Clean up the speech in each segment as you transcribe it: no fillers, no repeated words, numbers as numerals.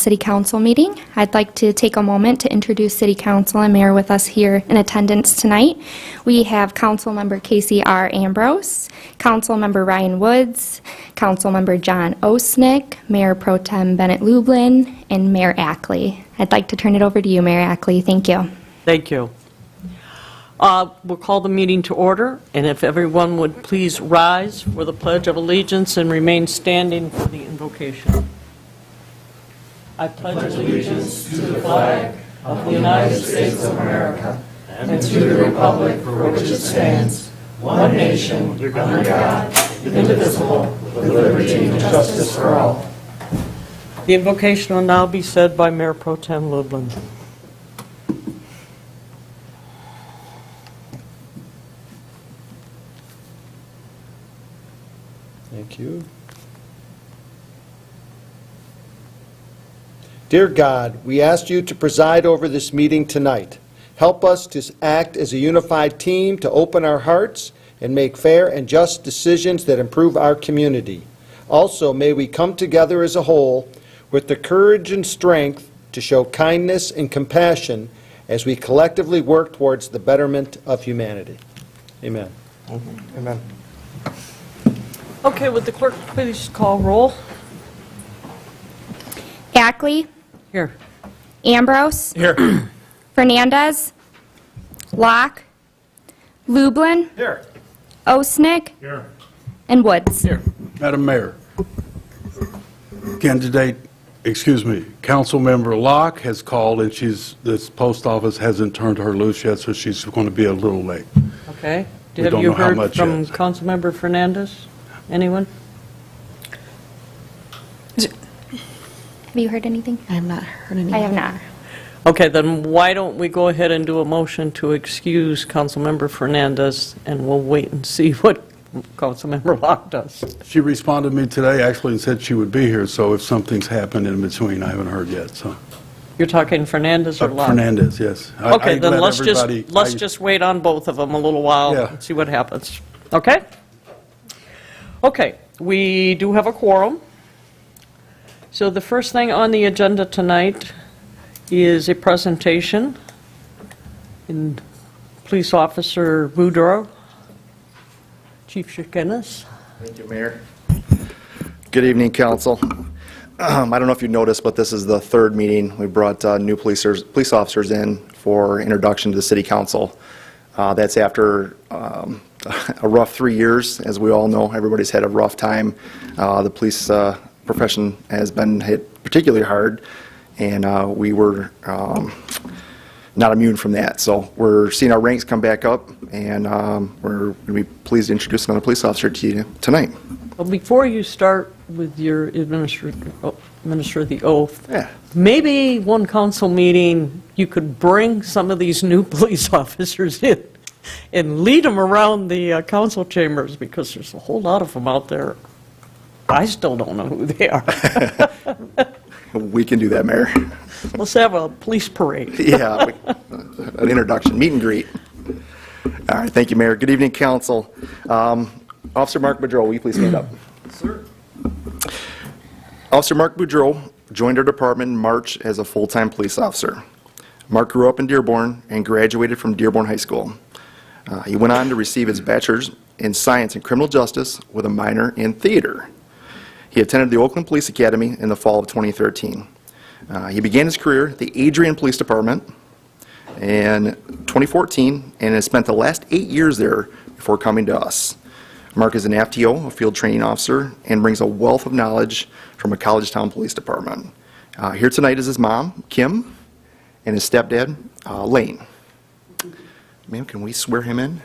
City Council meeting. I'd like to take a moment to introduce City Council and Mayor with us here in attendance tonight. We have Councilmember Casey R. Ambrose, Councilmember Ryan Woods, Councilmember John Osnick, Mayor Pro Tem Bennett Lublin, and Mayor Ackley. I'd like to turn it over to you, Mayor Ackley. Thank you. Thank you. We'll call the meeting to order, and if everyone would please rise for the Pledge of Allegiance and remain standing for the invocation. I pledge allegiance to the flag of the United States of America and to the republic for which it stands, one nation, under God, indivisible, with liberty and justice for all. The invocation will now be said by Mayor Pro Tem Lublin. Thank you. Dear God, we ask you to preside over this meeting tonight. Help us to act as a unified team to open our hearts and make fair and just decisions that improve our community. Also, may we come together as a whole with the courage and strength to show kindness and compassion as we collectively work towards the betterment of humanity. Amen. Amen. Okay, would the clerk please call roll? Ackley, Here. Ambrose, Here. Fernandez, Locke, Lublin, Here. Osnick, Here. and Woods. Here. Madam Mayor, Councilmember Locke has called, and this post office hasn't turned her loose yet, so she's going to be a little late. Okay. We Have don't you know how heard much from yet. Councilmember Fernandez? Anyone? Have you heard anything? I have not heard any. I have not. Okay, then why don't we go ahead and do a motion to excuse Councilmember Fernandez, and we'll wait and see what Councilmember Locke does. She responded to me today, actually, and said she would be here, so if something's happened in between, I haven't heard yet, so. You're talking Fernandez or Locke? Fernandez, yes. Okay, I then let let's everybody- just wait on both of them a little while Yeah. and see what happens. Okay? Okay, we do have a quorum. So the first thing on the agenda tonight is a presentation in Police Officer Boudreau. Chief Shekenas. Thank you, Mayor. Good evening, Council. I don't know if you noticed, but this is the third meeting. We brought new police officers in for introduction to the City Council. That's after a rough 3 years. As we all know, everybody's had a rough time. The police profession has been hit particularly hard, and we were not immune from that. So we're seeing our ranks come back up, and we're going to be pleased to introduce another police officer to you tonight. Well, before you start with your administer the oath, Yeah. maybe one council meeting, you could bring some of these new police officers in and lead them around the council chambers, because there's a whole lot of them out there. I still don't know who they are. We can do that, Mayor. Let's have a police parade. Yeah, an introduction, meet and greet. All right, thank you, Mayor. Good evening, Council. Officer Mark Boudreau, will you please stand up? Sir. Officer Mark Boudreau joined our department in March as a full-time police officer. Mark grew up in Dearborn and graduated from Dearborn High School. He went on to receive his bachelor's in science and criminal justice with a minor in theater. He attended the Oakland Police Academy in the fall of 2013. He began his career at the Adrian Police Department in 2014 and has spent the last 8 years there before coming to us. Mark is an FTO, a field training officer, and brings a wealth of knowledge from a Collegetown Police Department. Here tonight is his mom, Kim, and his stepdad, Lane. Ma'am, can we swear him in?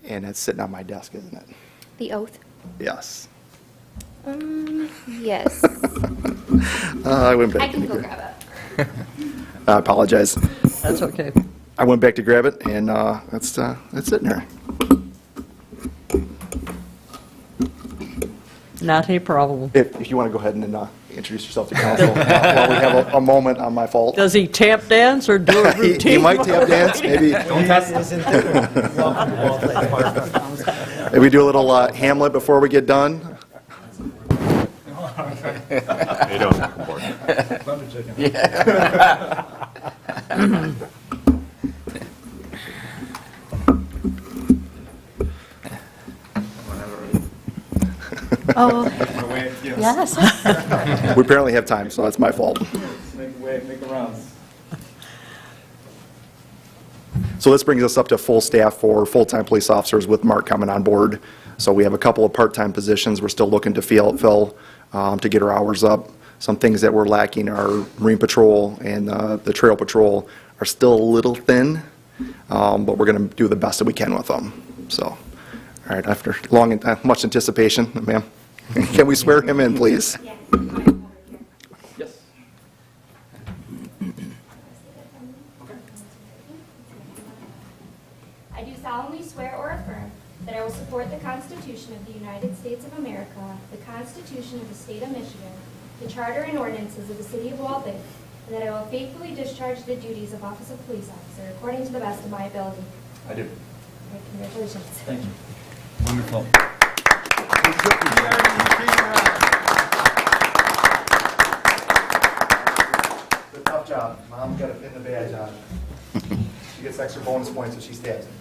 And it's sitting on my desk, isn't it? The oath? Yes. Yes. I went back. I can go grab it. I apologize. That's okay. I went back to grab it, and it's sitting there. Not a problem. If you want to go ahead and introduce yourself to council while we have a moment on my fault. Does he tap dance or do a routine? He might tap dance, maybe. Don't test this in Maybe do a little Hamlet before we get done. They don't have a board. Oh, yes. We apparently have time, so that's my fault. Make the rounds. So this brings us up to full staff for full-time police officers with Mark coming on board. So we have a couple of part-time positions we're still looking to fill to get our hours up. Some things that we're lacking are Marine Patrol and the Trail Patrol are still a little thin, but we're going to do the best that we can with them. So, all right, after much anticipation, ma'am, can we swear him in, please? Yes. I do solemnly swear or affirm that I will support the Constitution of the United States of America, the Constitution of the State of Michigan, the Charter and ordinances of the City of Walden, and that I will faithfully discharge the duties of Office of Police Officer according to the best of my ability. I do. All right, congratulations. Thank you. Wonderful. It's a tough job. Mom's got to pin the badge on. She gets extra bonus points if she stabs it.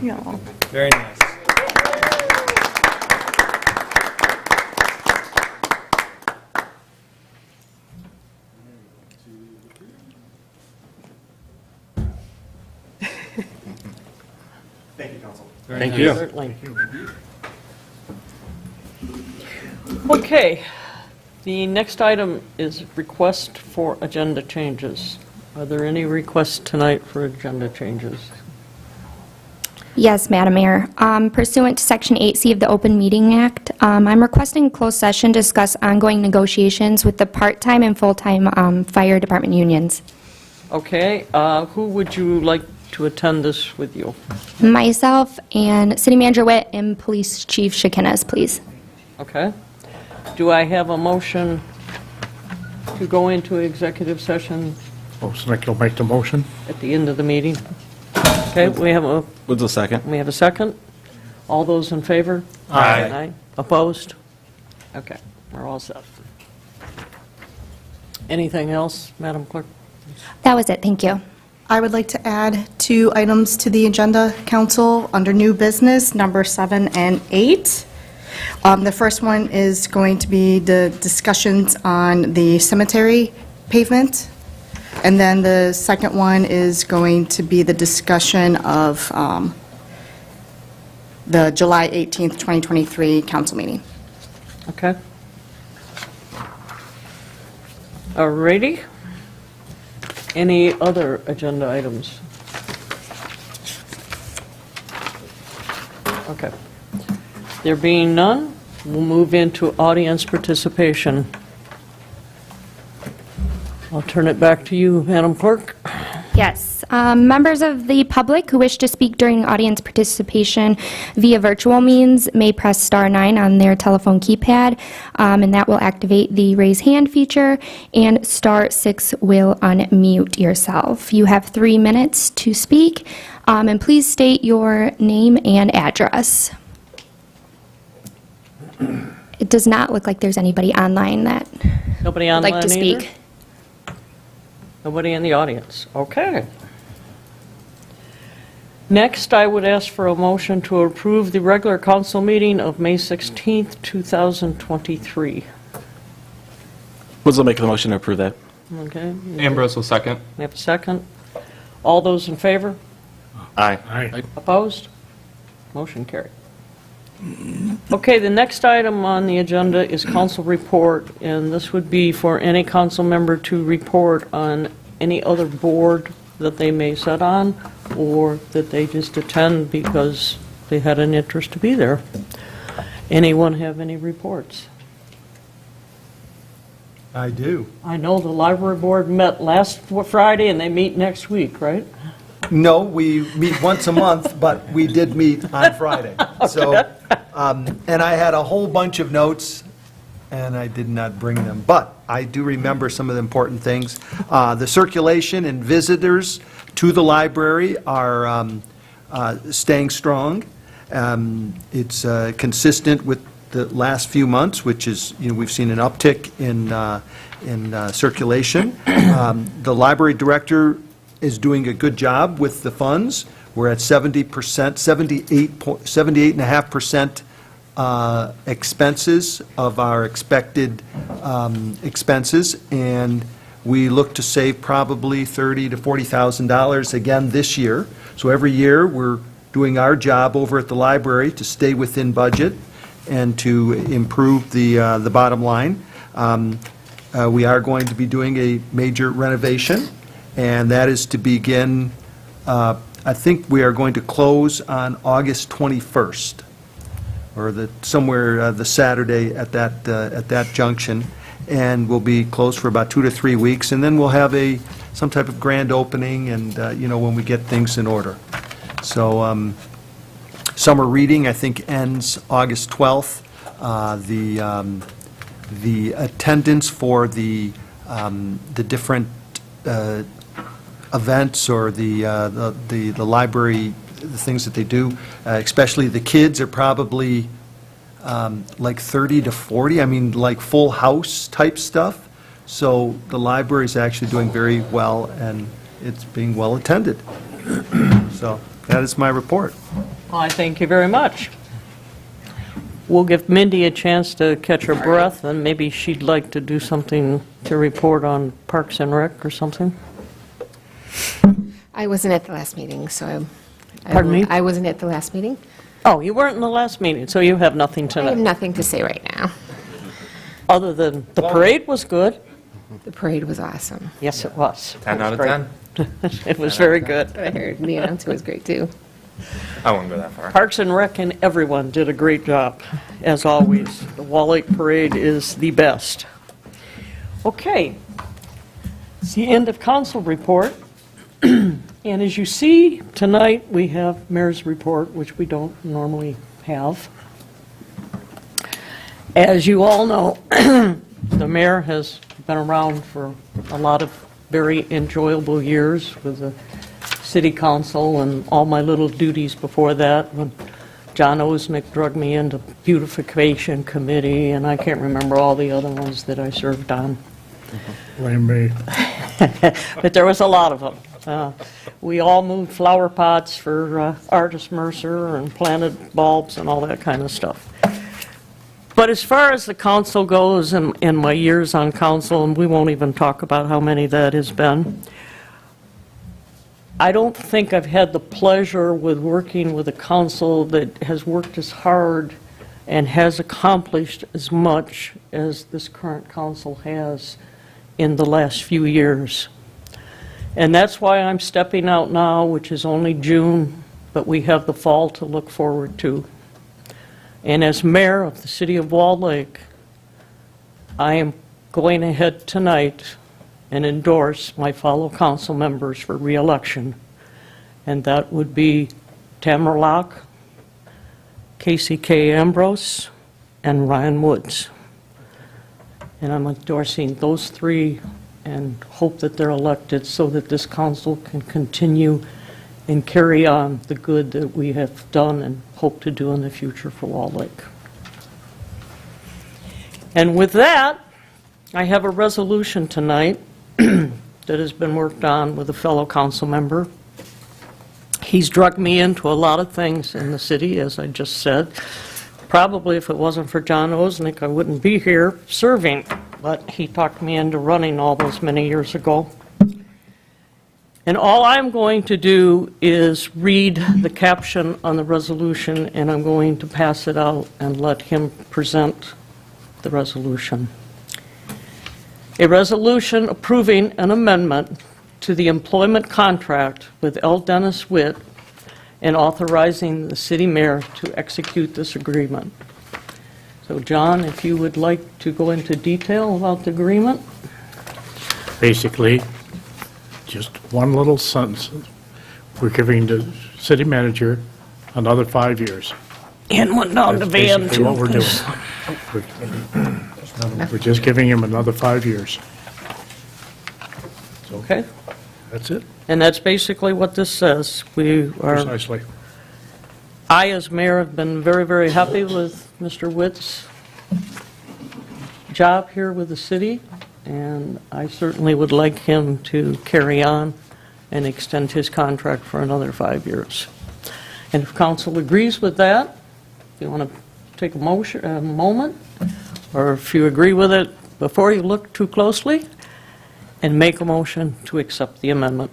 Yeah. Very nice. Thank you, Council. Thank you. Certainly. Okay, the next item is request for agenda changes. Are there any requests tonight for agenda changes? Yes, Madam Mayor. Pursuant to Section 8C of the Open Meeting Act, I'm requesting closed session to discuss ongoing negotiations with the part-time and full-time fire department unions. Okay, who would you like to attend this with you? Myself and City Manager Witt and Police Chief Shekinez, please. Okay. Do I have a motion to go into executive session Oh, so Nick, you'll make the motion? at the end of the meeting? Okay, we have What's a second? a second? All those in favor? Aye. Opposed? Okay, we're all set. Anything else, Madam Clerk? That was it, thank you. I would like to add 2 items to the agenda, Council, under new business, number 7 and 8. The first one is going to be the discussions on the cemetery pavement, and then the second one is going to be the discussion of the July 18th, 2023 council meeting. Okay. All righty. Any other agenda items? Okay. There being none, we'll move into audience participation. I'll turn it back to you, Madam Clerk. Yes. Members of the public who wish to speak during audience participation via virtual means may press star 9 on their telephone keypad, and that will activate the raise hand feature, and star 6 will unmute yourself. You have 3 minutes to speak, and please state your name and address. It does not look like there's anybody online that Nobody would online like to either? speak. Nobody in the audience? Okay. Next, I would ask for a motion to approve the regular council meeting of May 16th, 2023. Woods will make the motion to approve that. Okay, Ambrose will second. we have a second. All those in favor? Aye. Aye. Opposed? Motion carried. Okay, the next item on the agenda is council report, and this would be for any council member to report on any other board that they may sit on, or that they just attend because they had an interest to be there. Anyone have any reports? I do. I know the library board met last Friday, and they meet next week, right? No, we meet once a month, but we did meet on Friday. So, and I had a whole bunch of notes, and I did not bring them. But I do remember some of the important things. The circulation and visitors to the library are staying strong. It's consistent with the last few months, which is, we've seen an uptick in circulation. The library director is doing a good job with the funds. We're at 70%, 78.5% expenses of our expected expenses, and we look to save probably $30,000 to $40,000 again this year. So every year, we're doing our job over at the library to stay within budget and to improve the bottom line. We are going to be doing a major renovation, and that is to begin, I think we are going to close on August 21st, or somewhere the Saturday at that junction, and we'll be closed for about 2 to 3 weeks, and then we'll have some type of grand opening, and, when we get things in order. So, summer reading, I think, ends August 12th. The attendance for the different events or the library, the things that they do, especially the kids, are probably like 30 to 40, like full house type stuff. So the library is actually doing very well, and it's being well attended. So that is my report. I thank you very much. We'll give Mindy a chance to catch her breath, and maybe she'd like to do something to report on Parks and Rec or something. I wasn't at the last meeting, so Pardon me? I wasn't at the last meeting. Oh, you weren't in the last meeting, so you have nothing I have tonight, nothing to say right now. other than the parade was good. The parade was awesome. Yes, it was. 10 out of Great. 10. It was very good. But I heard the announcer was great, too. I won't go that far. Parks and Rec and everyone did a great job, as always. The Wall Lake Parade is the best. Okay, it's the end of council report. And as you see, tonight, we have mayor's report, which we don't normally have. As you all know, the mayor has been around for a lot of very enjoyable years with the city council and all my little duties before that, when John Osnick drugged me into beautification committee, and I can't remember all the other ones that I served on. Blame me. But there was a lot of them. We all moved flower pots for Artis Mercer and planted bulbs and all that kind of stuff. But as far as the council goes, and my years on council, and we won't even talk about how many that has been, I don't think I've had the pleasure with working with a council that has worked as hard and has accomplished as much as this current council has in the last few years. And that's why I'm stepping out now, which is only June, but we have the fall to look forward to. And as mayor of the city of Wall Lake, I am going ahead tonight and endorse my fellow council members for re-election. And that would be Tamara Locke, Casey K. Ambrose, and Ryan Woods. And I'm endorsing those three and hope that they're elected so that this council can continue and carry on the good that we have done and hope to do in the future for Wall Lake. And with that, I have a resolution tonight that has been worked on with a fellow council member. He's drugged me into a lot of things in the city, as I just said. Probably if it wasn't for John Osnick, I wouldn't be here serving, but he talked me into running all those many years ago. And all I'm going to do is read the caption on the resolution, and I'm going to pass it out and let him present the resolution. A resolution approving an amendment to the employment contract with L. Dennis Witt and authorizing the city mayor to execute this agreement. So, John, if you would like to go into detail about the agreement? Basically, just one little sentence. We're giving the city manager another 5 years. And went down to That's Van, basically too. what we're doing. We're just giving him another 5 years. Okay? That's it, And that's basically what this says. precisely. I, as mayor, have been very, very happy with Mr. Witt's job here with the city, and I certainly would like him to carry on and extend his contract for another 5 years. And if council agrees with that, if you want to take a moment, or if you agree with it before you look too closely, and make a motion to accept the amendment.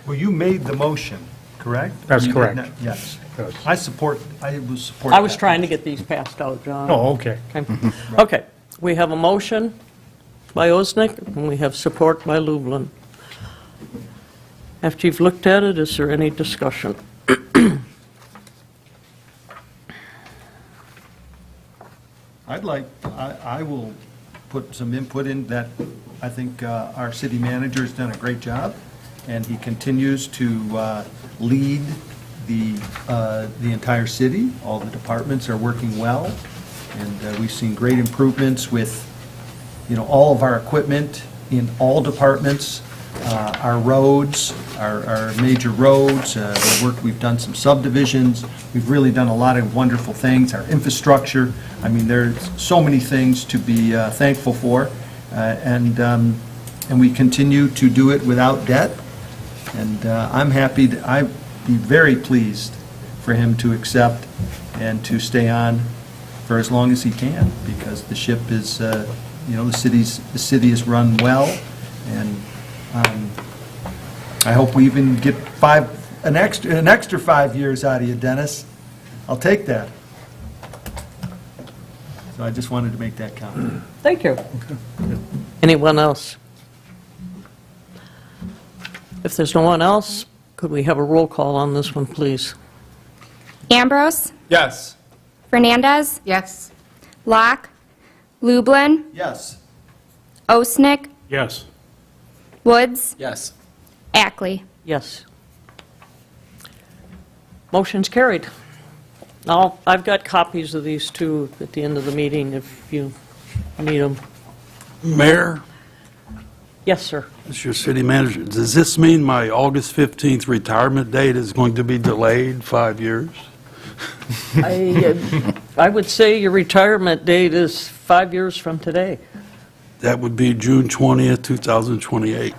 Well, you made the motion, correct? That's You did correct. not- Yes. Yes. I support that. I was trying to get these passed out, John. Oh, okay. Okay. Okay, we have a motion by Osnick, and we have support by Lublin. After you've looked at it, is there any discussion? I will put some input in that I think our city manager has done a great job, and he continues to lead the entire city. All the departments are working well, and we've seen great improvements with, all of our equipment in all departments, our roads, our major roads, the work, we've done some subdivisions, we've really done a lot of wonderful things, our infrastructure. I mean, there's so many things to be thankful for, and we continue to do it without debt, and I'm happy, I'd be very pleased for him to accept and to stay on for as long as he can, because the ship is, the city is run well, and I hope we even get an extra 5 years out of you, Dennis. I'll take that. So I just wanted to make that comment. Thank you. Anyone else? If there's no one else, could we have a roll call on this one, please? Ambrose, Yes. Fernandez, Yes. Locke, Lublin, Yes. Osnick, Yes. Yes. Woods, Ackley. Yes. Motion's carried. Now, I've got copies of these two at the end of the meeting if you need them. Mayor, Yes, sir. as your city manager, does this mean my August 15th retirement date is going to be delayed 5 years? I would say your retirement date is 5 years from today. That would be June 20th, 2028.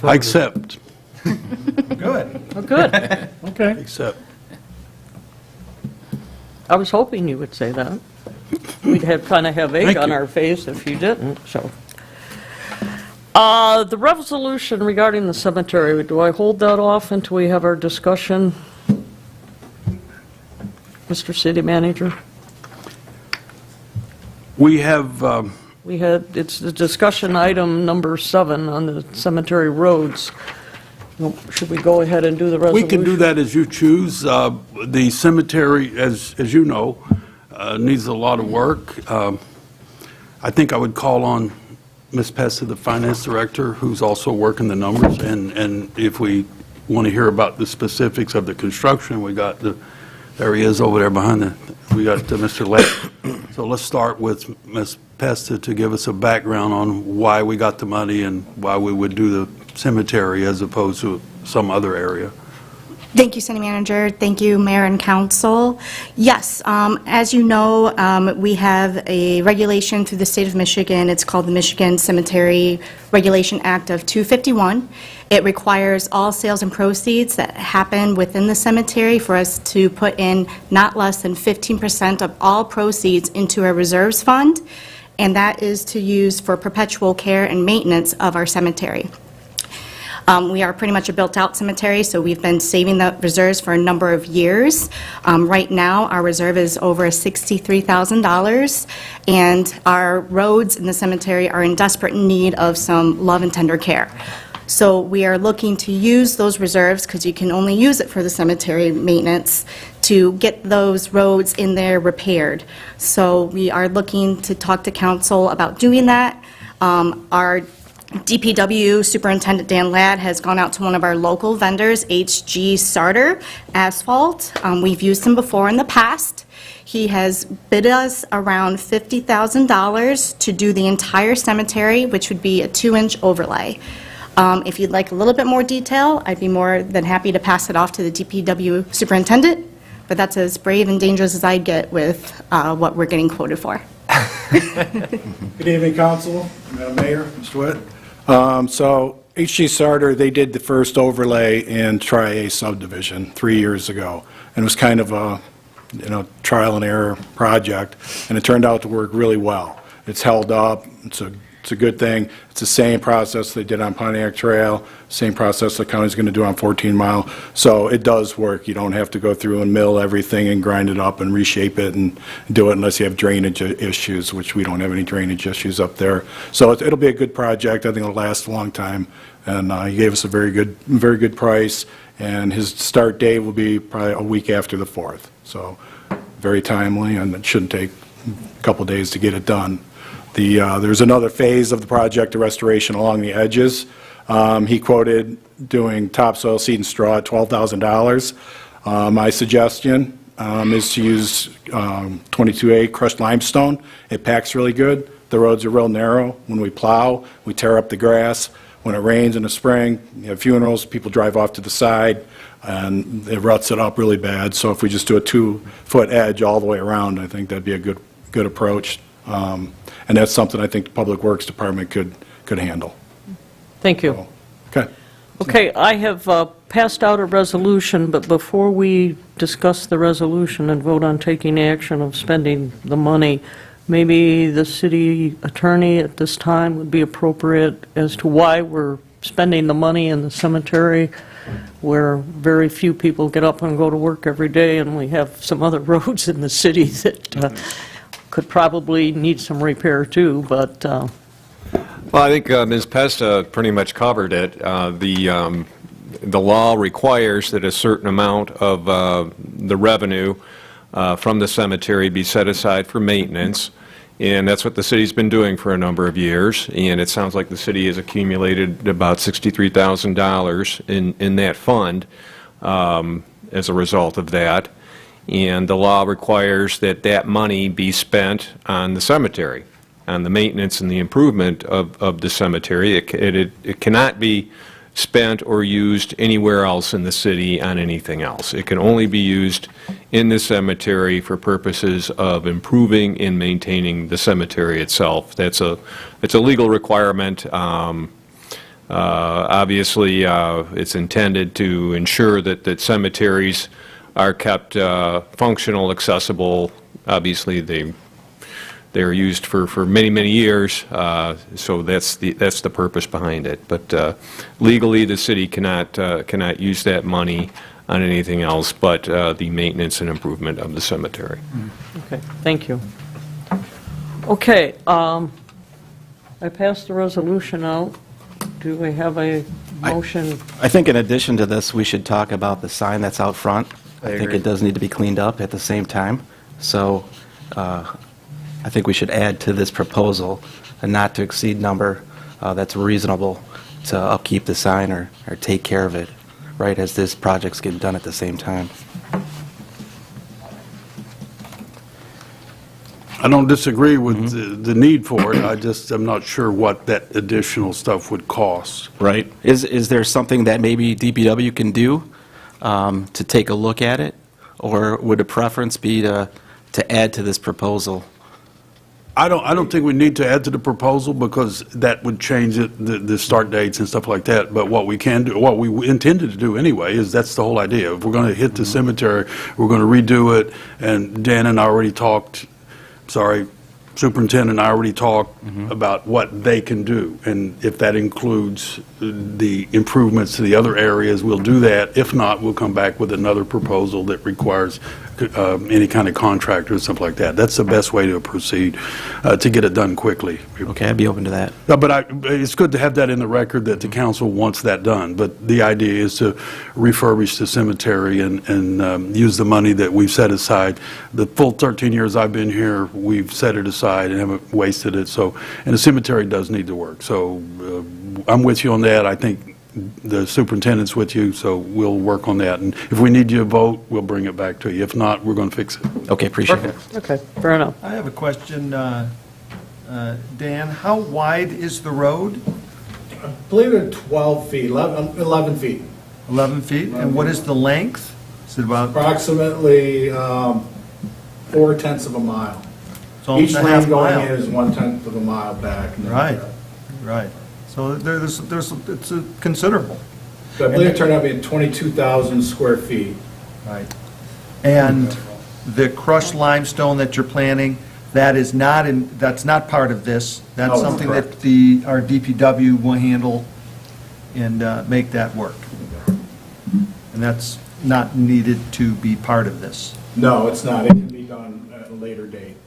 I accept, Good. Oh, good. Okay. accept. I was hoping you would say that. We'd kind of have egg Thank on you. our face if you didn't, so. The resolution regarding the cemetery, do I hold that off until we have our discussion? Mr. City Manager? We have, It's the discussion item number 7 on the cemetery roads. Should we go ahead and do the we resolution? can do that as you choose. The cemetery, as you know, needs a lot of work. I think I would call on Ms. Pesta, the finance director, who's also working the numbers, and if we want to hear about the specifics of the construction, there he is over there behind we got Mr. Lake. So let's start with Ms. Pesta to give us a background on why we got the money and why we would do the cemetery as opposed to some other area. Thank you, City Manager. Thank you, Mayor and Council. Yes, as you know, we have a regulation through the state of Michigan. It's called the Michigan Cemetery Regulation Act of 251. It requires all sales and proceeds that happen within the cemetery for us to put in not less than 15% of all proceeds into a reserves fund, and that is to use for perpetual care and maintenance of our cemetery. We are pretty much a built-out cemetery, so we've been saving the reserves for a number of years. Right now, our reserve is over $63,000, and our roads in the cemetery are in desperate need of some love and tender care. So we are looking to use those reserves, because you can only use it for the cemetery maintenance, to get those roads in there repaired. So we are looking to talk to council about doing that. Our DPW Superintendent Dan Ladd has gone out to one of our local vendors, HG Sarter Asphalt. We've used him before in the past. He has bid us around $50,000 to do the entire cemetery, which would be a 2-inch overlay. If you'd like a little bit more detail, I'd be more than happy to pass it off to the DPW superintendent, but that's as brave and dangerous as I'd get with what we're getting quoted for. Good evening, Council, Madam Mayor, Mr. Witt. So H.G. Sarter, they did the first overlay in Tri-A subdivision 3 years ago, and it was kind of a, trial and error project, and it turned out to work really well. It's held up, it's a good thing. It's the same process they did on Pontiac Trail, same process the county's going to do on 14 Mile, so it does work. You don't have to go through and mill everything and grind it up and reshape it and do it unless you have drainage issues, which we don't have any drainage issues up there. So it'll be a good project. I think it'll last a long time, and he gave us a very good price, and his start date will be probably a week after the 4th. So very timely, and it shouldn't take a couple days to get it done. There's another phase of the project, the restoration along the edges. He quoted doing topsoil, seed, and straw at $12,000. My suggestion is to use 22A crushed limestone. It packs really good. The roads are real narrow. When we plow, we tear up the grass. When it rains in the spring, you have funerals, people drive off to the side, and it ruts it up really bad. So if we just do a 2-foot edge all the way around, I think that'd be a good approach. And that's something I think the Public Works Department could handle. Thank you. Okay. Okay, I have passed out a resolution, but before we discuss the resolution and vote on taking action of spending the money, maybe the city attorney at this time would be appropriate as to why we're spending the money in the cemetery, where very few people get up and go to work every day, and we have some other roads in the city that could probably need some repair too, but... Well, I think Ms. Pesta pretty much covered it. The law requires that a certain amount of the revenue from the cemetery be set aside for maintenance, and that's what the city's been doing for a number of years, and it sounds like the city has accumulated about $63,000 in that fund as a result of that, and the law requires that that money be spent on the cemetery, on the maintenance and the improvement of the cemetery. It cannot be spent or used anywhere else in the city on anything else. It can only be used in the cemetery for purposes of improving and maintaining the cemetery itself. It's a legal requirement. Obviously, it's intended to ensure that cemeteries are kept functional, accessible. Obviously, they're used for many, many years, so that's the purpose behind it. But legally, the city cannot use that money on anything else but the maintenance and improvement of the cemetery. Okay, thank you. Okay, I passed the resolution out. Do we have a motion? I think in addition to this, we should talk about the sign that's out front. I think it does need to be cleaned up at the same time. So I think we should add to this proposal a not-to-exceed number that's reasonable to upkeep the sign or take care of it, right, as this project's getting done at the same time. I don't disagree with the need for it. I'm not sure what that additional stuff would cost. Right. Is there something that maybe DPW can do to take a look at it? Or would a preference be to add to this proposal? I don't think we need to add to the proposal because that would change the start dates and stuff like that. But what we can do, what we intended to do anyway, is that's the whole idea. If we're going to hit the cemetery, we're going to redo it. And Dan and I already talked, Superintendent and I already talked about what they can do. And if that includes the improvements to the other areas, we'll do that. If not, we'll come back with another proposal that requires any kind of contractor or something like that. That's the best way to proceed to get it done quickly. Okay, I'd be open to that. But it's good to have that in the record that the council wants that done. But the idea is to refurbish the cemetery and use the money that we've set aside. The full 13 years I've been here, we've set it aside and haven't wasted it. So, and the cemetery does need to work. So I'm with you on that. I think the superintendent's with you, so we'll work on that. And if we need you to vote, we'll bring it back to you. If not, we're going to fix it. Okay, appreciate it. Okay, fair enough. I have a question, Dan. How wide is the road? I believe it's 12 feet, 11 feet. 11 feet? And what is the length? Is it about, Approximately 4/10 of a mile. it's almost Each a half lane going in mile? is 1/10 of a mile back. and then- Right, right. So it's a considerable. So I believe it turned out to be 22,000 square feet. Right. And the crushed limestone that you're planning, that's not part of this? That's No, it's something correct. that our DPW will handle and make that work? And that's not needed to be part of this? No, it's not. It can be done at a later date.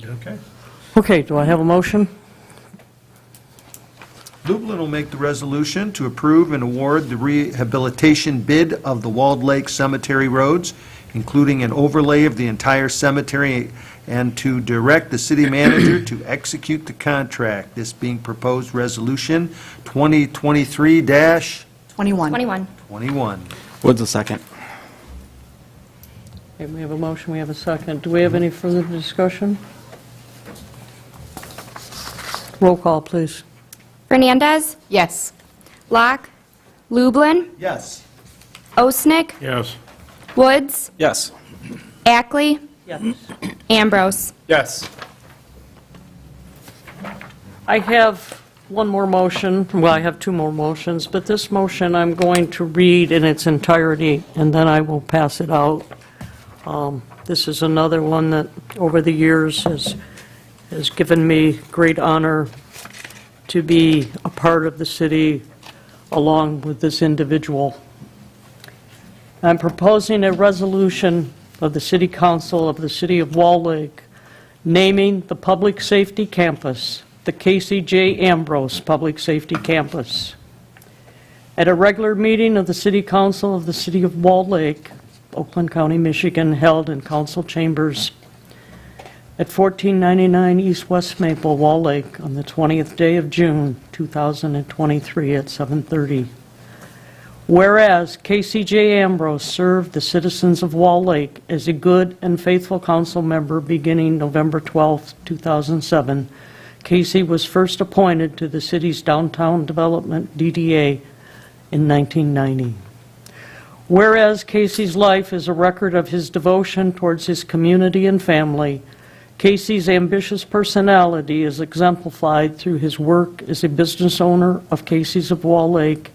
Okay. Okay, do I have a motion? Lublin will make the resolution to approve and award the rehabilitation bid of the Walled Lake Cemetery roads, including an overlay of the entire cemetery, and to direct the city manager to execute the contract. This being proposed resolution 2023-21. 21. Woods a second. Okay, we have a motion, we have a second. Do we have any further discussion? Roll call, please. Fernandez, Yes. Locke, Lublin, Yes. Osnick, Yes. Woods, Yes. Ackley, Yes. Ambrose. Yes. I have one more motion, well, I have two more motions, but this motion I'm going to read in its entirety, and then I will pass it out. This is another one that, over the years, has given me great honor to be a part of the city along with this individual. I'm proposing a resolution of the City Council of the City of Wall Lake naming the public safety campus the Casey J. Ambrose Public Safety Campus. At a regular meeting of the City Council of the City of Wall Lake, Oakland County, Michigan, held in council chambers at 1499 East West Maple, Wall Lake, on the 20th day of June, 2023 at 7:30. Whereas Casey J. Ambrose served the citizens of Wall Lake as a good and faithful council member beginning November 12, 2007, Casey was first appointed to the city's Downtown Development DDA in 1990. Whereas Casey's life is a record of his devotion towards his community and family, Casey's ambitious personality is exemplified through his work as a business owner of Casey's of Wall Lake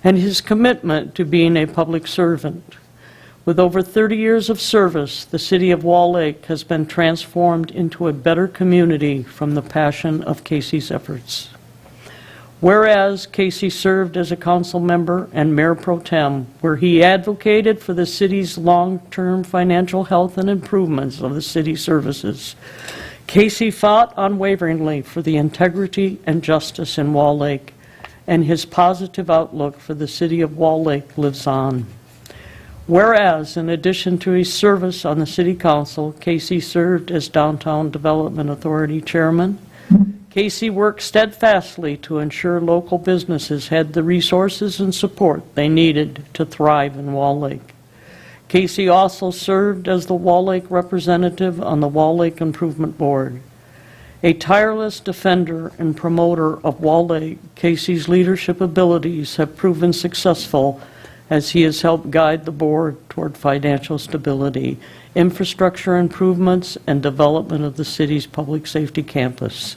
and his commitment to being a public servant. With over 30 years of service, the city of Wall Lake has been transformed into a better community from the passion of Casey's efforts. Whereas Casey served as a council member and mayor pro tem, where he advocated for the city's long-term financial health and improvements of the city services, Casey fought unwaveringly for the integrity and justice in Wall Lake, and his positive outlook for the city of Wall Lake lives on. Whereas, in addition to his service on the city council, Casey served as Downtown Development Authority chairman. Casey worked steadfastly to ensure local businesses had the resources and support they needed to thrive in Wall Lake. Casey also served as the Wall Lake representative on the Wall Lake Improvement Board. A tireless defender and promoter of Wall Lake, Casey's leadership abilities have proven successful as he has helped guide the board toward financial stability, infrastructure improvements, and development of the city's public safety campus.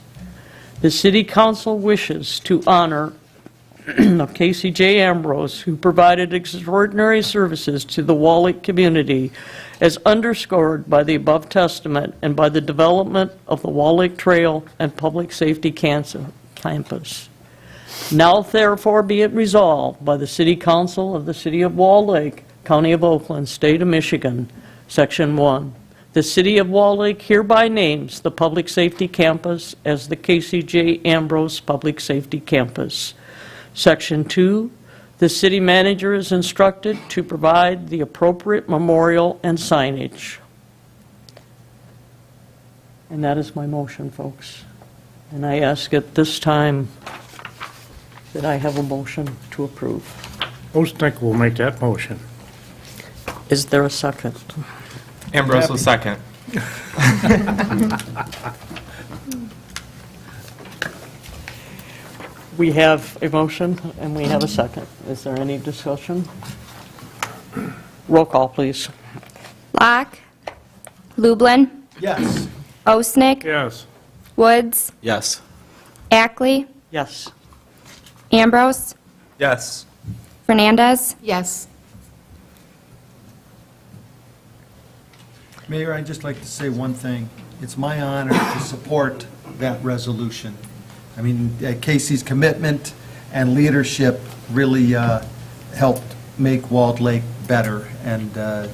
The City Council wishes to honor Casey J. Ambrose, who provided extraordinary services to the Wall Lake community, as underscored by the above testament and by the development of the Wall Lake Trail and Public Safety Campus. Now therefore be it resolved by the City Council of the City of Wall Lake, County of Oakland, State of Michigan, Section 1. The City of Wall Lake hereby names the Public Safety Campus as the Casey J. Ambrose Public Safety Campus. Section 2, the city manager is instructed to provide the appropriate memorial and signage. And that is my motion, folks. And I ask at this time Did I have a motion to approve? Osnick will make that motion. Is there a second? Ambrose will second. We have a motion and we have a second. Is there any discussion? Roll call, please. Locke. Lublin. Yes. Osnick. Yes. Woods. Yes. Ackley. Yes. Ambrose. Yes. Fernandez. Yes. Mayor, I'd just like to say one thing. It's my honor to support that resolution. I mean, Casey's commitment and leadership really helped make Walled Lake better, and,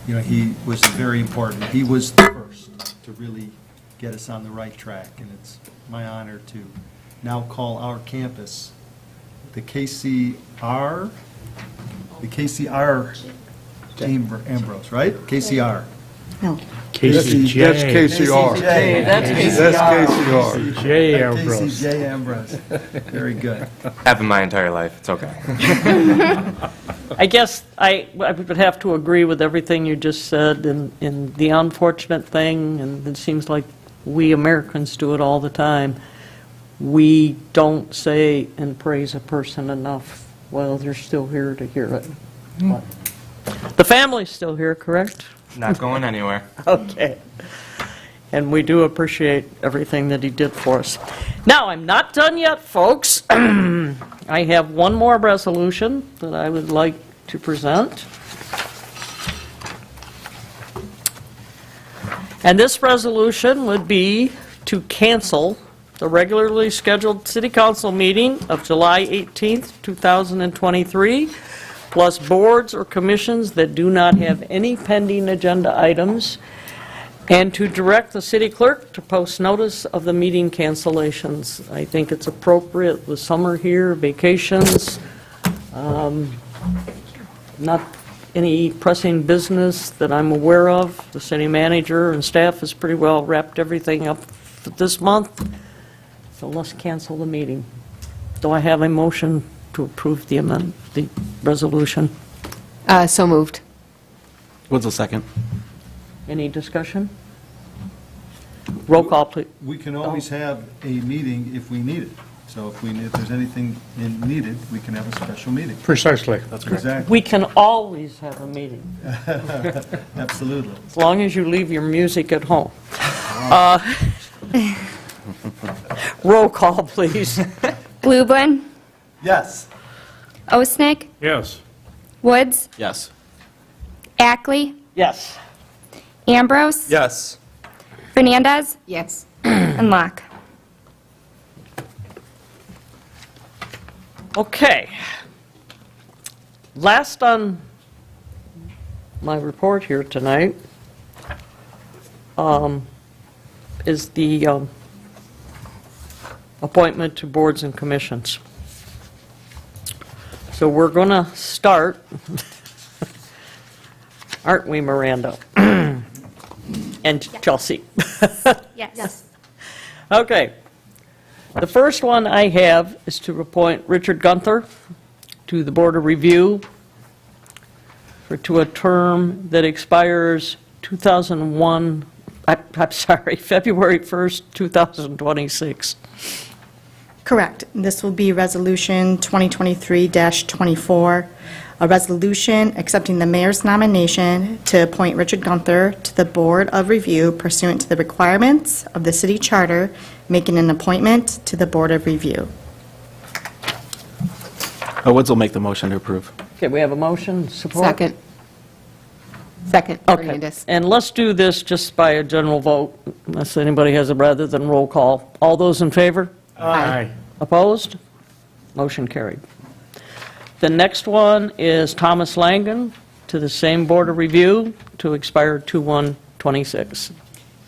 he was very important. He was the first to really get us on the right track, and it's my honor to now call our campus the KCR Ambrose, right? KCR. No. Casey J. That's KCR. That's That's KCR. J. Ambrose. KCJ Ambrose. Very good. Happened my entire life. It's okay. I guess I would have to agree with everything you just said, and the unfortunate thing, and it seems like we Americans do it all the time, we don't say and praise a person enough while they're still here to hear it. But the family's still here, correct? Not going anywhere. Okay. And we do appreciate everything that he did for us. Now, I'm not done yet, folks. I have one more resolution that I would like to present. And this resolution would be to cancel the regularly scheduled city council meeting of July 18th, 2023, plus boards or commissions that do not have any pending agenda items, and to direct the city clerk to post notice of the meeting cancellations. I think it's appropriate with summer here, vacations, not any pressing business that I'm aware of. The city manager and staff has pretty well wrapped everything up for this month, so let's cancel the meeting. Do I have a motion to approve the resolution? So moved. Woods will second. Any discussion? Roll call, please. We can always have a meeting if we need it. So if there's anything needed, we can have a special meeting. Precisely. That's correct. Exactly. We can always have a meeting, Absolutely. as long as you leave your music at home. Roll call, please. Lublin. Yes. Osnick. Yes. Woods. Yes. Ackley. Yes. Ambrose. Yes. Fernandez. Yes. And Locke. Okay. Last on my report here tonight is the appointment to boards and commissions. So we're going to start, aren't we, Miranda? And Chelsea. Yes. Okay. The first one I have is to appoint Richard Gunther to the Board of Review to a term that expires February 1st, 2026. Correct. This will be Resolution 2023-24, a resolution accepting the mayor's nomination to appoint Richard Gunther to the Board of Review pursuant to the requirements of the city charter, making an appointment to the Board of Review. Woods will make the motion to approve. Okay, we have a motion, support? Second. Second. Okay, Fernandez. and let's do this just by a general vote, unless anybody has a rather than roll call. All those in favor? Aye. Opposed? Motion carried. The next one is Thomas Langen to the same Board of Review to expire 2/1/26.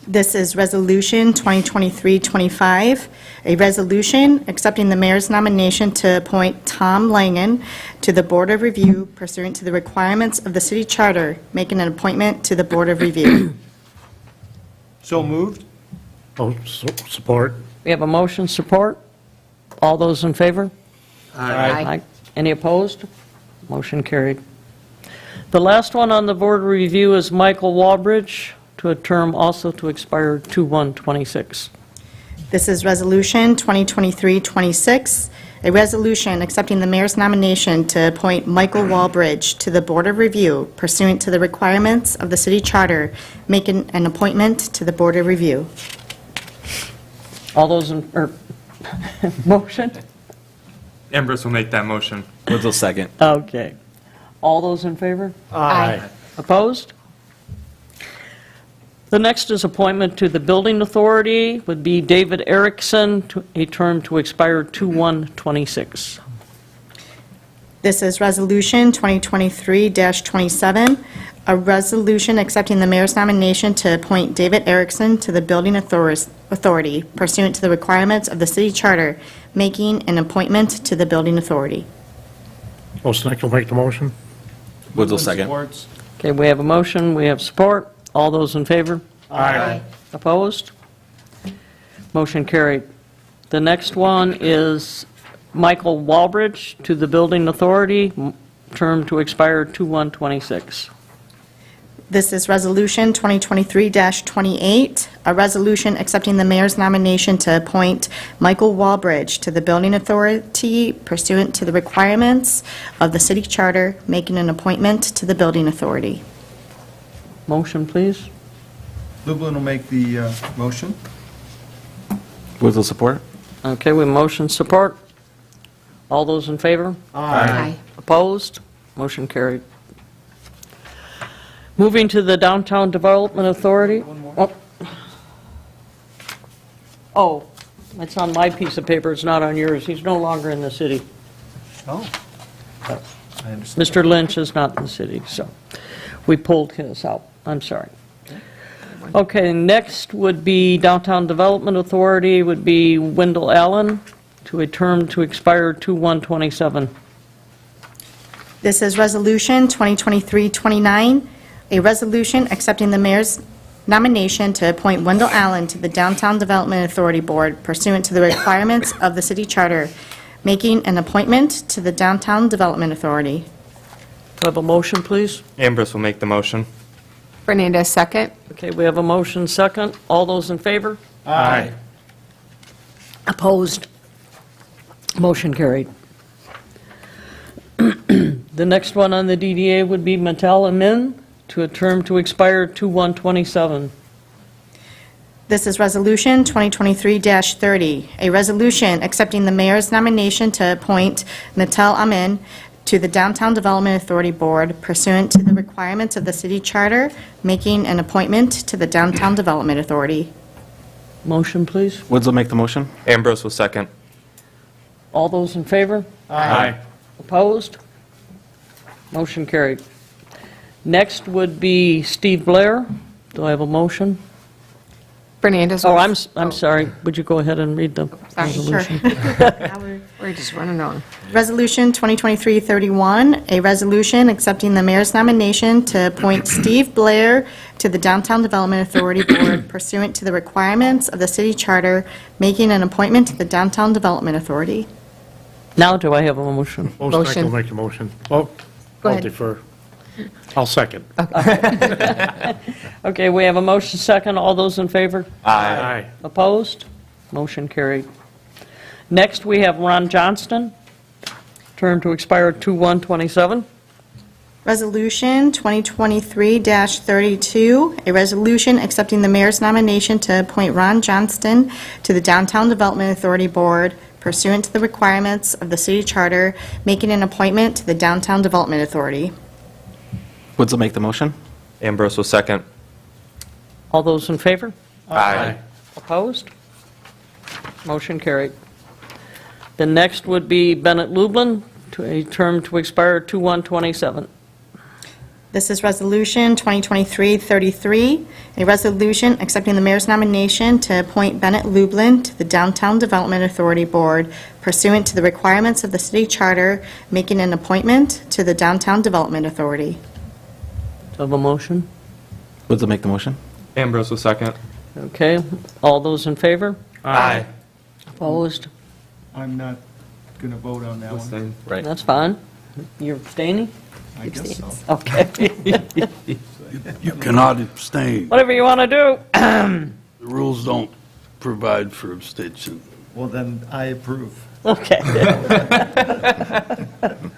This is Resolution 2023-25, a resolution accepting the mayor's nomination to appoint Tom Langen to the Board of Review pursuant to the requirements of the city charter, making an appointment to the Board of Review. So moved? Oh, support. We have a motion, support. All those in favor? Aye. Any opposed? Motion carried. The last one on the board review is Michael Walbridge, to a term also to expire 2/1/26. This is Resolution 2023-26, a resolution accepting the mayor's nomination to appoint Michael Walbridge to the Board of Review pursuant to the requirements of the city charter, making an appointment to the Board of Review. All those in, motion? Ambrose will make that motion. Woods will second. Okay. All those in favor? Aye. Opposed? The next is appointment to the Building Authority, would be David Erickson, to a term to expire 2/1/26. This is Resolution 2023-27, a resolution accepting the mayor's nomination to appoint David Erickson to the Building Authority pursuant to the requirements of the city charter, making an appointment to the Building Authority. Osnick will make the motion. Woods will second. Okay, we have a motion, we have support. All those in favor? Aye. Opposed? Motion carried. The next one is Michael Walbridge to the Building Authority, term to expire 2/1/26. This is Resolution 2023-28, a resolution accepting the mayor's nomination to appoint Michael Walbridge to the Building Authority pursuant to the requirements of the city charter, making an appointment to the Building Authority. Motion, please. Lublin will make the motion. Woods will support. Okay, we have motion support. All those in favor? Aye. Opposed? Motion carried. Moving to the Downtown Development Authority. Oh, it's on my piece of paper, it's not on yours. He's no longer in the city. Oh. I understand. Mr. Lynch is not in the city, so we pulled his out. I'm sorry. Okay, next would be Downtown Development Authority, would be Wendell Allen, to a term to expire 2/1/27. This is Resolution 2023-29, a resolution accepting the mayor's nomination to appoint Wendell Allen to the Downtown Development Authority Board pursuant to the requirements of the city charter, making an appointment to the Downtown Development Authority. Do I have a motion, please? Ambrose will make the motion. Fernandez, second. Okay, we have a motion second. All those in favor? Aye. Opposed? Motion carried. The next one on the DDA would be Mattel Amin, to a term to expire 2/1/27. This is Resolution 2023-30, a resolution accepting the mayor's nomination to appoint Natal Amin to the Downtown Development Authority Board pursuant to the requirements of the city charter, making an appointment to the Downtown Development Authority. Motion, please. Woods will make the motion. Ambrose will second. All those in favor? Aye. Opposed? Motion carried. Next would be Steve Blair. Do I have a motion? Fernandez. Oh, I'm sorry. Would you go ahead and read the Sorry. resolution? We're just running on. Resolution 2023-31, a resolution accepting the mayor's nomination to appoint Steve Blair to the Downtown Development Authority Board pursuant to the requirements of the city charter, making an appointment to the Downtown Development Authority. Now do I have a motion? Osnick Motion. will make the motion. Oh, Go I'll ahead. defer. I'll second. Okay, we have a motion second. All those in favor? Aye. Opposed? Motion carried. Next, we have Ron Johnston, term to expire 2/1/27. Resolution 2023-32, a resolution accepting the mayor's nomination to appoint Ron Johnston to the Downtown Development Authority Board pursuant to the requirements of the city charter, making an appointment to the Downtown Development Authority. Woods will make the motion. Ambrose will second. All those in favor? Aye. Opposed? Motion carried. The next would be Bennett Lublin, to a term to expire 2/1/27. This is Resolution 2023-33, a resolution accepting the mayor's nomination to appoint Bennett Lublin to the Downtown Development Authority Board pursuant to the requirements of the city charter, making an appointment to the Downtown Development Authority. Do I have a motion? Woods will make the motion. Ambrose will second. Okay, all those in favor? Aye. Opposed? I'm not going to vote on that one. Right. That's fine. You're abstaining? I guess so. Okay. You cannot abstain. Whatever you want to do. The rules don't provide for abstention. Well, then I approve. Okay.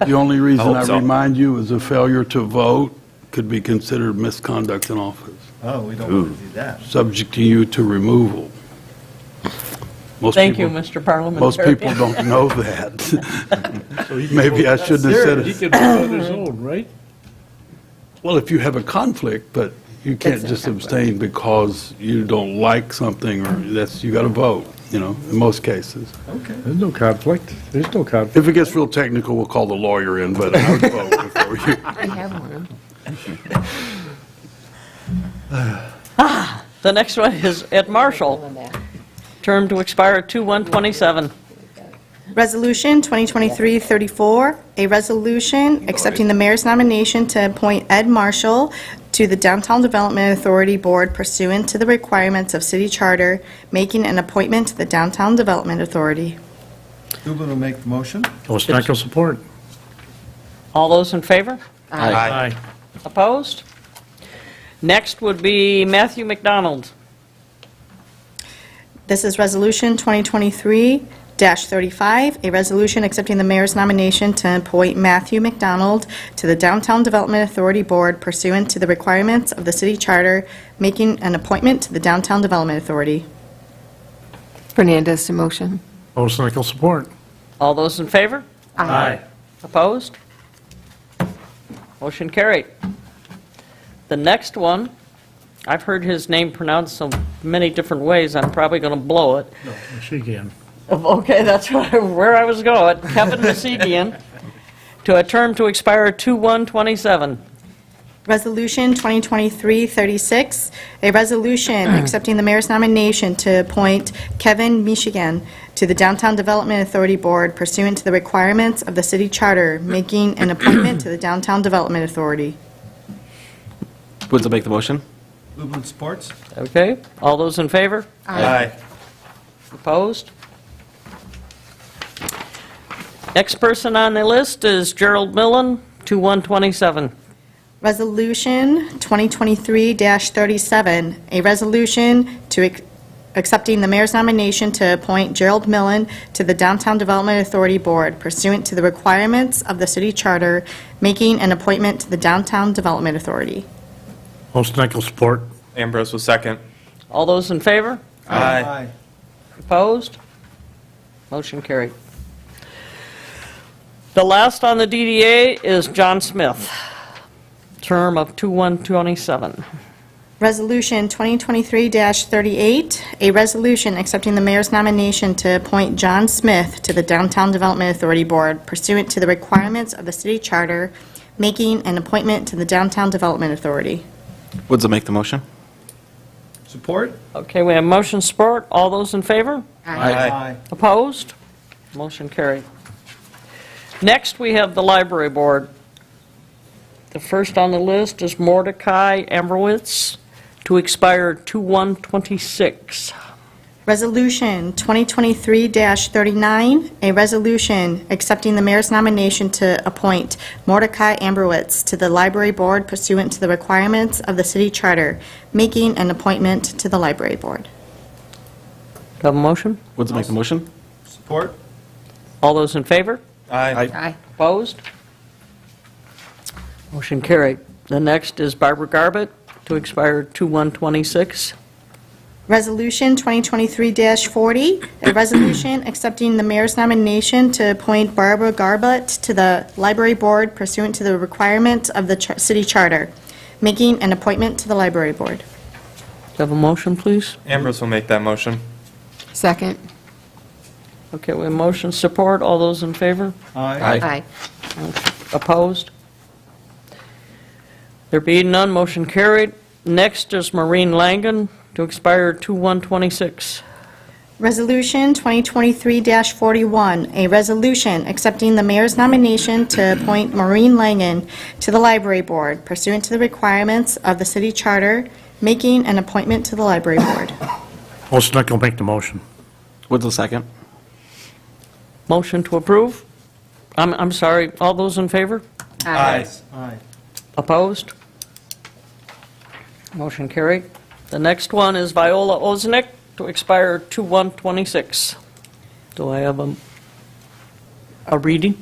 The only reason hope I so. remind you is a failure to vote could be considered misconduct in office, Oh, we don't want to do that. subject to you to removal. Most Thank you, people- Mr. Parliamentarian. Most people don't know that. Maybe I shouldn't have said He it. can vote on his own, right? Well, if you have a conflict, but you can't just abstain because you don't like something, or you got to vote, in most cases. Okay. There's no conflict. There's no conflict. If it gets real technical, we'll call the lawyer in, but I would vote before you. I have one. The next one is Ed Marshall, term to expire 2/1/27. Resolution 2023-34, a resolution accepting the mayor's nomination to appoint Ed Marshall to the Downtown Development Authority Board pursuant to the requirements of city charter, making an appointment to the Downtown Development Authority. Dubin will make the motion. Ostenko support. All those in favor? Aye. Opposed? Next would be Matthew McDonald. This is Resolution 2023-35, a resolution accepting the mayor's nomination to appoint Matthew McDonald to the Downtown Development Authority Board pursuant to the requirements of the city charter, making an appointment to the Downtown Development Authority. Fernandez to motion. Ostenko support. All those in favor? Aye. Opposed? Motion carried. The next one, I've heard his name pronounced so many different ways, I'm probably going to blow it. No, Michigan. Okay, that's where I was going. Kevin Masigian, to a term to expire 2/1/27. Resolution 2023-36, a resolution accepting the mayor's nomination to appoint Kevin Michigan to the Downtown Development Authority Board pursuant to the requirements of the city charter, making an appointment to the Downtown Development Authority. Woods will make the motion. Dubin supports. Okay, all those in favor? Aye. Opposed? Next person on the list is Gerald Millen, 2/1/27. Resolution 2023-37, a resolution to accepting the mayor's nomination to appoint Gerald Millen to the Downtown Development Authority Board pursuant to the requirements of the city charter, making an appointment to the Downtown Development Authority. Ostenko support. Ambrose will second. All those in favor? Aye. Opposed? Motion carried. The last on the DDA is John Smith, term of 2/1/27. Resolution 2023-38, a resolution accepting the mayor's nomination to appoint John Smith to the Downtown Development Authority Board pursuant to the requirements of the city charter, making an appointment to the Downtown Development Authority. Woods will make the motion. Support. Okay, we have motion support. All those in favor? Aye. Opposed? Motion carried. Next, we have the Library Board. The first on the list is Mordecai Ambrowitz, to expire 2/1/26. Resolution 2023-39, a resolution accepting the mayor's nomination to appoint Mordecai Ambrowitz to the Library Board pursuant to the requirements of the city charter, making an appointment to the Library Board. Do I have a motion? Woods will make the motion. Support. All those in favor? Aye. Opposed? Motion carried. The next is Barbara Garbett, to expire 2/1/26. Resolution 2023-40, a resolution accepting the mayor's nomination to appoint Barbara Garbett to the Library Board pursuant to the requirements of the city charter, making an appointment to the Library Board. Do I have a motion, please? Ambrose will make that motion. Second. Okay, we have motion support. All those in favor? Aye. Opposed? There being none, motion carried. Next is Maureen Langen, to expire 2/1/26. Resolution 2023-41, a resolution accepting the mayor's nomination to appoint Maureen Langen to the Library Board pursuant to the requirements of the city charter, making an appointment to the Library Board. Ostenko make the motion. Woods will second. Motion to approve? I'm sorry, all those in favor? Aye. Opposed? Motion carried. The next one is Viola Oznick to expire 2/1/26. Do I have a reading?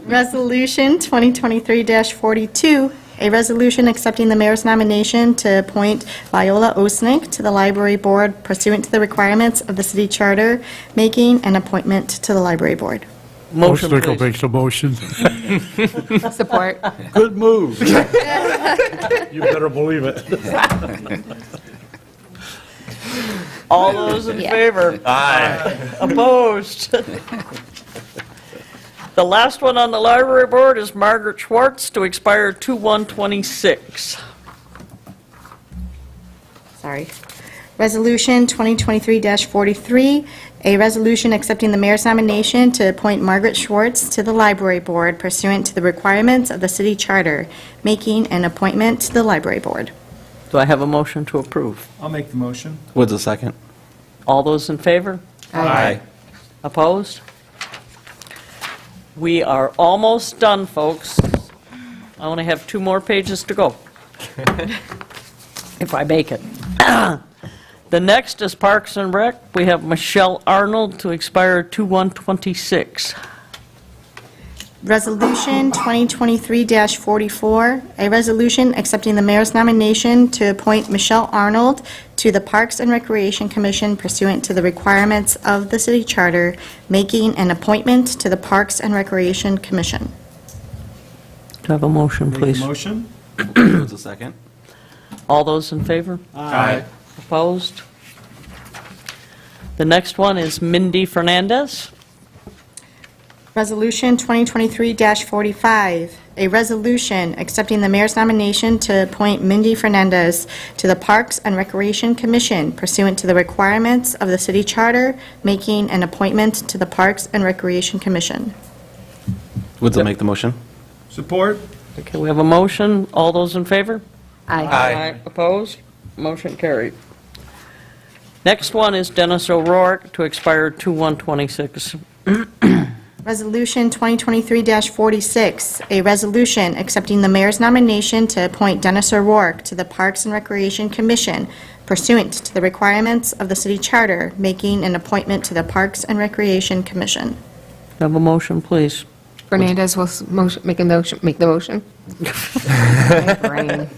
Resolution 2023-42, a resolution accepting the mayor's nomination to appoint Viola Osnick to the library board pursuant to the requirements of the city charter, making an appointment to the library board. Motion, Ost Nichol please. makes the motion. Support. Good move. You better believe it. All those in Yeah. favor? Aye. Opposed? The last one on the library board is Margaret Schwartz to expire 2/1/26. Sorry. Resolution 2023-43, a resolution accepting the mayor's nomination to appoint Margaret Schwartz to the library board pursuant to the requirements of the city charter, making an appointment to the library board. Do I have a motion to approve? I'll make the motion. Woods a second. All those in favor? Aye. Opposed? We are almost done, folks. I only have 2 more pages to go, if I make it. The next is Parks and Rec. We have Michelle Arnold to expire 2/1/26. Resolution 2023-44, a resolution accepting the mayor's nomination to appoint Michelle Arnold to the Parks and Recreation Commission pursuant to the requirements of the city charter, making an appointment to the Parks and Recreation Commission. Do I have a motion, Make please? the motion. Woods a second. All those in favor? Aye. Opposed? The next one is Mindy Fernandez. Resolution 2023-45, a resolution accepting the mayor's nomination to appoint Mindy Fernandez to the Parks and Recreation Commission pursuant to the requirements of the city charter, making an appointment to the Parks and Recreation Commission. Woods will make the motion. Support. Okay, we have a motion. All those in favor? Aye. Opposed? Motion carried. Next one is Dennis O'Rourke to expire 2/1/26. Resolution 2023-46, a resolution accepting the mayor's nomination to appoint Dennis O'Rourke to the Parks and Recreation Commission pursuant to the requirements of the city charter, making an appointment to the Parks and Recreation Commission. Have a motion, please. Fernandez will make the motion. My brain.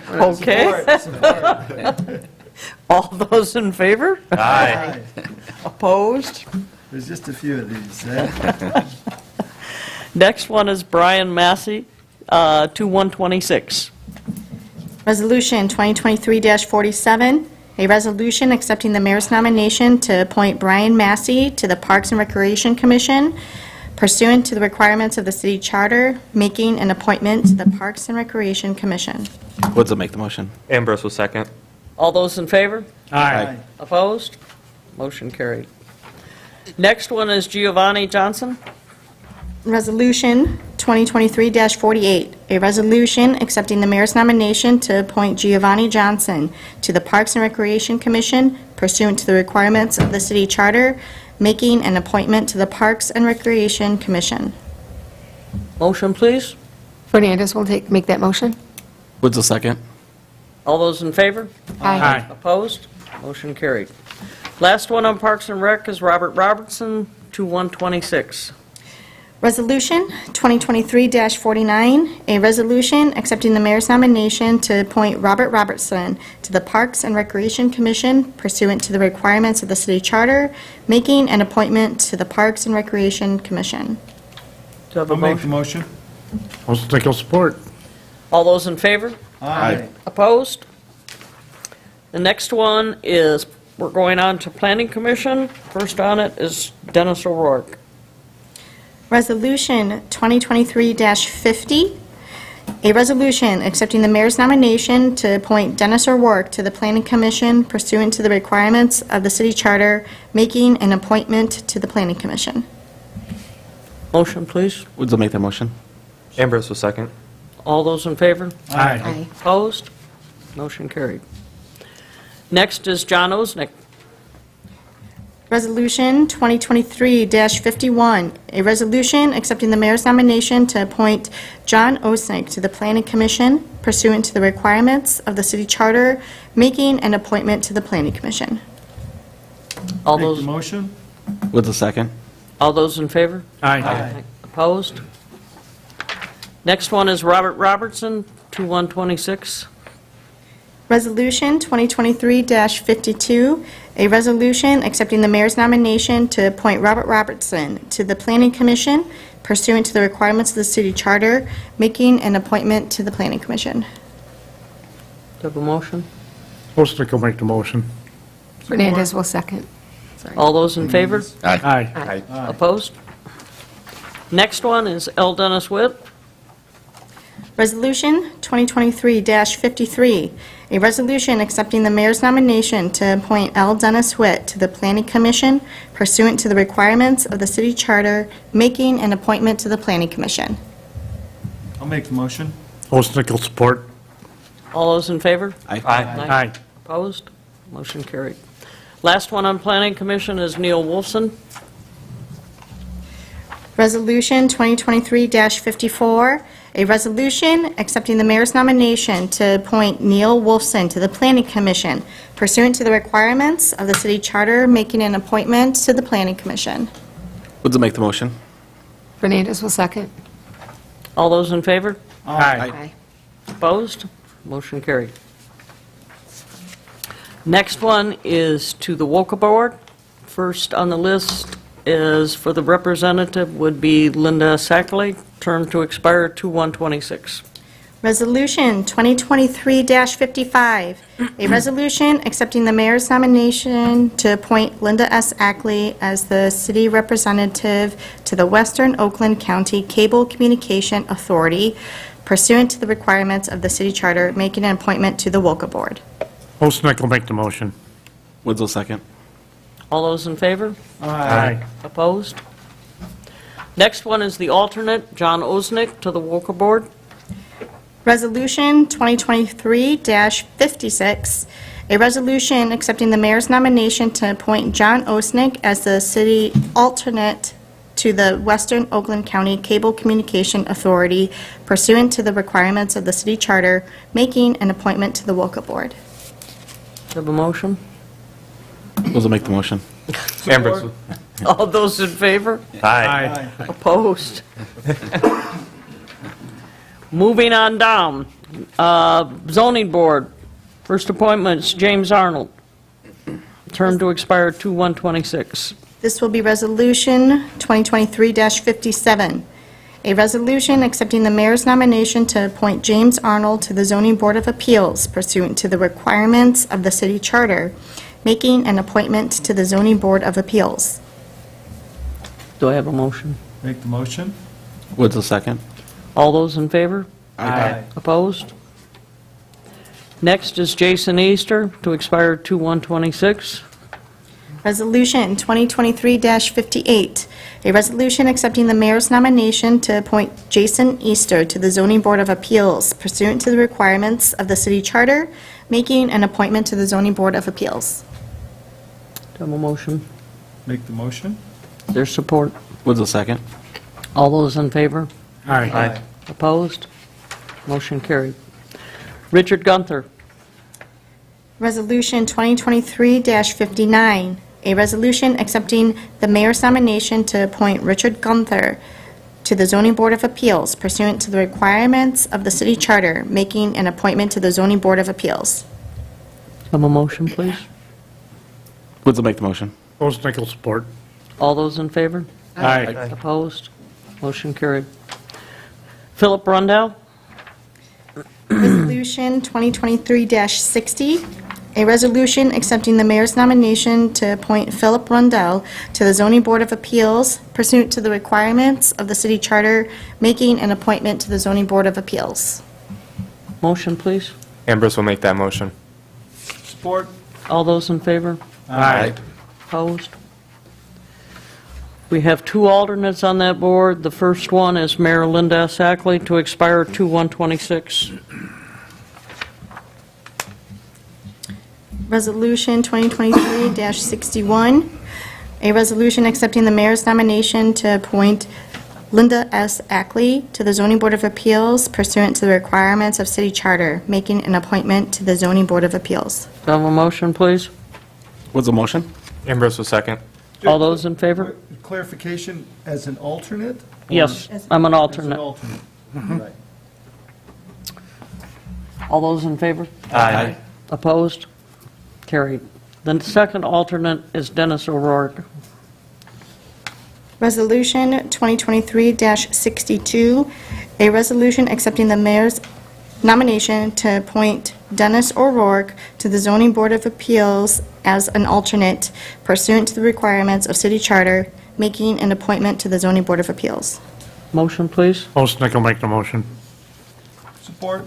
Okay. All those in favor? Aye. Opposed? There's just a few of these. Next one is Brian Massey, 2/1/26. Resolution 2023-47, a resolution accepting the mayor's nomination to appoint Brian Massey to the Parks and Recreation Commission pursuant to the requirements of the city charter, making an appointment to the Parks and Recreation Commission. Woods will make the motion. Ambrose will second. All those in favor? Aye. Opposed? Motion carried. Next one is Giovanni Johnson. Resolution 2023-48, a resolution accepting the mayor's nomination to appoint Giovanni Johnson to the Parks and Recreation Commission pursuant to the requirements of the city charter, making an appointment to the Parks and Recreation Commission. Motion, please. Fernandez will make that motion. Woods will second. All those in favor? Aye. Opposed? Motion carried. Last one on Parks and Rec is Robert Robertson, 2/1/26. Resolution 2023-49, a resolution accepting the mayor's nomination to appoint Robert Robertson to the Parks and Recreation Commission pursuant to the requirements of the city charter, making an appointment to the Parks and Recreation Commission. Do I have a I'll make the motion? motion. Ost Nichol support. All those in favor? Aye. Opposed? The next one is, we're going on to Planning Commission. First on it is Dennis O'Rourke. Resolution 2023-50, a resolution accepting the mayor's nomination to appoint Dennis O'Rourke to the Planning Commission pursuant to the requirements of the city charter, making an appointment to the Planning Commission. Motion, please. Woods will make the motion. Ambrose will second. All those in favor? Aye. Opposed? Motion carried. Next is John Oznick. Resolution 2023-51, a resolution accepting the mayor's nomination to appoint John Osnick to the Planning Commission pursuant to the requirements of the city charter, making an appointment to the Planning Commission. All Make the those, motion? With a second. all those in favor? Aye. Opposed? Next one is Robert Robertson, 2126. Resolution 2023-52, a resolution accepting the mayor's nomination to appoint Robert Robertson to the Planning Commission pursuant to the requirements of the city charter, making an appointment to the Planning Commission. Do you have a motion? Osnick will make the motion. Fernandez will second. All those in favor? Aye. Opposed? Next one is L. Dennis Witt. Resolution 2023-53, a resolution accepting the mayor's nomination to appoint L. Dennis Witt to the Planning Commission pursuant to the requirements of the city charter, making an appointment to the Planning Commission. I'll make the motion. Osnick will support. All those in favor? Aye. Opposed? Motion carried. Last one on Planning Commission is Neil Wolfson. Resolution 2023-54, a resolution accepting the mayor's nomination to appoint Neil Wolfson to the Planning Commission pursuant to the requirements of the city charter, making an appointment to the Planning Commission. Woods will make the motion. Fernandez will second. All those in favor? Aye. Opposed? Motion carried. Next one is to the WOCA Board. First on the list is for the representative would be Linda Sackley, term to expire 2/1/26. Resolution 2023-55, a resolution accepting the mayor's nomination to appoint Linda S. Ackley as the city representative to the Western Oakland County Cable Communication Authority pursuant to the requirements of the city charter, making an appointment to the WOCA Board. Osnick will make the motion. Woods will second. All those in favor? Aye. Opposed? Next one is the alternate, John Osnick, to the WOCA Board. Resolution 2023-56, a resolution accepting the mayor's nomination to appoint John Osnick as the city alternate to the Western Oakland County Cable Communication Authority pursuant to the requirements of the city charter, making an appointment to the WOCA Board. Do you have a motion? Woods will make the motion. Ambrose. All those in favor? Aye. Opposed? Moving on down. Zoning Board, first appointments, James Arnold. Term to expire 2/1/26. This will be Resolution 2023-57, a resolution accepting the mayor's nomination to appoint James Arnold to the Zoning Board of Appeals pursuant to the requirements of the city charter, making an appointment to the Zoning Board of Appeals. Do I have a motion? Make the motion? Woods will second. All those in favor? Aye. Opposed? Next is Jason Easter to expire 2/1/26. Resolution 2023-58, a resolution accepting the mayor's nomination to appoint Jason Easter to the Zoning Board of Appeals pursuant to the requirements of the city charter, making an appointment to the Zoning Board of Appeals. Do I have a motion? Make the motion? Is there support? Woods will second. All those in favor? Aye. Opposed? Motion carried. Richard Gunther. Resolution 2023-59, a resolution accepting the mayor's nomination to appoint Richard Gunther to the Zoning Board of Appeals pursuant to the requirements of the city charter, making an appointment to the Zoning Board of Appeals. Have a motion, please. Woods will make the motion. Osnick will support. All those in favor? Aye. Opposed? Motion carried. Philip Rundell. Resolution 2023-60, a resolution accepting the mayor's nomination to appoint Philip Rundell to the Zoning Board of Appeals pursuant to the requirements of the city charter, making an appointment to the Zoning Board of Appeals. Motion, please. Ambrose will make that motion. Support? All those in favor? Aye. Opposed? We have two alternates on that board. The first one is Mayor Linda S. Ackley to expire 2/1/26. Resolution 2023-61, a resolution accepting the mayor's nomination to appoint Linda S. Ackley to the Zoning Board of Appeals pursuant to the requirements of city charter, making an appointment to the Zoning Board of Appeals. Do I have a motion, please? What's the motion? Ambrose will second. All those in favor? Clarification, as an alternate? or- Yes, I'm an As an alternate. alternate. Mm-hmm. Right. All those in favor? Aye. Opposed? Carried. The second alternate is Dennis O'Rourke. Resolution 2023-62, a resolution accepting the mayor's nomination to appoint Dennis O'Rourke to the Zoning Board of Appeals as an alternate pursuant to the requirements of city charter, making an appointment to the Zoning Board of Appeals. Motion, please. Olsnick will make the motion. Support?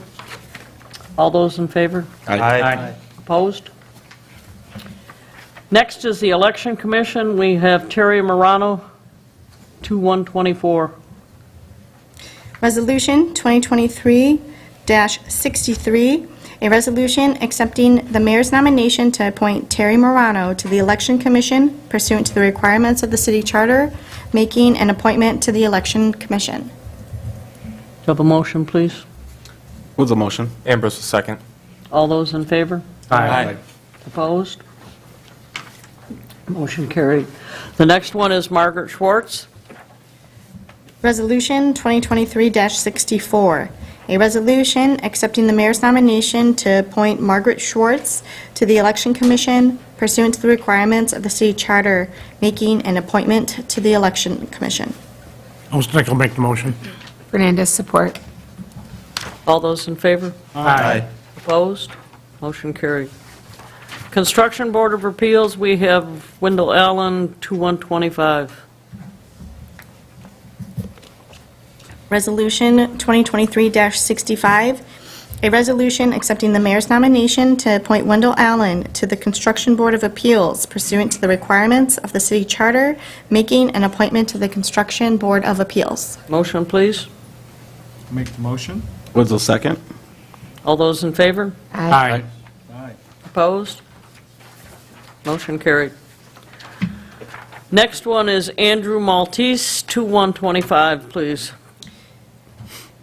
All those in favor? Aye. Opposed? Next is the Election Commission. We have Terry Morano, 2124. Resolution 2023-63, a resolution accepting the mayor's nomination to appoint Terry Morano to the Election Commission pursuant to the requirements of the city charter, making an appointment to the Election Commission. Do you have a motion, please? What's the motion? Ambrose will second. All those in favor? Aye. Opposed? Motion carried. The next one is Margaret Schwartz. Resolution 2023-64, a resolution accepting the mayor's nomination to appoint Margaret Schwartz to the Election Commission pursuant to the requirements of the city charter, making an appointment to the Election Commission. Olsnick will make the motion. Fernandez, support. All those in favor? Aye. Opposed? Motion carried. Construction Board of Appeals, we have Wendell Allen, 2125. Resolution 2023-65, a resolution accepting the mayor's nomination to appoint Wendell Allen to the Construction Board of Appeals pursuant to the requirements of the city charter, making an appointment to the Construction Board of Appeals. Motion, please. Make the motion? What's the second? All those in favor? Aye. Aye. Opposed? Motion carried. Next one is Andrew Maltese, 2125, please.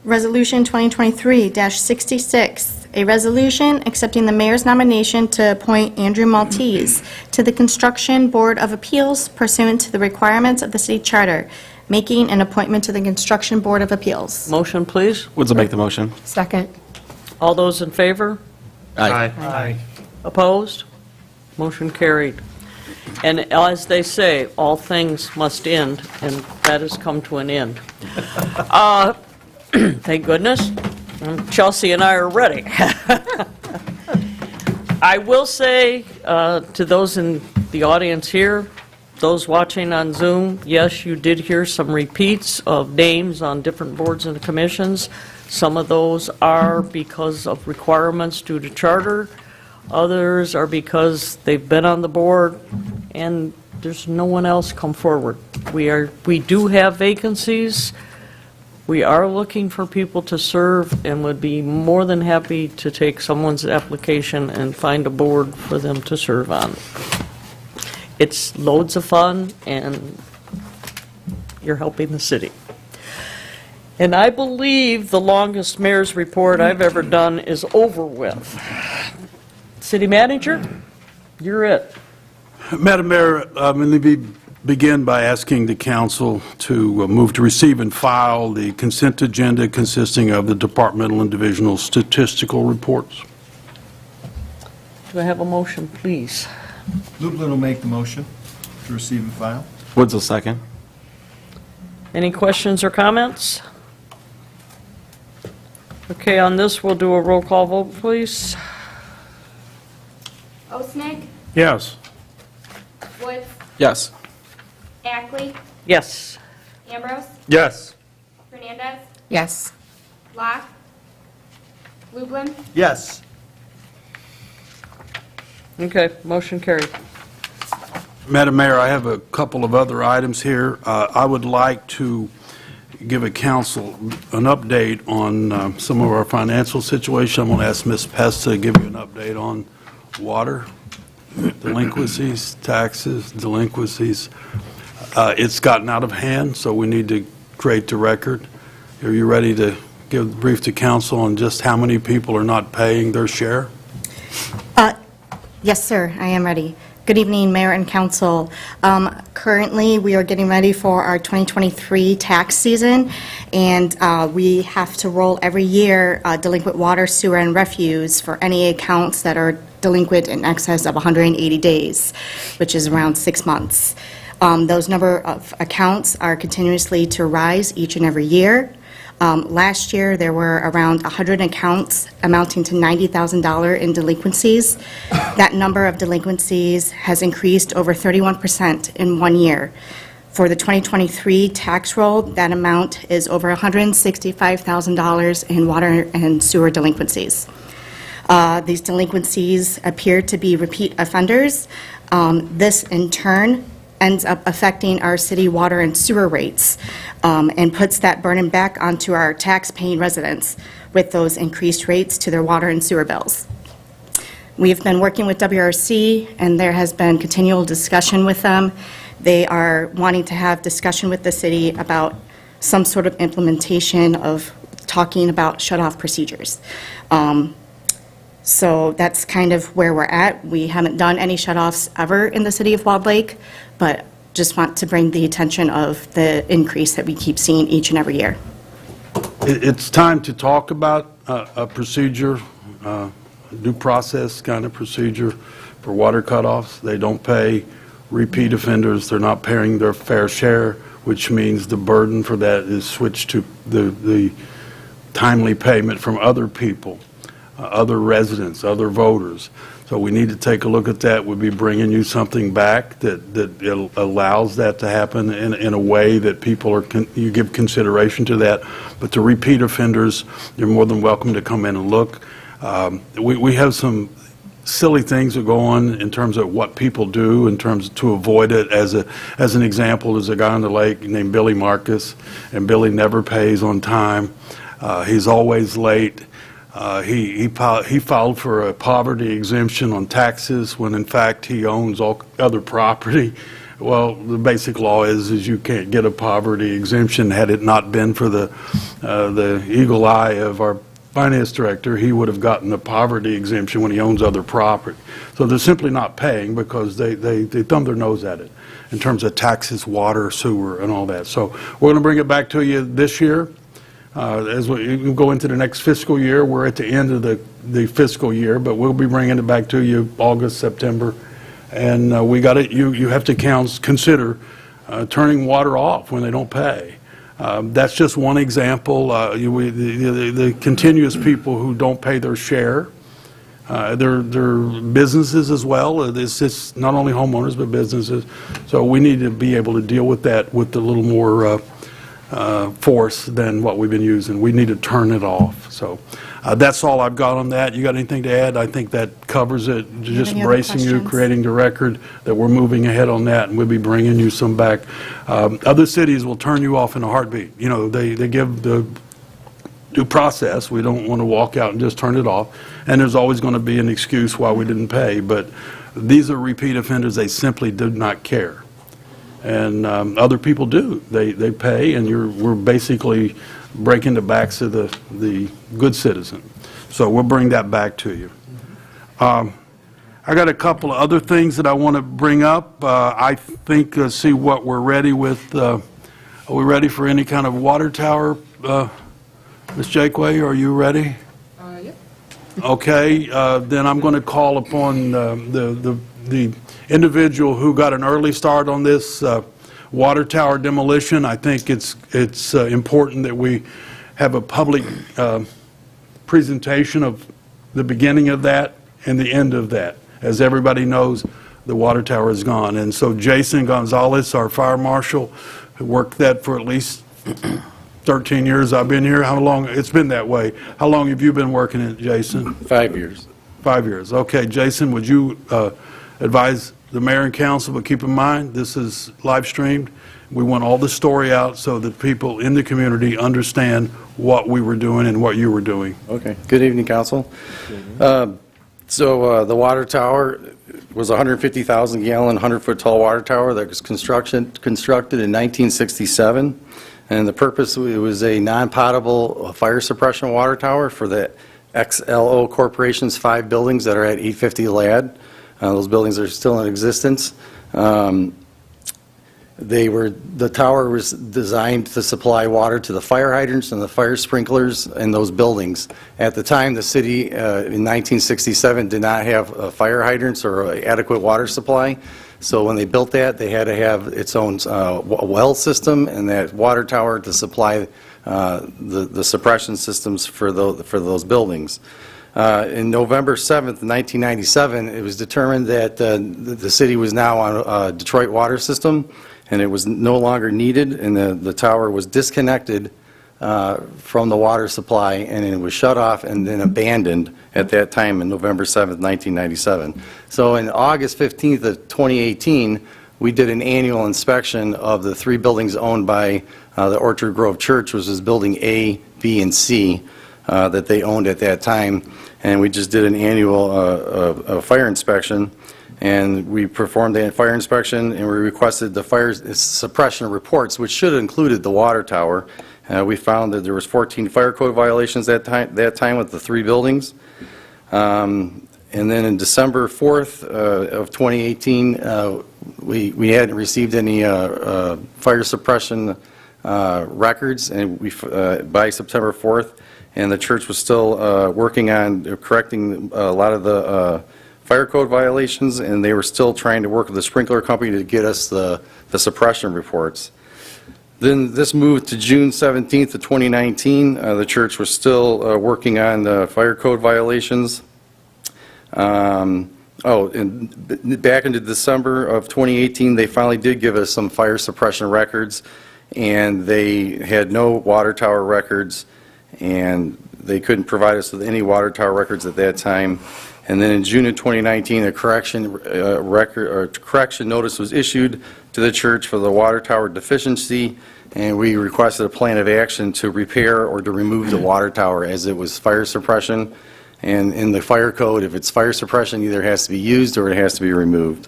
Resolution 2023-66, a resolution accepting the mayor's nomination to appoint Andrew Maltese to the Construction Board of Appeals pursuant to the requirements of the city charter, making an appointment to the Construction Board of Appeals. Motion, please. What's the make the motion? Second. All those in favor? Aye. Opposed? Motion carried. And as they say, all things must end, and that has come to an end. Thank goodness. Chelsea and I are ready. I will say to those in the audience here, those watching on Zoom, yes, you did hear some repeats of names on different boards and commissions. Some of those are because of requirements due to charter. Others are because they've been on the board and there's no one else come forward. We do have vacancies. We are looking for people to serve and would be more than happy to take someone's application and find a board for them to serve on. It's loads of fun and you're helping the city. And I believe the longest mayor's report I've ever done is over with. City manager, you're it. Madam Mayor, let me begin by asking the council to move to receive and file the consent agenda consisting of the departmental and divisional statistical reports. Do I have a motion, please? Lublin will make the motion to receive and file. What's the second? Any questions or comments? Okay, on this, we'll do a roll call vote, please. Osnick, Yes. Woods, Yes. Ackley, Yes. Ambrose, Yes. Fernandez, Yes. Locke, Lublin, Yes. Okay, motion carried. Madam Mayor, I have a couple of other items here. I would like to give a council an update on some of our financial situation. I'm going to ask Ms. Pesta to give you an update on water delinquencies, taxes, delinquencies. It's gotten out of hand, so we need to create the record. Are you ready to give a brief to council on just how many people are not paying their share? Yes, sir, I am ready. Good evening, Mayor and Council. Currently, we are getting ready for our 2023 tax season, and we have to roll every year delinquent water, sewer, and refuse for any accounts that are delinquent in excess of 180 days, which is around 6 months. Those number of accounts are continuously to rise each and every year. Last year, there were around 100 accounts amounting to $90,000 in delinquencies. That number of delinquencies has increased over 31% in 1 year. For the 2023 tax roll, that amount is over $165,000 in water and sewer delinquencies. These delinquencies appear to be repeat offenders. This, in turn, ends up affecting our city water and sewer rates and puts that burden back onto our tax-paying residents with those increased rates to their water and sewer bills. We've been working with WRC, and there has been continual discussion with them. They are wanting to have discussion with the city about some sort of implementation of talking about shut-off procedures. So that's kind of where we're at. We haven't done any shut-offs ever in the city of Walled Lake, but just want to bring the attention of the increase that we keep seeing each and every year. It's time to talk about a procedure, due process kind of procedure for water cutoffs. They don't pay repeat offenders. They're not paying their fair share, which means the burden for that is switched to the timely payment from other people, other residents, other voters. So we need to take a look at that. We'll be bringing you something back that allows that to happen in a way that people are, you give consideration to that. But the repeat offenders, you're more than welcome to come in and look. We have some silly things that go on in terms of what people do in terms to avoid it. As an example, there's a guy on the lake named Billy Marcus, and Billy never pays on time. He's always late. He filed for a poverty exemption on taxes when in fact he owns all other property. Well, the basic law is you can't get a poverty exemption. Had it not been for the eagle eye of our finance director, he would have gotten a poverty exemption when he owns other property. So they're simply not paying because they thumb their nose at it in terms of taxes, water, sewer, and all that. So we're going to bring it back to you this year. As we go into the next fiscal year, we're at the end of the fiscal year, but we'll be bringing it back to you August, September, and we got it. You have to consider turning water off when they don't pay. That's just one example. The continuous people who don't pay their share, their businesses as well. It's not only homeowners but businesses. So we need to be able to deal with that with a little more force than what we've been using. We need to turn it off. So that's all I've got on that. You got anything to add? I think that covers it. Just any other bracing you, questions? creating the record that we're moving ahead on that, and we'll be bringing you some back. Other cities will turn you off in a heartbeat. You know, they give the due process. We don't want to walk out and just turn it off. And there's always going to be an excuse why we didn't pay. But these are repeat offenders. They simply do not care. And other people do. They pay, and we're basically breaking the backs of the good citizen. So we'll bring that back to you. I got a couple of other things that I want to bring up. I think, see what we're ready with. Are we ready for any kind of water tower? Ms. Jakeway, are you ready? Yep. Okay, then I'm going to call upon the individual who got an early start on this water tower demolition. I think it's important that we have a public presentation of the beginning of that and the end of that. As everybody knows, the water tower is gone. And so Jason Gonzalez, our fire marshal, who worked that for at least 13 years I've been here. How long? It's been that way. How long have you been working it, Jason? 5 years. 5 years. Okay, Jason, would you advise the mayor and council, but keep in mind, this is live streamed. We want all the story out so that people in the community understand what we were doing and what you were doing. Okay. Good evening, council. So the water tower was a 150,000-gallon, 100-foot-tall water tower that was constructed in 1967. And the purpose, it was a non-potable fire suppression water tower for the XLO Corporation's 5 buildings that are at 850 Ladd. Those buildings are still in existence. The tower was designed to supply water to the fire hydrants and the fire sprinklers in those buildings. At the time, the city in 1967 did not have fire hydrants or adequate water supply. So when they built that, they had to have its own well system and that water tower to supply the suppression systems for those buildings. In November 7th, 1997, it was determined that the city was now on a Detroit water system, and it was no longer needed, and the tower was disconnected from the water supply, and it was shut off and then abandoned at that time in November 7th, 1997. So in August 15th of 2018, we did an annual inspection of the 3 buildings owned by the Orchard Grove Church, which was Building A, B, and C that they owned at that time. And we just did an annual fire inspection. And we performed the fire inspection, and we requested the fire suppression reports, which should have included the water tower. We found that there was 14 fire code violations that time with the 3 buildings. And then in December 4th of 2018, we hadn't received any fire suppression records, and by September 4th, and the church was still working on correcting a lot of the fire code violations, and they were still trying to work with the sprinkler company to get us the suppression reports. Then this moved to June 17th of 2019. The church was still working on the fire code violations. And back into December of 2018, they finally did give us some fire suppression records, and they had no water tower records, and they couldn't provide us with any water tower records at that time. And then in June of 2019, a correction notice was issued to the church for the water tower deficiency, and we requested a plan of action to repair or to remove the water tower as it was fire suppression. And in the fire code, if it's fire suppression, either it has to be used or it has to be removed.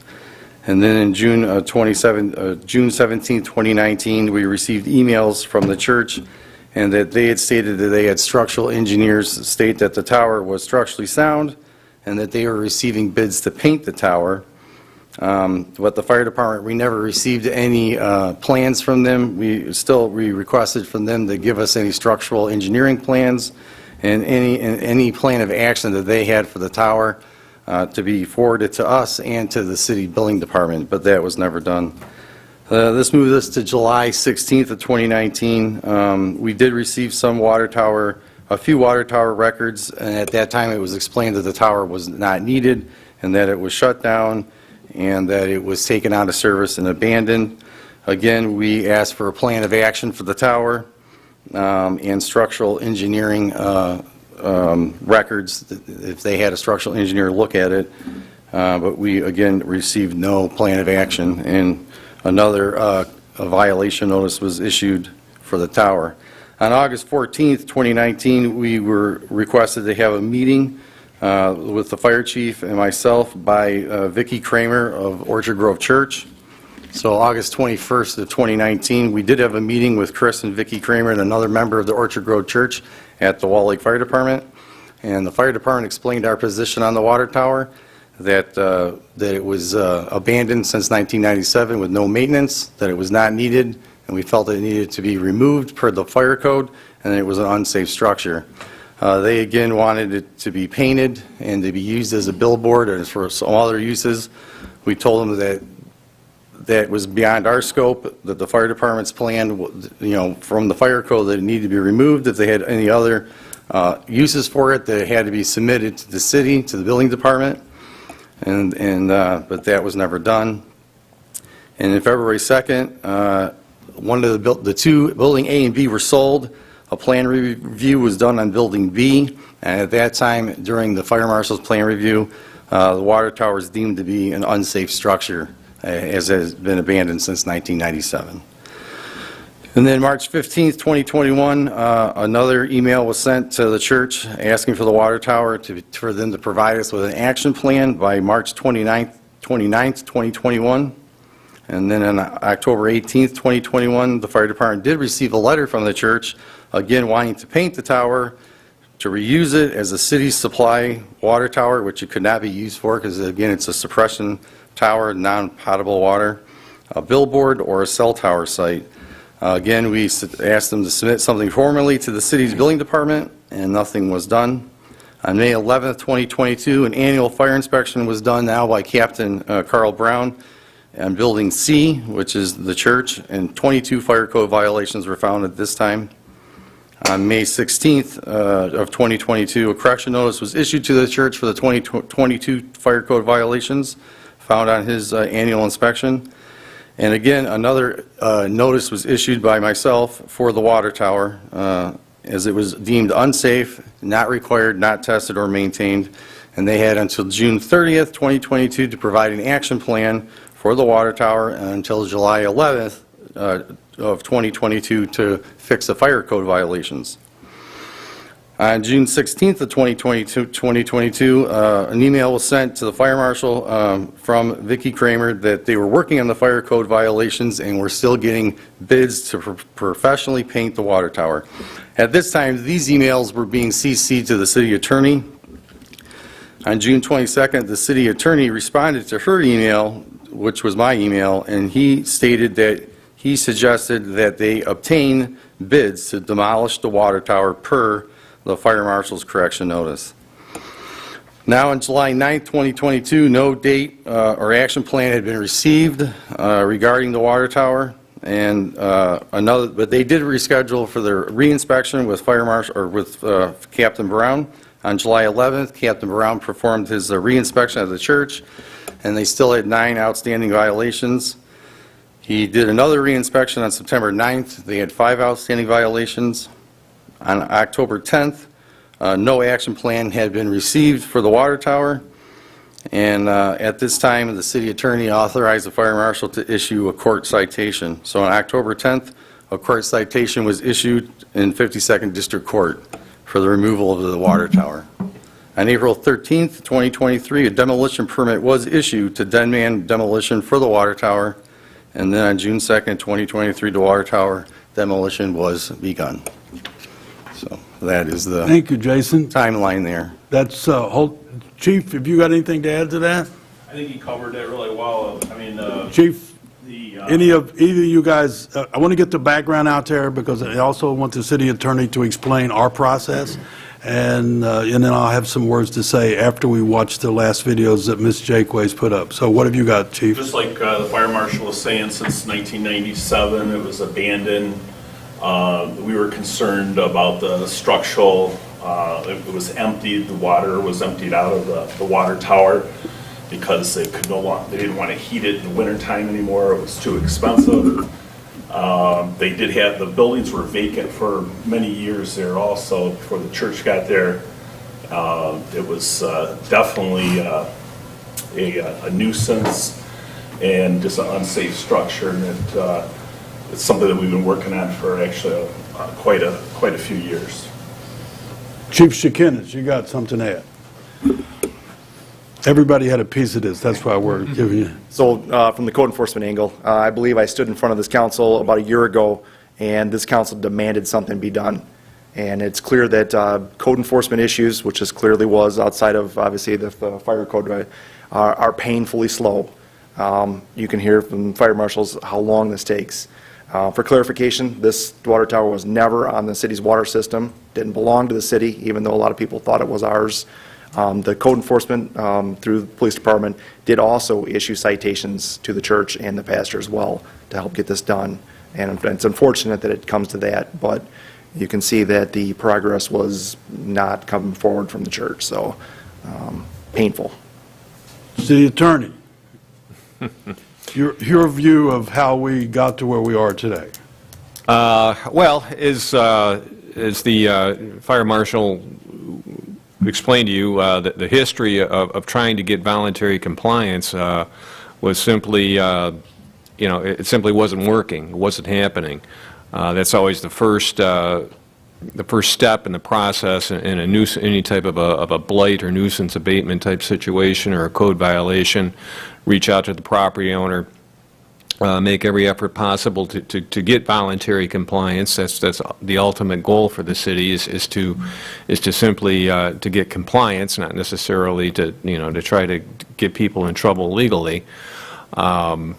And then in June 17, 2019, we received emails from the church, and that they had stated that they had structural engineers state that the tower was structurally sound, and that they were receiving bids to paint the tower. But the fire department, we never received any plans from them. We requested from them to give us any structural engineering plans and any plan of action that they had for the tower to be forwarded to us and to the city building department, but that was never done. This moves us to July 16th of 2019. We did receive a few water tower records, and at that time it was explained that the tower was not needed and that it was shut down and that it was taken out of service and abandoned. Again, we asked for a plan of action for the tower and structural engineering records, if they had a structural engineer look at it, but we again received no plan of action, and another a violation notice was issued for the tower. On August 14th, 2019, we were requested to have a meeting with the fire chief and myself by Vicki Kramer of Orchard Grove Church. So August 21st of 2019, we did have a meeting with Chris and Vicki Kramer and another member of the Orchard Grove Church at the Wall Lake Fire Department. And the fire department explained our position on the water tower, that it was abandoned since 1997 with no maintenance, that it was not needed, and we felt it needed to be removed per the fire code, and it was an unsafe structure. They again wanted it to be painted and to be used as a billboard and for some other uses. We told them that that was beyond our scope, that the fire department's plan, from the fire code, that it needed to be removed. If they had any other uses for it, that it had to be submitted to the city, to the building department, but that was never done. And on February 2nd, one of the 2, Building A and B, were sold. A plan review was done on Building B, and at that time, during the fire marshal's plan review, the water tower was deemed to be an unsafe structure, as it has been abandoned since 1997. And then March 15th, 2021, another email was sent to the church asking for the water tower for them to provide us with an action plan by March 29th, 2021. And then on October 18th, 2021, the fire department did receive a letter from the church, again wanting to paint the tower, to reuse it as a city supply water tower, which it could not be used for because, again, it's a suppression tower, non-potable water, a billboard, or a cell tower site. Again, we asked them to submit something formally to the city's building department, and nothing was done. On May 11th, 2022, an annual fire inspection was done now by Captain Carl Brown on Building C, which is the church, and 22 fire code violations were found at this time. On May 16th of 2022, a correction notice was issued to the church for the 2022 fire code violations found on his annual inspection. And again, another notice was issued by myself for the water tower as it was deemed unsafe, not required, not tested, or maintained. And they had until June 30th, 2022 to provide an action plan for the water tower and until July 11th of 2022 to fix the fire code violations. On June 16th of 2022, an email was sent to the fire marshal from Vicki Kramer that they were working on the fire code violations and were still getting bids to professionally paint the water tower. At this time, these emails were being CC'd to the city attorney. On June 22nd, the city attorney responded to her email, which was my email, and he stated that he suggested that they obtain bids to demolish the water tower per the fire marshal's correction notice. Now, on July 9th, 2022, no date or action plan had been received regarding the water tower, and but they did reschedule for their reinspection with fire marshal or with Captain Brown. On July 11th, Captain Brown performed his reinspection of the church, and they still had 9 outstanding violations. He did another reinspection on September 9th. They had 5 outstanding violations. On October 10th, no action plan had been received for the water tower, and at this time, the city attorney authorized the fire marshal to issue a court citation. So on October 10th, a court citation was issued in 52nd District Court for the removal of the water tower. On April 13th, 2023, a demolition permit was issued to Denman Demolition for the water tower, and then on June 2nd, 2023, the water tower demolition was begun. So that is the Thank you, Jason. timeline there. That's, Chief, have you got anything to add to that? I think he covered that really well. I mean, Chief, the, either of you guys, I want to get the background out there because I also want the city attorney to explain our process, and then I'll have some words to say after we watch the last videos that Ms. Jaquays put up. So what have you got, Chief? just like the fire marshal was saying, since 1997, it was abandoned. We were concerned about the structural, it was emptied, the water was emptied out of the water tower because they could no longer, they didn't want to heat it in the wintertime anymore, it was too expensive. They did have, the buildings were vacant for many years there also before the church got there. It was definitely a nuisance and just an unsafe structure, and it's something that we've been working on for actually quite a few years. Chief Shekinnis, you got something to add? Everybody had a piece of this, that's why we're giving you. So from the code enforcement angle, I believe I stood in front of this council about a year ago, and this council demanded something be done. And it's clear that code enforcement issues, which this clearly was outside of obviously the fire code, are painfully slow. You can hear from fire marshals how long this takes. For clarification, this water tower was never on the city's water system, didn't belong to the city, even though a lot of people thought it was ours. The code enforcement through the police department did also issue citations to the church and the pastor as well to help get this done. And it's unfortunate that it comes to that, but you can see that the progress was not coming forward from the church, so painful. City Attorney, your view of how we got to where we are today. Well, as the fire marshal explained to you, the history of trying to get voluntary compliance was simply, it simply wasn't working. It wasn't happening. That's always the first step in the process in any type of a blight or nuisance abatement type situation or a code violation. Reach out to the property owner, make every effort possible to get voluntary compliance. That's the ultimate goal for the city is to simply to get compliance, not necessarily to try to get people in trouble legally. The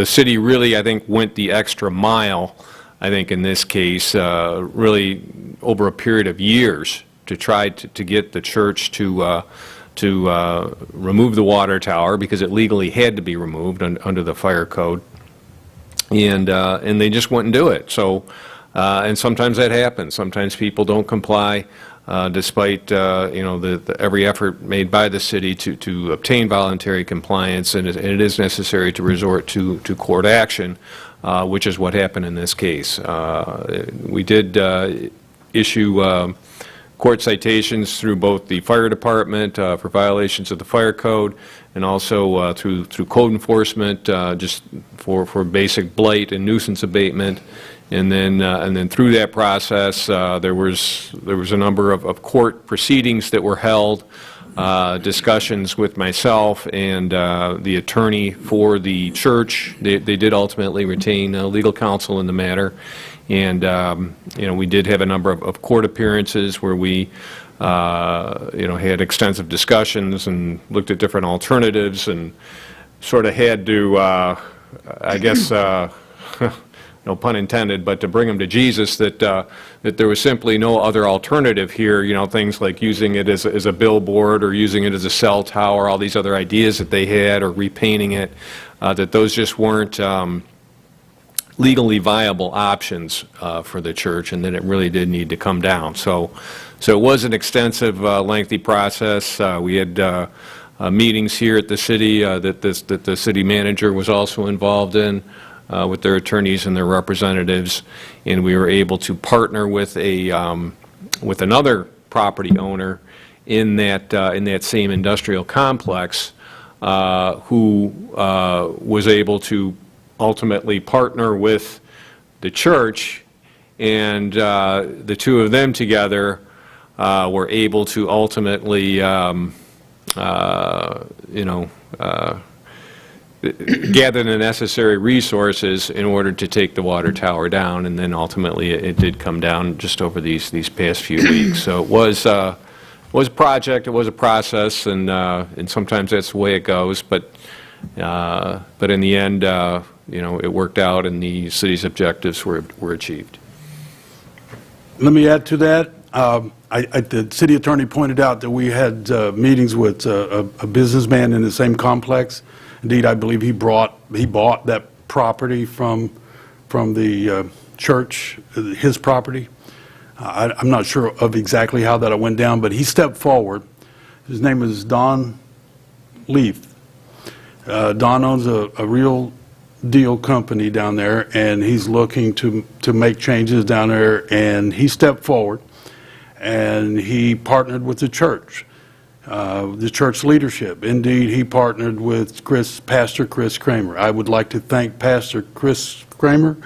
city really, I think, went the extra mile, I think, in this case, really over a period of years to try to get the church to remove the water tower because it legally had to be removed under the fire code, and they just wouldn't do it. So, and sometimes that happens. Sometimes people don't comply, despite every effort made by the city to obtain voluntary compliance, and it is necessary to resort to court action, which is what happened in this case. We did issue court citations through both the fire department for violations of the fire code and also through code enforcement just for basic blight and nuisance abatement. And then through that process, there was a number of court proceedings that were held, discussions with myself and the attorney for the church. They did ultimately retain legal counsel in the matter. And, we did have a number of court appearances where we, had extensive discussions and looked at different alternatives and sort of had to, I guess, no pun intended, but to bring them to Jesus that there was simply no other alternative here, things like using it as a billboard or using it as a cell tower, all these other ideas that they had, or repainting it, that those just weren't legally viable options for the church, and that it really did need to come down. So it was an extensive, lengthy process. We had meetings here at the city that the city manager was also involved in with their attorneys and their representatives, and we were able to partner with with another property owner in that same industrial complex, who was able to ultimately partner with the church, and the two of them together were able to ultimately, gather the necessary resources in order to take the water tower down, and then ultimately it did come down just over these past few weeks. So it was a project, it was a process, and sometimes that's the way it goes, but in the end, it worked out and the city's objectives were achieved. Let me add to that. The city attorney pointed out that we had meetings with a businessman in the same complex. Indeed, I believe he bought that property from the church, his property. I'm not sure of exactly how that went down, but he stepped forward. His name is Don Leaf. Don owns a real deal company down there, and he's looking to make changes down there, and he stepped forward and he partnered with the church leadership. Indeed, he partnered with Pastor Chris Kramer. I would like to thank Pastor Chris Kramer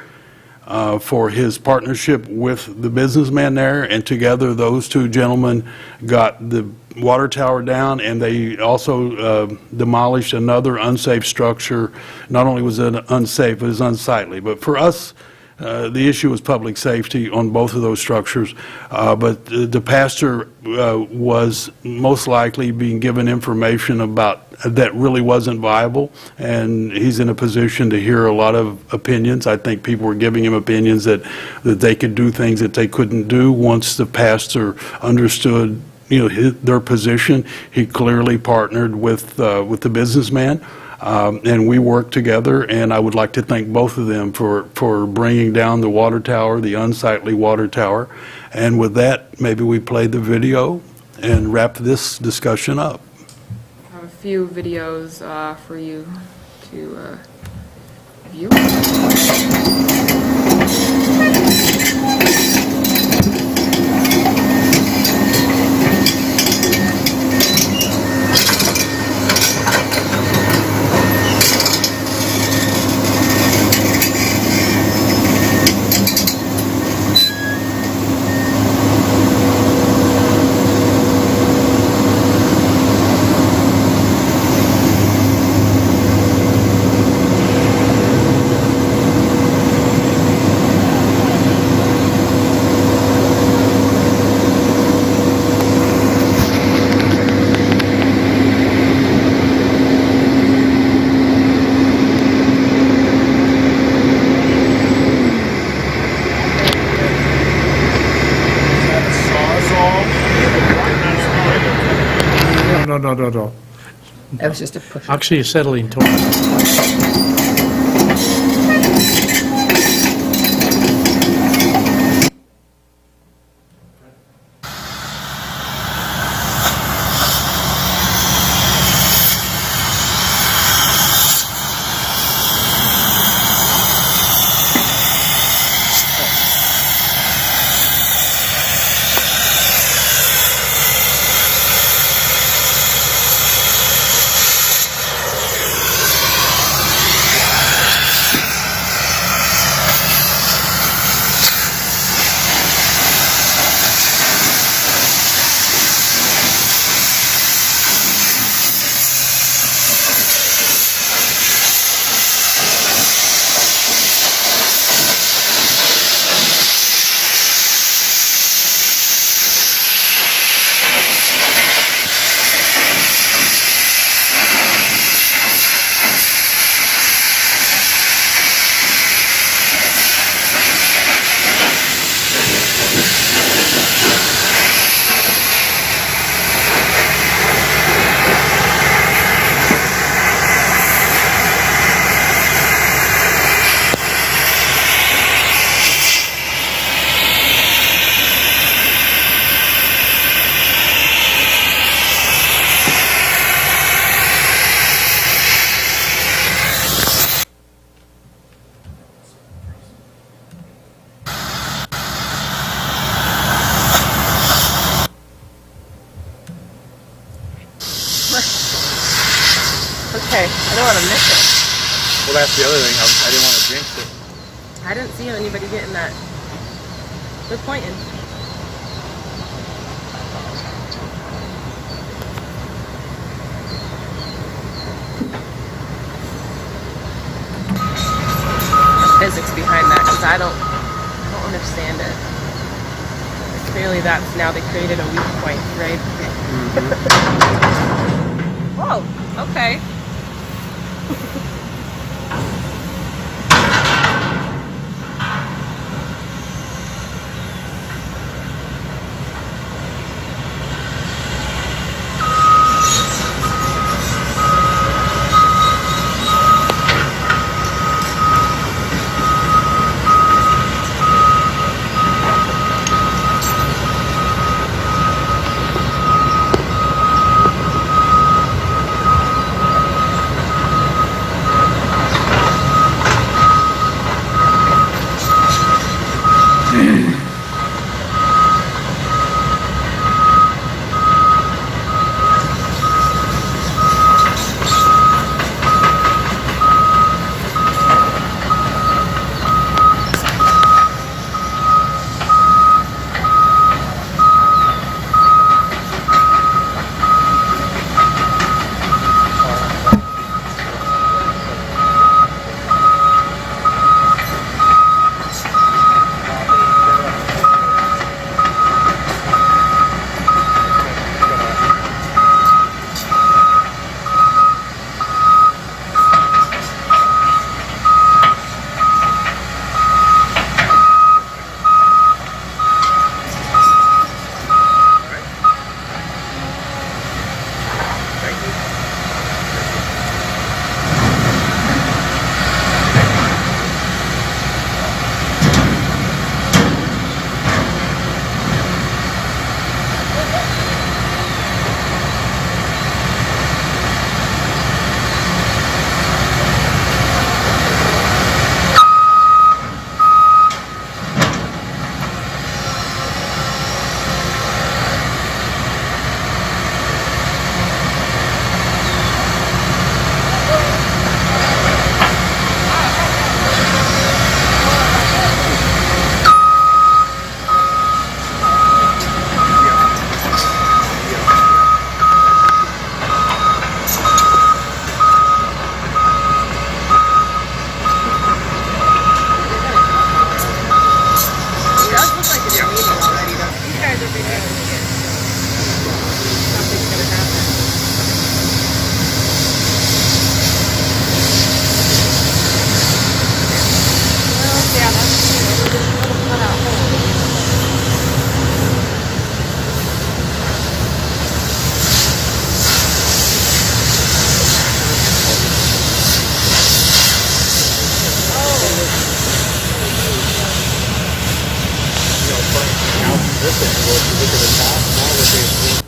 for his partnership with the businessman there, and together those two gentlemen got the water tower down, and they also demolished another unsafe structure. Not only was it unsafe, it was unsightly. But for us, the issue was public safety on both of those structures. But the pastor was most likely being given information about that really wasn't viable, and he's in a position to hear a lot of opinions. I think people were giving him opinions that they could do things that they couldn't do. Once the pastor understood their position, he clearly partnered with the businessman, and we worked together, and I would like to thank both of them for bringing down the water tower, the unsightly water tower. And with that, maybe we play the video and wrap this discussion up. I have a few videos for you to view. No. That was just a push. Actually, you're settling tone. Okay, I don't want to miss it. Well, that's the other thing. I didn't want to jinx it. I didn't see anybody getting that. They're pointing. The physics behind that, because I don't understand it. Clearly that's now they created a weak point, right? Whoa, okay. Okay, well, if you look at the top, now we're basically...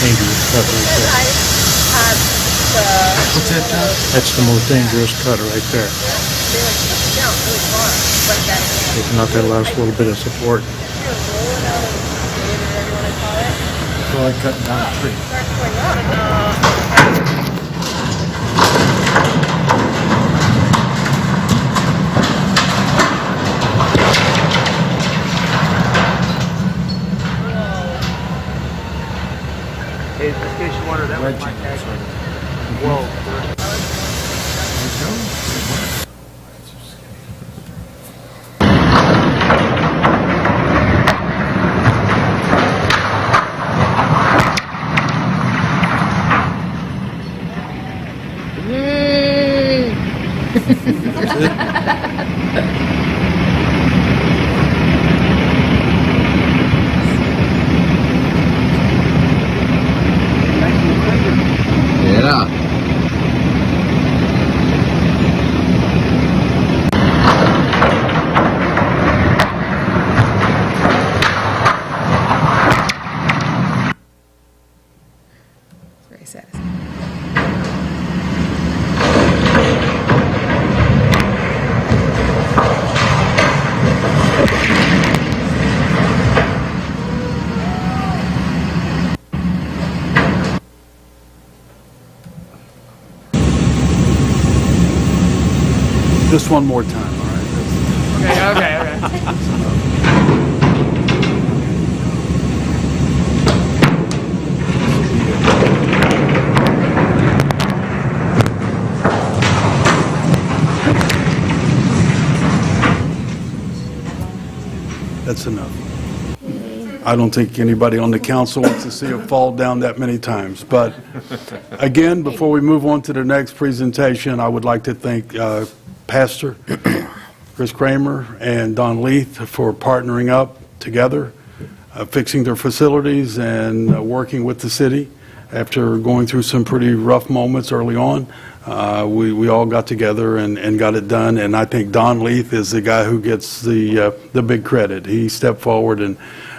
Dangerous cut right there. What's that, John? That's the most dangerous cut right there. Taking out that last little bit of support. So I cut down a tree. Hey, in case you wonder, that was my tag. Whoa. Very satisfying. Just one more time, all right? Okay. That's enough. I don't think anybody on the council wants to see it fall down that many times. But again, before we move on to the next presentation, I would like to thank Pastor Chris Kramer and Don Leith for partnering up together, fixing their facilities and working with the city. After going through some pretty rough moments early on, we all got together and got it done. And I think Don Leith is the guy who gets the big credit. He stepped forward and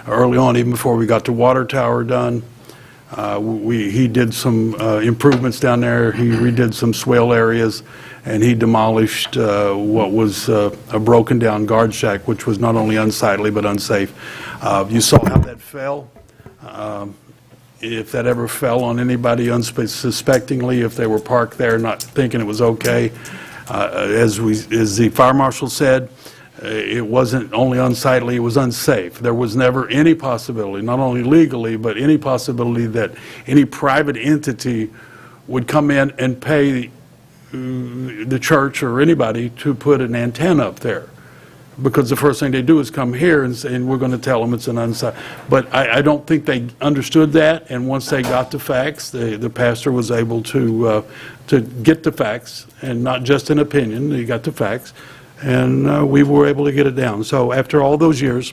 early on, even before we got the water tower done, he did some improvements down there. He redid some swale areas, and he demolished what was a broken down guard shack, which was not only unsightly but unsafe. You saw how that fell. If that ever fell on anybody unsuspectingly, if they were parked there not thinking it was okay, as the fire marshal said, it wasn't only unsightly, it was unsafe. There was never any possibility, not only legally, but any possibility that any private entity would come in and pay the church or anybody to put an antenna up there. Because the first thing they do is come here and say, and we're going to tell them it's an unsightly. But I don't think they understood that, and once they got the facts, the pastor was able to get the facts, and not just an opinion, he got the facts. And we were able to get it down. So after all those years,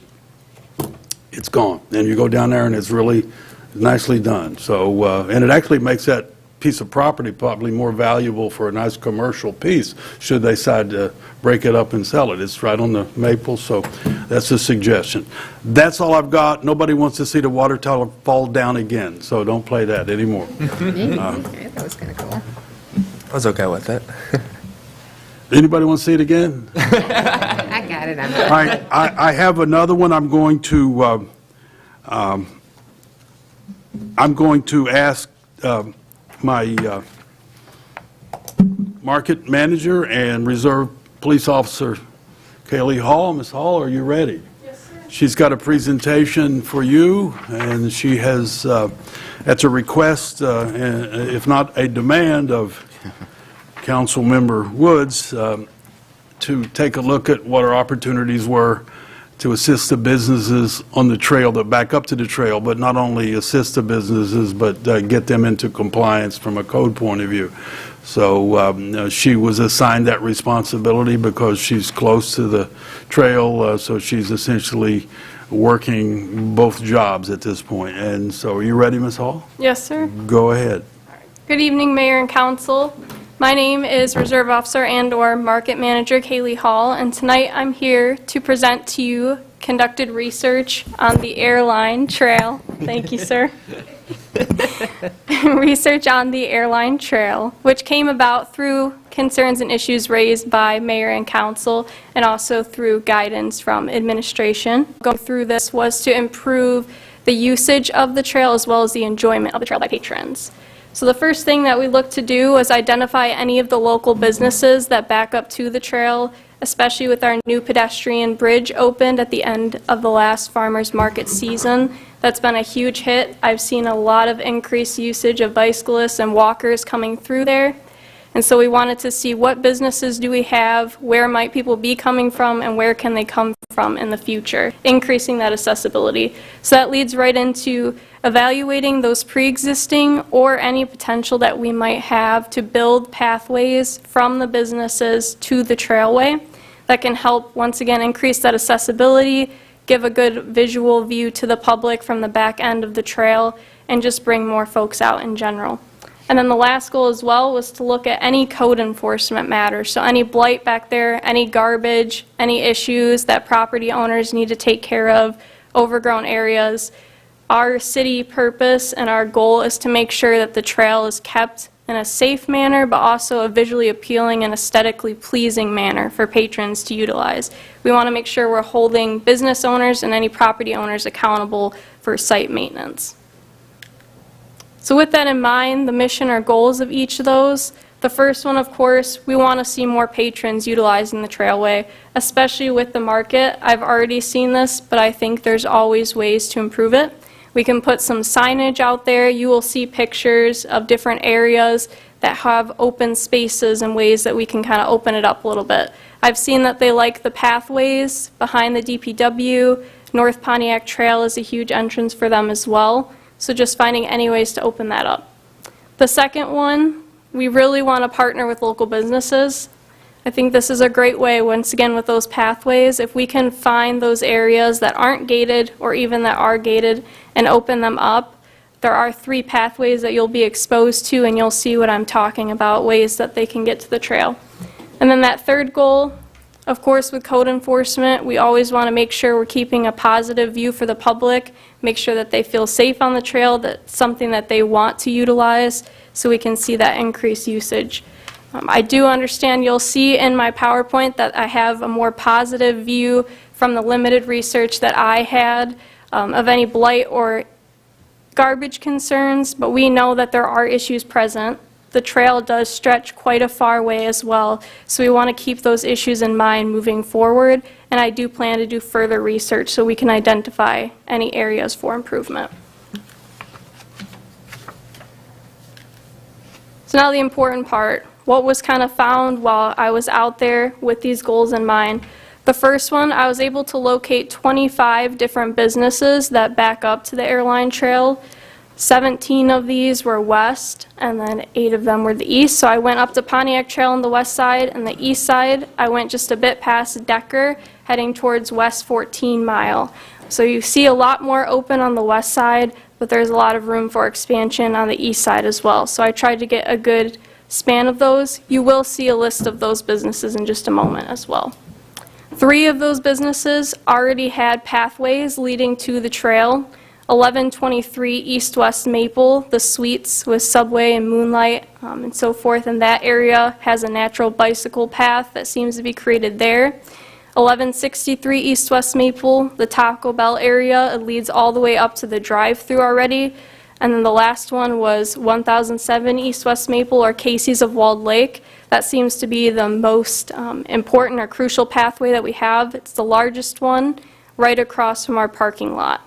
it's gone. And you go down there and it's really nicely done. So, and it actually makes that piece of property probably more valuable for a nice commercial piece should they decide to break it up and sell it. It's right on the Maple, so that's a suggestion. That's all I've got. Nobody wants to see the water tower fall down again, so don't play that anymore. That was kind of cool. I was okay with it. Anybody want to see it again? I got it. All right, I have another one. I'm going to ask my market manager and reserve police officer, Kaylee Hall. Ms. Hall, are you ready? Yes, sir. She's got a presentation for you, and she has, that's a request, if not a demand, of Councilmember Woods to take a look at what our opportunities were to assist the businesses on the trail that back up to the trail, but not only assist the businesses, but get them into compliance from a code point of view. So she was assigned that responsibility because she's close to the trail, so she's essentially working both jobs at this point. And so are you ready, Ms. Hall? Yes, sir. Go ahead. Good evening, Mayor and Council. My name is Reserve Officer and/or Market Manager Kaylee Hall, and tonight I'm here to present to you conducted research on the airline trail. Thank you, sir. Research on the airline trail, which came about through concerns and issues raised by Mayor and Council, and also through guidance from administration. Going through this was to improve the usage of the trail as well as the enjoyment of the trail by patrons. So the first thing that we looked to do was identify any of the local businesses that back up to the trail, especially with our new pedestrian bridge opened at the end of the last farmers market season. That's been a huge hit. I've seen a lot of increased usage of bicyclists and walkers coming through there. And so we wanted to see what businesses do we have, where might people be coming from, and where can they come from in the future, increasing that accessibility. So that leads right into evaluating those pre-existing or any potential that we might have to build pathways from the businesses to the trailway that can help, once again, increase that accessibility, give a good visual view to the public from the back end of the trail, and just bring more folks out in general. And then the last goal as well was to look at any code enforcement matters. So any blight back there, any garbage, any issues that property owners need to take care of, overgrown areas. Our city purpose and our goal is to make sure that the trail is kept in a safe manner, but also a visually appealing and aesthetically pleasing manner for patrons to utilize. We want to make sure we're holding business owners and any property owners accountable for site maintenance. So with that in mind, the mission or goals of each of those, the first one, of course, we want to see more patrons utilizing the trailway, especially with the market. I've already seen this, but I think there's always ways to improve it. We can put some signage out there. You will see pictures of different areas that have open spaces and ways that we can kind of open it up a little bit. I've seen that they like the pathways behind the DPW. North Pontiac Trail is a huge entrance for them as well. So just finding any ways to open that up. The second one, we really want to partner with local businesses. I think this is a great way, once again, with those pathways, if we can find those areas that aren't gated or even that are gated and open them up. There are 3 pathways that you'll be exposed to, and you'll see what I'm talking about, ways that they can get to the trail. And then that third goal, of course, with code enforcement, we always want to make sure we're keeping a positive view for the public, make sure that they feel safe on the trail, that's something that they want to utilize, so we can see that increased usage. I do understand you'll see in my PowerPoint that I have a more positive view from the limited research that I had of any blight or garbage concerns, but we know that there are issues present. The trail does stretch quite a far way as well, so we want to keep those issues in mind moving forward, and I do plan to do further research so we can identify any areas for improvement. So now the important part, what was kind of found while I was out there with these goals in mind. The first one, I was able to locate 25 different businesses that back up to the airline trail. 17 of these were west, and then 8 of them were the east. So I went up to Pontiac Trail on the west side, and the east side, I went just a bit past Decker, heading towards West 14 Mile. So you see a lot more open on the west side, but there's a lot of room for expansion on the east side as well. So I tried to get a good span of those. You will see a list of those businesses in just a moment as well. 3 of those businesses already had pathways leading to the trail. 1123 East West Maple, the suites with Subway and Moonlight and so forth in that area has a natural bicycle path that seems to be created there. 1163 East West Maple, the Taco Bell area, it leads all the way up to the drive-thru already. And then the last one was 1007 East West Maple, or Casey's of Walled Lake. That seems to be the most important or crucial pathway that we have. It's the largest one right across from our parking lot.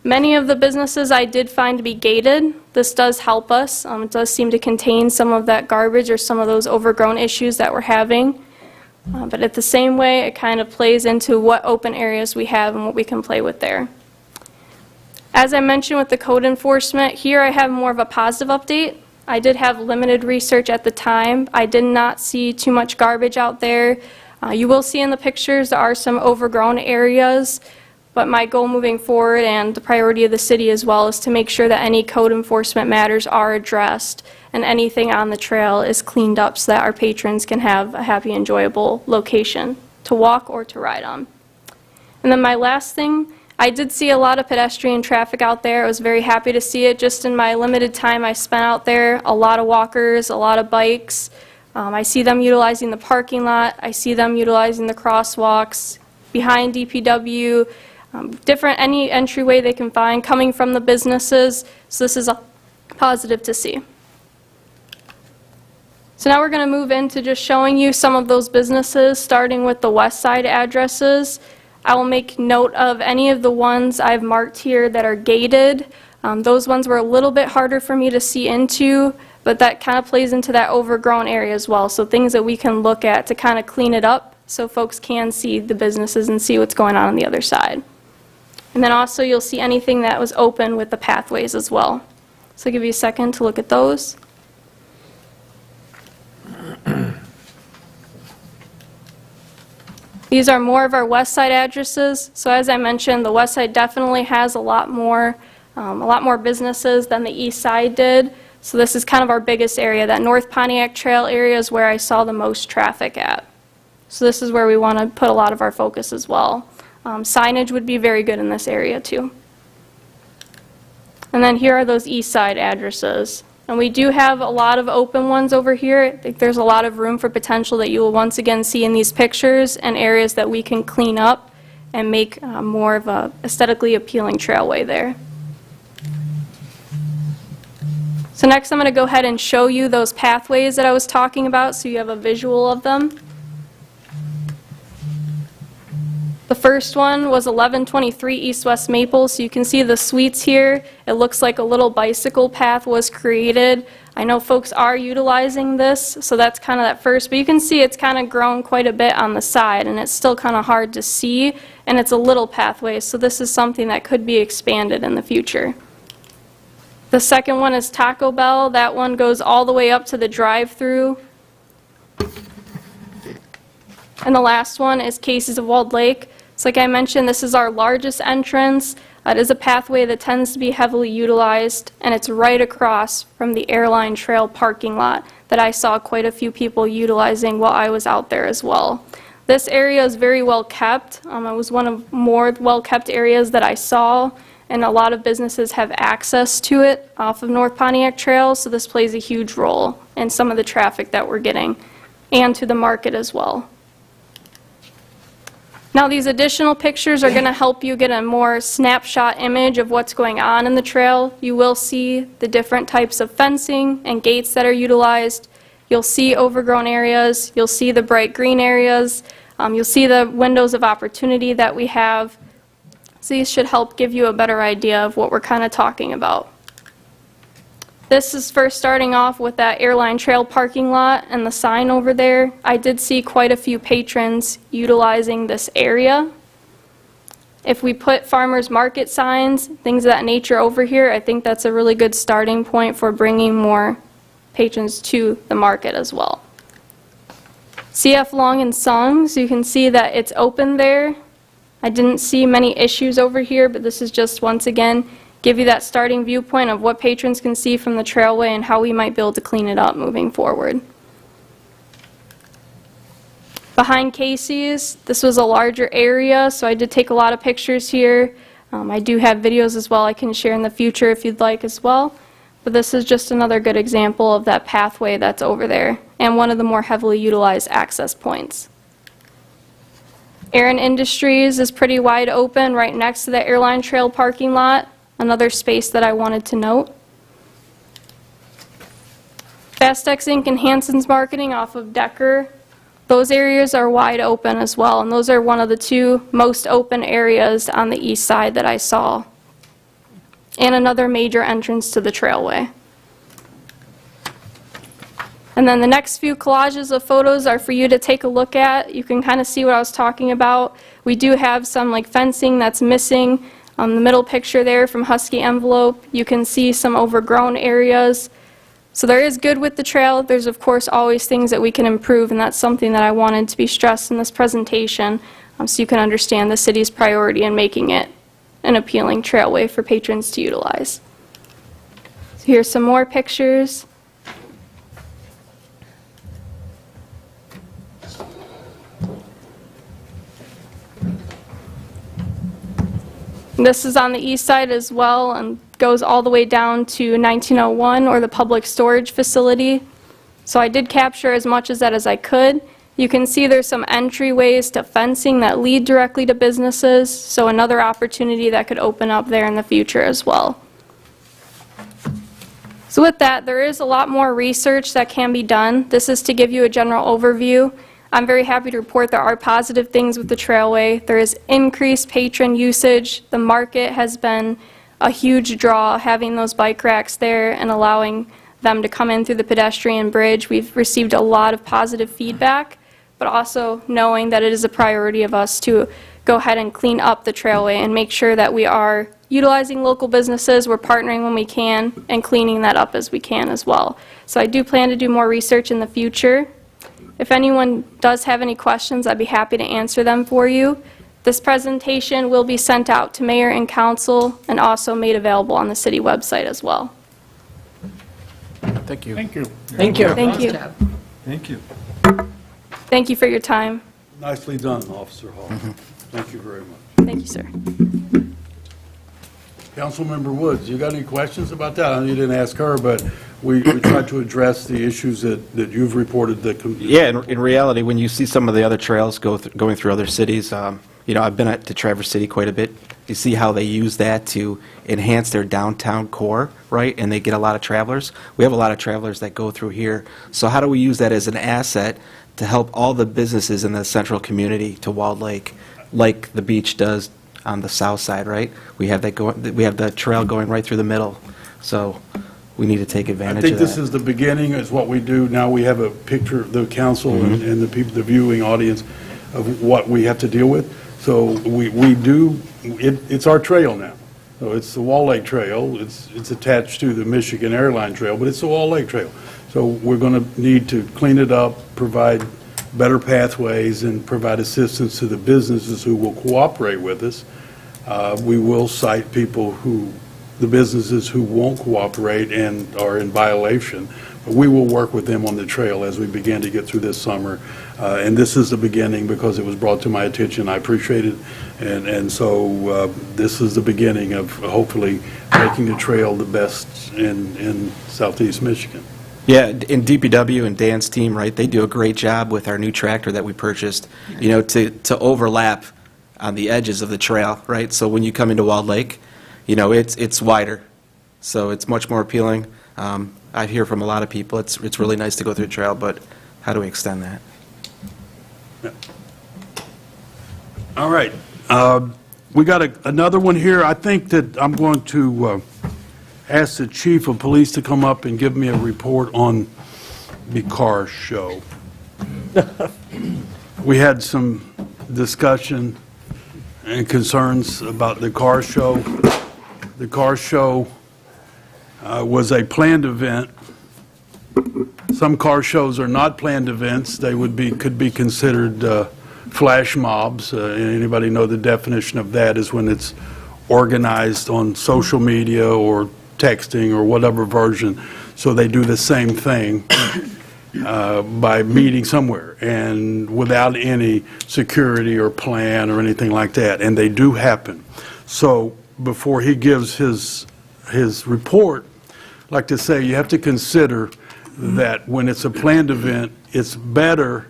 Many of the businesses I did find to be gated. This does help us. It does seem to contain some of that garbage or some of those overgrown issues that we're having. But at the same way, it kind of plays into what open areas we have and what we can play with there. As I mentioned with the code enforcement, here I have more of a positive update. I did have limited research at the time. I did not see too much garbage out there. You will see in the pictures there are some overgrown areas, but my goal moving forward and the priority of the city as well is to make sure that any code enforcement matters are addressed and anything on the trail is cleaned up so that our patrons can have a happy, enjoyable location to walk or to ride on. And then my last thing, I did see a lot of pedestrian traffic out there. I was very happy to see it just in my limited time I spent out there. A lot of walkers, a lot of bikes. I see them utilizing the parking lot. I see them utilizing the crosswalks behind DPW, any entryway they can find coming from the businesses. So this is a positive to see. So now we're going to move into just showing you some of those businesses, starting with the west side addresses. I will make note of any of the ones I've marked here that are gated. Those ones were a little bit harder for me to see into, but that kind of plays into that overgrown area as well. So things that we can look at to kind of clean it up so folks can see the businesses and see what's going on the other side. And then also you'll see anything that was open with the pathways as well. So I'll give you a second to look at those. These are more of our west side addresses. So as I mentioned, the west side definitely has a lot more businesses than the east side did. So this is kind of our biggest area. That North Pontiac Trail area is where I saw the most traffic at. So this is where we want to put a lot of our focus as well. Signage would be very good in this area too. And then here are those east side addresses. And we do have a lot of open ones over here. I think there's a lot of room for potential that you will once again see in these pictures and areas that we can clean up and make more of a aesthetically appealing trailway there. So next I'm going to go ahead and show you those pathways that I was talking about so you have a visual of them. The first one was 1123 East West Maple, so you can see the suites here. It looks like a little bicycle path was created. I know folks are utilizing this, so that's kind of that first, but you can see it's kind of grown quite a bit on the side, and it's still kind of hard to see, and it's a little pathway, so this is something that could be expanded in the future. The second one is Taco Bell. That one goes all the way up to the drive-through. And the last one is Casey's of Walled Lake. So like I mentioned, this is our largest entrance. It is a pathway that tends to be heavily utilized, and it's right across from the Airline Trail parking lot that I saw quite a few people utilizing while I was out there as well. This area is very well kept. It was one of more well-kept areas that I saw, and a lot of businesses have access to it off of North Pontiac Trail, so this plays a huge role in some of the traffic that we're getting, and to the market as well. Now these additional pictures are going to help you get a more snapshot image of what's going on in the trail. You will see the different types of fencing and gates that are utilized. You'll see overgrown areas. You'll see the bright green areas. You'll see the windows of opportunity that we have. So these should help give you a better idea of what we're kind of talking about. This is first starting off with that Airline Trail parking lot and the sign over there. I did see quite a few patrons utilizing this area. If we put farmers market signs, things of that nature over here, I think that's a really good starting point for bringing more patrons to the market as well. CF Long and Sons, you can see that it's open there. I didn't see many issues over here, but this is just once again give you that starting viewpoint of what patrons can see from the trailway and how we might be able to clean it up moving forward. Behind Casey's, this was a larger area, so I did take a lot of pictures here. I do have videos as well I can share in the future if you'd like as well. But this is just another good example of that pathway that's over there and one of the more heavily utilized access points. Aaron Industries is pretty wide open right next to the Airline Trail parking lot. Another space that I wanted to note. Fastex Inc. and Hanson's Marketing off of Decker. Those areas are wide open as well, and those are one of the two most open areas on the east side that I saw. and another major entrance to the trailway. And then the next few collages of photos are for you to take a look at. You can kind of see what I was talking about. We do have some like fencing that's missing. On the middle picture there from Husky Envelope, you can see some overgrown areas. So there is good with the trail. There's of course always things that we can improve, and that's something that I wanted to be stressed in this presentation, so you can understand the city's priority in making it an appealing trailway for patrons to utilize. So here's some more pictures. This is on the east side as well and goes all the way down to 1901, or the public storage facility. So I did capture as much of that as I could. You can see there's some entryways to fencing that lead directly to businesses, so another opportunity that could open up there in the future as well. So with that, there is a lot more research that can be done. This is to give you a general overview. I'm very happy to report there are positive things with the trailway. There is increased patron usage. The market has been a huge draw, having those bike racks there and allowing them to come in through the pedestrian bridge. We've received a lot of positive feedback, but also knowing that it is a priority of us to go ahead and clean up the trailway and make sure that we are utilizing local businesses, we're partnering when we can, and cleaning that up as we can as well. So I do plan to do more research in the future. If anyone does have any questions, I'd be happy to answer them for you. This presentation will be sent out to mayor and council and also made available on the city website as well. Thank you. Thank you. Thank you. Thank you. Thank you. Thank you for your time. Nicely done, Officer Hall. Thank you very much. Thank you, sir. Councilmember Woods, you got any questions about that? I know you didn't ask her, but we tried to address the issues that you've reported that. Yeah, in reality, when you see some of the other trails going through other cities, I've been to Traverse City quite a bit. You see how they use that to enhance their downtown core, right? And they get a lot of travelers. We have a lot of travelers that go through here. So how do we use that as an asset to help all the businesses in the central community to Walled Lake, like the beach does on the south side, right? We have the trail going right through the middle. So we need to take I advantage think of that. this is the beginning, is what we do. Now we have a picture of the council and the people, the viewing audience, of what we have to deal with. So we do, it's our trail now. So it's the Walled Lake Trail. It's attached to the Michigan Airline Trail, but it's the Walled Lake Trail. So we're going to need to clean it up, provide better pathways, and provide assistance to the businesses who will cooperate with us. We will cite the businesses who won't cooperate and are in violation. But we will work with them on the trail as we begin to get through this summer. And this is the beginning because it was brought to my attention. I appreciate it. And so this is the beginning of hopefully making the trail the best in southeast Michigan. Yeah, in DPW and Dan's team, right, they do a great job with our new tractor that we purchased, to overlap on the edges of the trail, right? So when you come into Walled Lake, it's wider, so it's much more appealing. I hear from a lot of people, it's really nice to go through the trail, but how do we extend that? Yeah. All right. We got another one here. I think that I'm going to ask the chief of police to come up and give me a report on the car show. We had some discussion and concerns about the car show. The car show was a planned event. Some car shows are not planned events. They could be considered flash mobs. Anybody know the definition of that is when it's organized on social media or texting or whatever version. So they do the same thing by meeting somewhere and without any security or plan or anything like that. And they do happen. So before he gives his report, I'd like to say you have to consider that when it's a planned event, it's better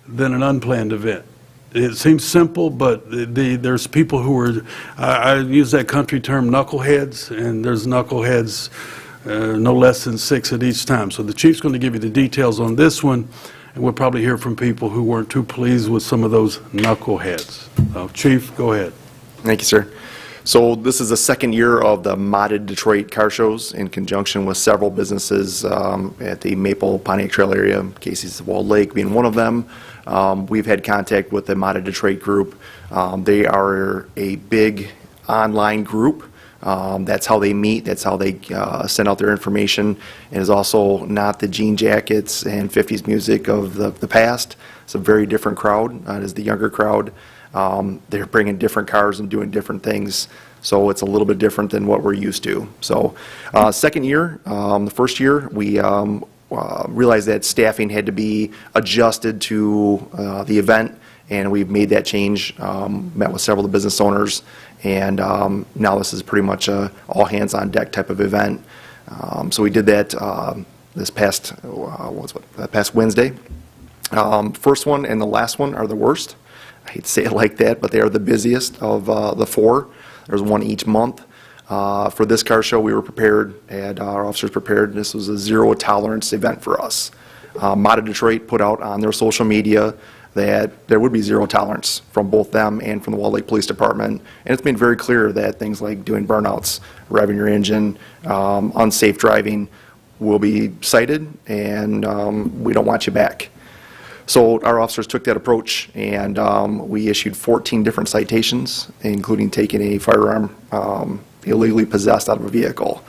than an unplanned event. It seems simple, but there's people who are, I use that country term, knuckleheads, and there's knuckleheads no less than 6 at each time. So the chief's going to give you the details on this one, and we'll probably hear from people who weren't too pleased with some of those knuckleheads. Chief, go ahead. Thank you, sir. So this is the second year of the modded Detroit car shows in conjunction with several businesses at the Maple Pontiac Trail area, Casey's Walled Lake being one of them. We've had contact with the modded Detroit group. They are a big online group. That's how they meet, that's how they send out their information. It is also not the jean jackets and 50s music of the past. It's a very different crowd. It is the younger crowd. They're bringing different cars and doing different things, so it's a little bit different than what we're used to. So, second year, the first year, we realized that staffing had to be adjusted to the event, and we've made that change, met with several of the business owners, and now this is pretty much a all-hands-on-deck type of event. So we did that this past Wednesday. First one and the last one are the worst. I hate to say it like that, but they are the busiest of the four. There's one each month. For this car show, we were prepared, and our officers prepared. This was a zero-tolerance event for us. Modded Detroit put out on their social media that there would be zero tolerance from both them and from the Walled Lake Police Department. And it's been very clear that things like doing burnouts, revving your engine, unsafe driving will be cited, and we don't want you back. So our officers took that approach, and we issued 14 different citations, including taking a firearm illegally possessed out of a vehicle.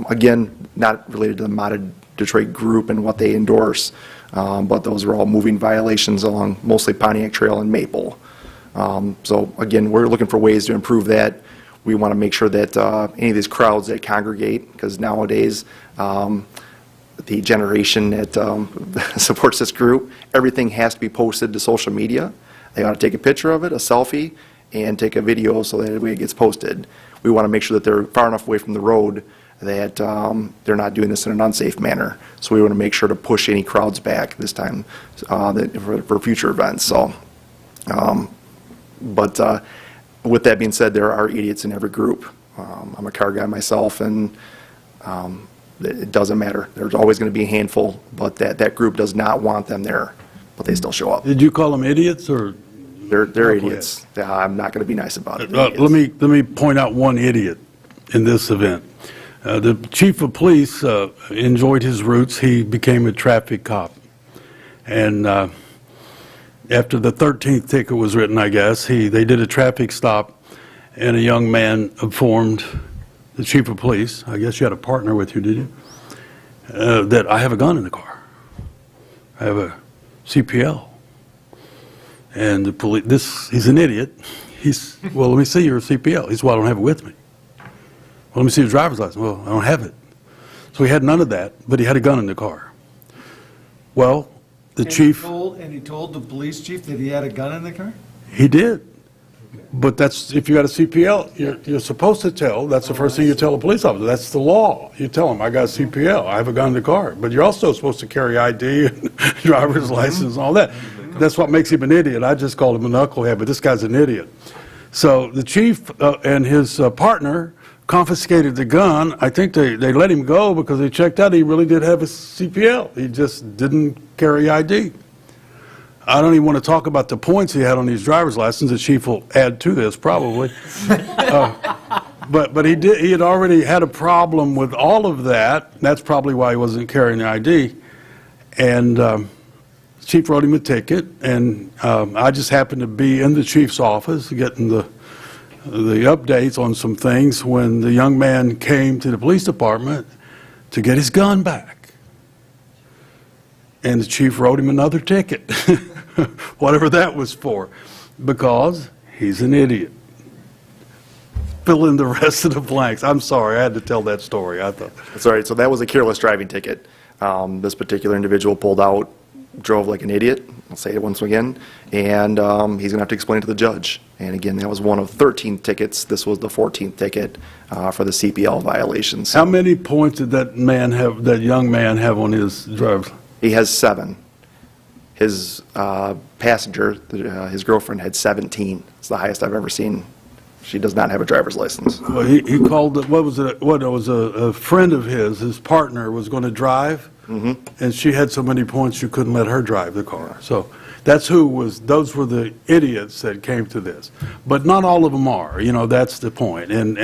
Again, not related to the modded Detroit group and what they endorse, but those are all moving violations along mostly Pontiac Trail and Maple. So again, we're looking for ways to improve that. We want to make sure that any of these crowds that congregate, because nowadays the generation that supports this group, everything has to be posted to social media. They ought to take a picture of it, a selfie, and take a video so that it gets posted. We want to make sure that they're far enough away from the road that they're not doing this in an unsafe manner. So we want to make sure to push any crowds back this time for future events. So, but with that being said, there are idiots in every group. I'm a car guy myself, and it doesn't matter. There's always going to be a handful, but that group does not want them there, but they still show up. Did you call them idiots, or? They're idiots. I'm not going to be nice about it. Let me point out one idiot in this event. The chief of police enjoyed his roots. He became a traffic cop. And after the 13th ticket was written, I guess, they did a traffic stop, and a young man informed the chief of police, I guess you had a partner with you, did you, that I have a gun in the car. I have a CPL. And the police, he's an idiot. Well, let me see your CPL. He's, well, I don't have it with me. Well, let me see your driver's license. Well, I don't have it. So he had none of that, but he had a gun in the car. Well, the chief... And he told the police chief that he had a gun in the car? He did. But that's, if you got a CPL, you're supposed to tell, that's the first thing you tell a police officer. That's the law. You tell them, I got a CPL, I have a gun in the car. But you're also supposed to carry ID and driver's license and all that. That's what makes him an idiot. I just called him a knucklehead, but this guy's an idiot. So the chief and his partner confiscated the gun. I think they let him go because they checked out he really did have a CPL. He just didn't carry ID. I don't even want to talk about the points he had on his driver's license. The chief will add to this probably. But he had already had a problem with all of that. That's probably why he wasn't carrying the ID. And the chief wrote him a ticket, and I just happened to be in the chief's office getting the updates on some things when the young man came to the police department to get his gun back. And the chief wrote him another ticket, whatever that was for, because he's an idiot. Fill in the rest of the blanks. I'm sorry, I had to tell that story. I thought. That's all right. So that was a careless driving ticket. This particular individual pulled out, drove like an idiot, I'll say it once again, and he's going to have to explain it to the judge. And again, that was one of 13 tickets. This was the 14th ticket for the CPL violations. How many points did that young man have on his driver's? He has 7. His passenger, his girlfriend, had 17. It's the highest I've ever seen. She does not have a driver's license. Well, he called, what was it, what, it was a friend of his partner was going to drive, and she had so many points you couldn't let her drive the car. So those were the idiots that came to this. But not all of them are, that's the point. And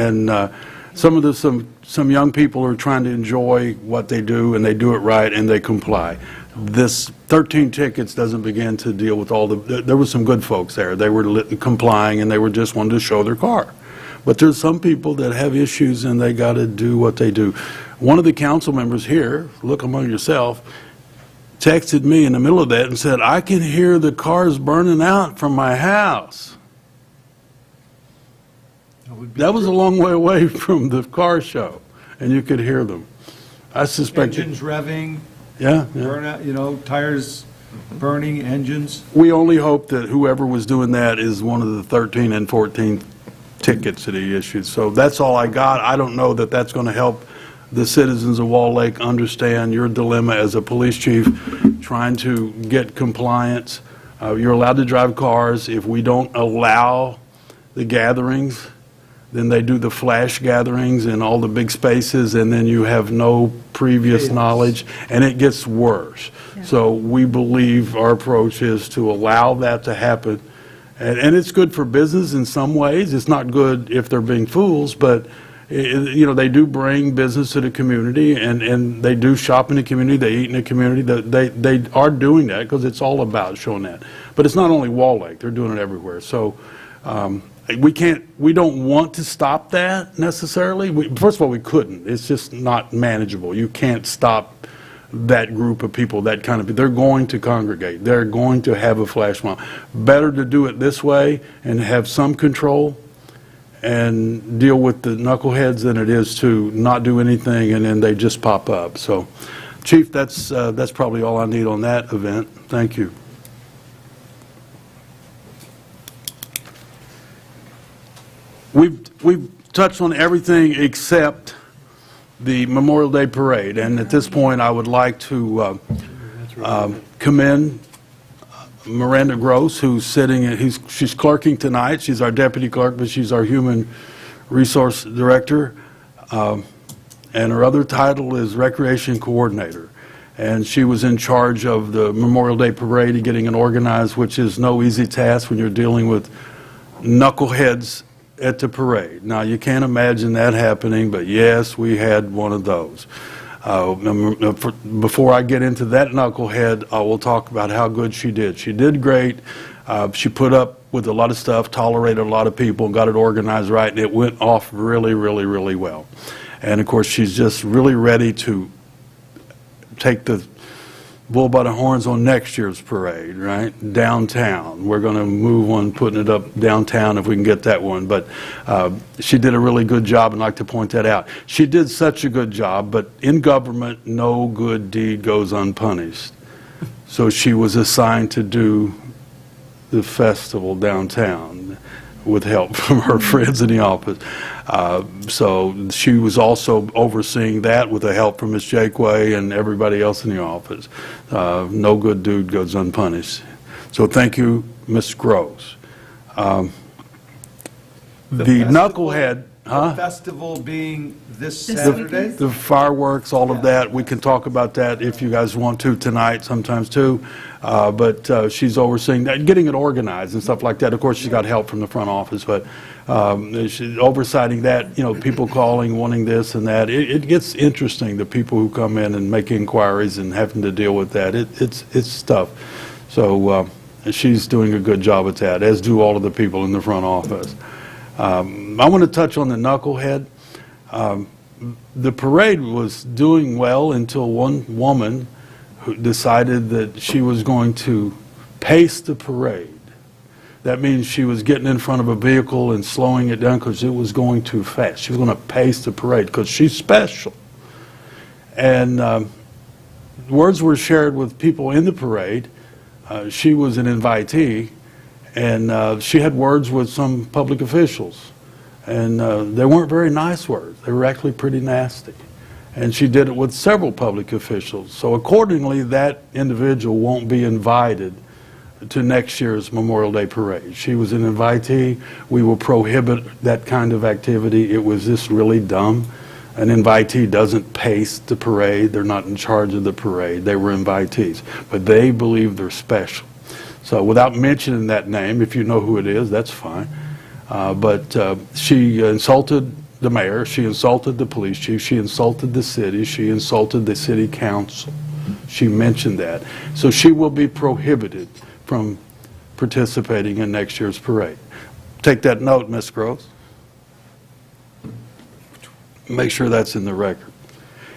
some young people are trying to enjoy what they do, and they do it right, and they comply. This 13 tickets doesn't begin to deal with there were some good folks there. They were complying, and they were just wanted to show their car. But there's some people that have issues, and they got to do what they do. One of the council members here, look among yourself, texted me in the middle of that and said, I can hear the cars burning out from my house. That was a long way away from the car show, and you could hear them. I suspect... Engines revving, Yeah. burnout, tires burning, engines. We only hope that whoever was doing that is one of the 13 and 14 tickets that he issued. So that's all I got. I don't know that that's going to help the citizens of Wall Lake understand your dilemma as a police chief trying to get compliance. You're allowed to drive cars. If we don't allow the gatherings, then they do the flash gatherings in all the big spaces, and then you have no previous knowledge, and it gets worse. So we believe our approach is to allow that to happen. And it's good for business in some ways. It's not good if they're being fools, but they do bring business to the community, and they do shop in the community, they eat in the community. They are doing that because it's all about showing that. But it's not only Wall Lake, they're doing it everywhere. So we don't want to stop that necessarily. First of all, we couldn't. It's just not manageable. You can't stop that group of people, that kind of people. They're going to congregate. They're going to have a flash mob. Better to do it this way and have some control and deal with the knuckleheads than it is to not do anything and then they just pop up. So, Chief, that's probably all I need on that event. Thank you. We've touched on everything except the Memorial Day Parade, and at this point I would like to commend Miranda Gross, who's she's clerking tonight. She's our deputy clerk, but she's our human resource director, and her other title is recreation coordinator. And she was in charge of the Memorial Day Parade and getting it organized, which is no easy task when you're dealing with knuckleheads at the parade. Now, you can't imagine that happening, but yes, we had one of those. Before I get into that knucklehead, I will talk about how good she did. She did great. She put up with a lot of stuff, tolerated a lot of people, and got it organized right, and it went off really, really, really well. And, of course, she's just really ready to take the bull by the horns on next year's parade, right? Downtown. We're going to move on putting it up downtown if we can get that one. But she did a really good job, and I'd like to point that out. She did such a good job, but in government, no good deed goes unpunished. So she was assigned to do the festival downtown with help from her friends in the office. So she was also overseeing that with the help from Ms. Jakeway and everybody else in the office. No good dude goes unpunished. So thank you, Ms. Gross. The knucklehead, The festival being this Saturday? the fireworks, all of that, we can talk about that if you guys want to tonight, sometimes too. But she's overseeing that, getting it organized and stuff like that. Of course, she's got help from the front office, but she's oversighting that, people calling, wanting this and that. It gets interesting, the people who come in and make inquiries and having to deal with that. It's tough. So she's doing a good job at that, as do all of the people in the front office. I want to touch on the knucklehead. The parade was doing well until one woman who decided that she was going to pace the parade. That means she was getting in front of a vehicle and slowing it down because it was going too fast. She was going to pace the parade because she's special. And words were shared with people in the parade. She was an invitee, and she had words with some public officials. And they weren't very nice words. They were actually pretty nasty. And she did it with several public officials. So accordingly, that individual won't be invited to next year's Memorial Day Parade. She was an invitee. We will prohibit that kind of activity. It was just really dumb. An invitee doesn't pace the parade. They're not in charge of the parade. They were invitees. But they believe they're special. So without mentioning that name, if you know who it is, that's fine. But she insulted the mayor, she insulted the police chief, she insulted the city, she insulted the city council. She mentioned that. So she will be prohibited from participating in next year's parade. Take that note, Ms. Gross. Make sure that's in the record.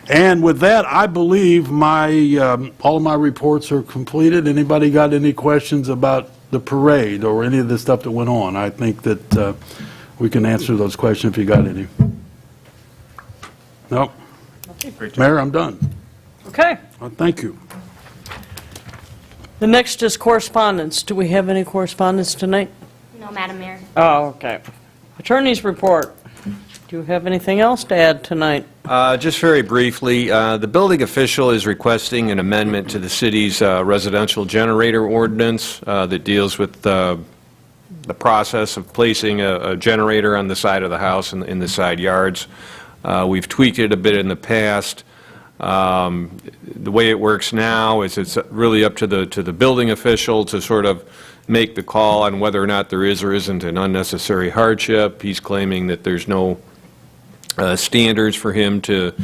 And with that, I believe all of my reports are completed. Anybody got any questions about the parade or any of the stuff that went on? I think that we can answer those questions if you got any. No? Mayor, I'm done. Okay. Thank you. The next is correspondence. Do we have any correspondence tonight? No, Madam Mayor. Oh, okay. Attorney's report. Do you have anything else to add tonight? Just very briefly, the building official is requesting an amendment to the city's residential generator ordinance that deals with the process of placing a generator on the side of the house and in the side yards. We've tweaked it a bit in the past. The way it works now is it's really up to the building official to sort of make the call on whether or not there is or isn't an unnecessary hardship. He's claiming that there's no standards for him to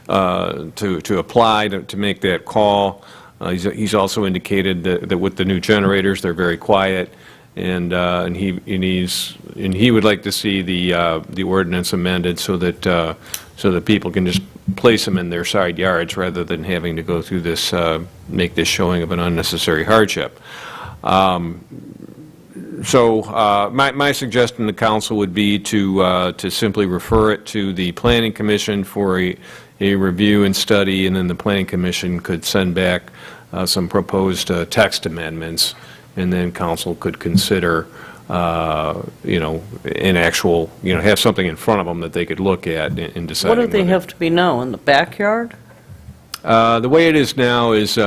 apply to make that call. He's also indicated that with the new generators, they're very quiet, and he would like to see the ordinance amended so that people can just place them in their side yards rather than having to go through this make this showing of an unnecessary hardship. So my suggestion to the council would be to simply refer it to the Planning Commission for a review and study, and then the Planning Commission could send back some proposed text amendments, and then council could consider, an actual, have something in front of them that they could look at and decide. What do they have to be now, in the backyard? The way it is now is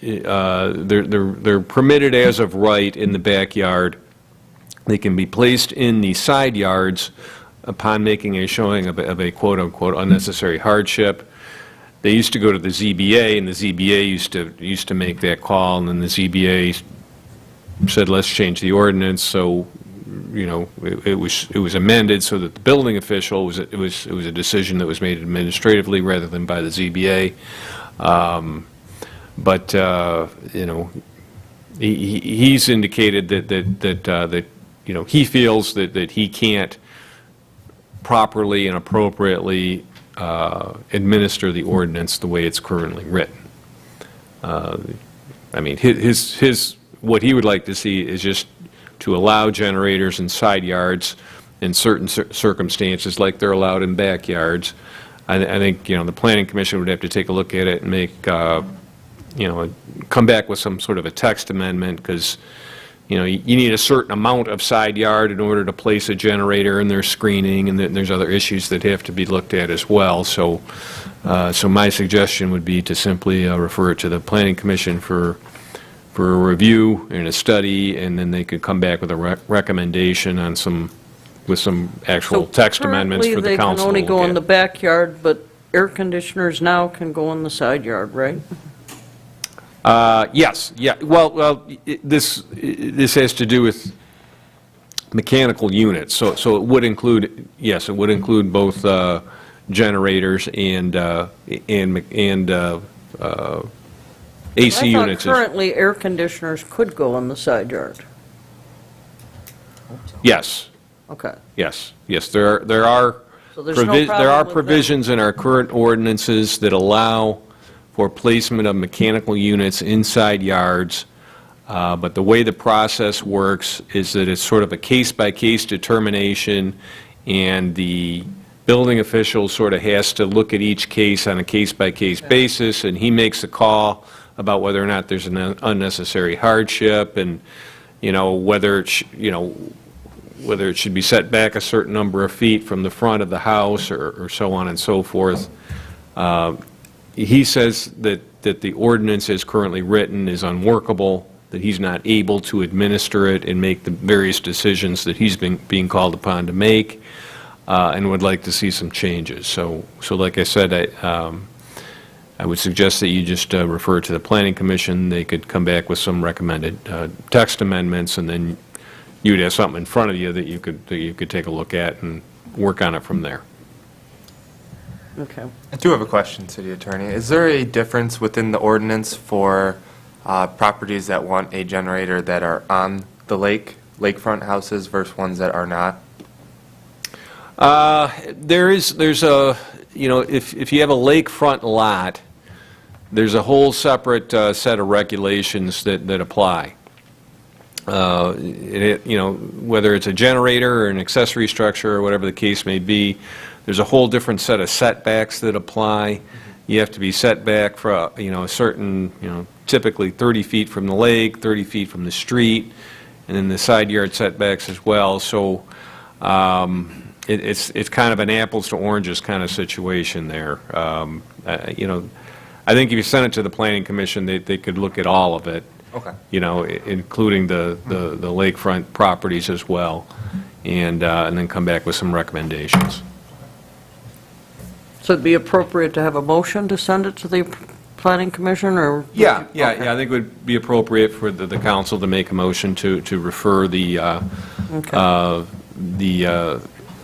they're permitted as of right in the backyard. They can be placed in the side yards upon making a showing of a quote-unquote unnecessary hardship. They used to go to the ZBA, and the ZBA used to make that call, and then the ZBA said, let's change the ordinance, so, it was amended so that the building official, it was a decision that was made administratively rather than by the ZBA. But he's indicated that he feels that he can't properly and appropriately administer the ordinance the way it's currently written. I mean, what he would like to see is just to allow generators in side yards in certain circumstances, like they're allowed in backyards. I think the Planning Commission would have to take a look at it and make come back with some sort of a text amendment, because you need a certain amount of side yard in order to place a generator, and there's screening, and then there's other issues that have to be looked at as well. So my suggestion would be to simply refer it to the Planning Commission for a review and a study, and then they could come back with a recommendation on some actual text amendments for the council. Currently, they can only go in the backyard, but air conditioners now can go in the side yard, right? Yes, yeah. Well, this has to do with mechanical units, so it would include, yes, it would include both AC units. I thought currently air conditioners could go in the side yard. Yes. Okay. Yes. There are So there's no problem there are with provisions in our current ordinances that allow for placement of mechanical units inside yards, but the way the process works is that it's sort of a case-by-case determination, and the building official sort of has to look at each case on a case-by-case basis, and he makes a call about whether or not there's an unnecessary hardship, and whether it should be set back a certain number of feet from the front of the house, or so on and so forth. He says that the ordinance as currently written is unworkable, that he's not able to administer it and make the various decisions that he's being called upon to make, and would like to see some changes. So like I said, I would suggest that you just refer to the Planning Commission. They could come back with some recommended text amendments, and then you'd have something in front of you that you could take a look at and work on it from there. Okay. I do have a question, City Attorney. Is there a difference within the ordinance for properties that want a generator that are on the lakefront houses versus ones that are not? There's a, if you have a lakefront lot, there's a whole separate set of regulations that apply. Whether it's a generator or an accessory structure or whatever the case may be, there's a whole different set of setbacks that apply. You have to be set back for, a certain, typically 30 feet from the lake, 30 feet from the street, and then the side yard setbacks as well. So it's kind of an apples to oranges kind of situation there. I think if you send it to the Planning Commission, they could look at all of it. Okay. Including the lakefront properties as well, and then come back with some recommendations. So it'd be appropriate to have a motion to send it to the Planning Commission, or? Yeah, I think it would be appropriate for the council to make a motion to refer the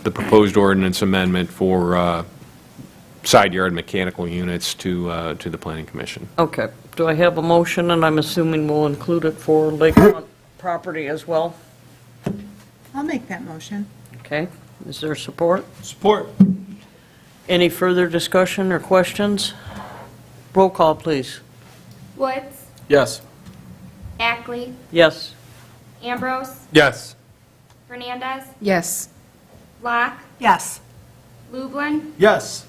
proposed ordinance amendment for side yard mechanical units to the Planning Commission. Okay. Do I have a motion, and I'm assuming we'll include it for lakefront property as well? I'll make that motion. Okay. Is there support? Support. Any further discussion or questions? Roll call, please. Woods, Yes. Ackley, Yes. Ambrose, Yes. Fernandez, Yes. Locke, Yes. Lublin, Yes.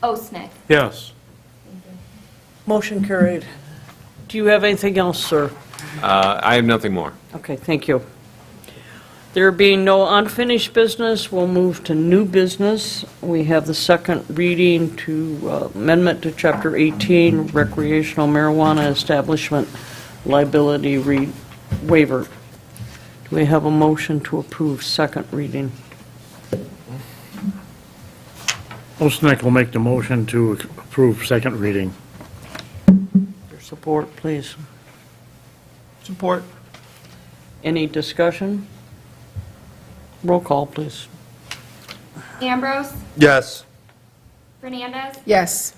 Osnick. Yes. Motion carried. Do you have anything else, sir? I have nothing more. Okay, thank you. There being no unfinished business, we'll move to new business. We have the second reading to amendment to Chapter 18, recreational marijuana establishment liability waiver. Do we have a motion to approve second reading? Osnick will make the motion to approve second reading. Your support, please. Support. Any discussion? Roll call, please. Ambrose, Yes. Fernandez, Yes.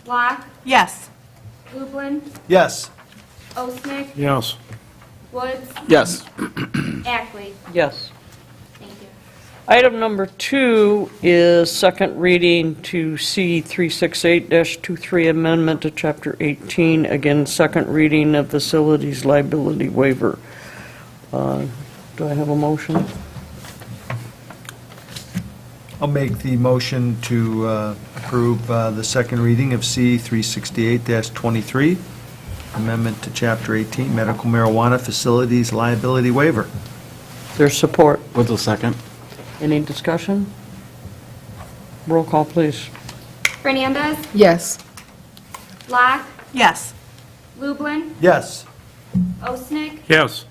Locke, Yes. Lublin, Yes. Osnick, Yes. Woods, Yes. Ackley. Yes. Thank you. Item number 2 is second reading to C 368-23 amendment to Chapter 18. Again, second reading of facilities liability waiver. Do I have a motion? I'll make the motion to approve the second reading of C 368-23, amendment to Chapter 18, medical marijuana facilities liability waiver. There's support. Woods will second. Any discussion? Roll call, please. Fernandez, Yes. Locke, Yes. Lublin, Yes. Osnick, Yes.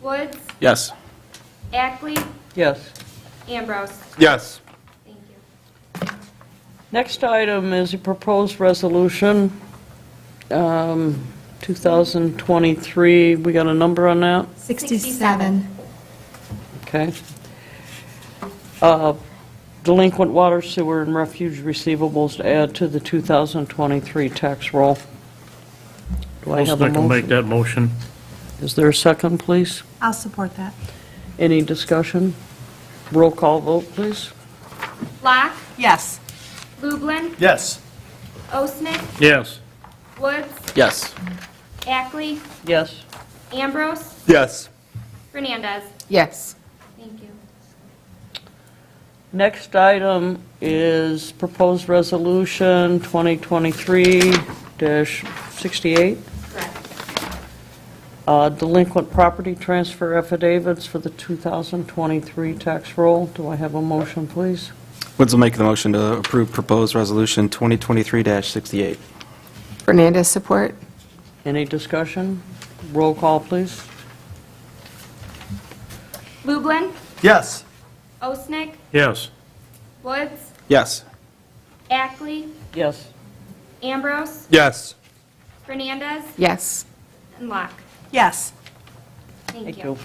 Woods, Yes. Ackley, Yes. Ambrose. Yes. Thank you. Next item is a proposed resolution, 2023. We got a number on that? 67. Okay. Delinquent water, sewer, and refuge receivables to add to the 2023 tax roll. Do I have a Osnick will make motion? that motion. Is there a second, please? I'll support that. Any discussion? Roll call vote, please. Locke, Yes. Lublin, Yes. Osnick, Yes. Woods, Yes. Ackley, Yes. Ambrose, Yes. Fernandez. Yes. Thank you. Next item is proposed resolution 2023-68. Correct. Delinquent property transfer affidavits for the 2023 tax roll. Do I have a motion, please? Woods will make the motion to approve proposed resolution 2023-68. Fernandez, support. Any discussion? Roll call, please. Lublin, Yes. Osnick, Yes. Woods, Yes. Ackley, Yes. Ambrose, Yes. Fernandez, Yes. and Locke. Yes. Thank Thank you.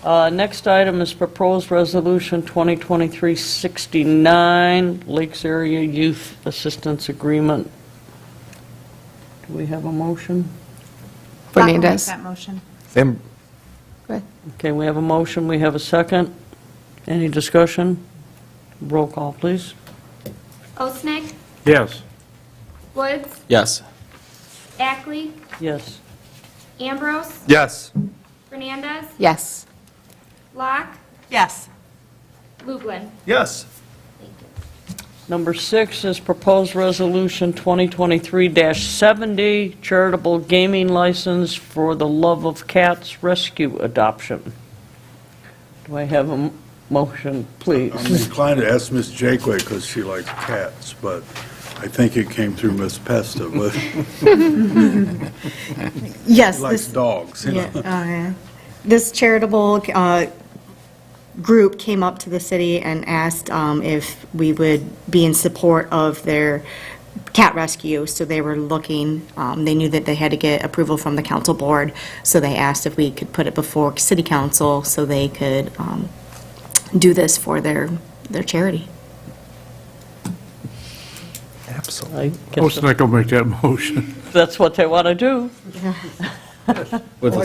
you. Next item is proposed resolution 2023-69, Lakes Area Youth Assistance Agreement. Do we have a motion? Fernandez. I'll make that motion. Sam, Okay, we have a motion, we have a second. Any discussion? Roll call, please. Osnick, Yes. Woods, Yes. Ackley, Yes. Ambrose, Yes. Fernandez, Yes. Locke, Yes. Lublin. Yes. Number 6 is proposed resolution 2023-70, charitable gaming license for the Love of Cats Rescue Adoption. Do I have a motion, please? I'm inclined to ask Ms. Jakeway because she likes cats, but I think it came through Ms. Pesta, but Yes. she likes this- dogs, you know. Yeah, this charitable group came up to the city and asked if we would be in support of their cat rescue. So they were looking, they knew that they had to get approval from the council board, so they asked if we could put it before city council so they could do this for their charity. Absolutely. Osnick will make that motion. That's what they want to do. Woods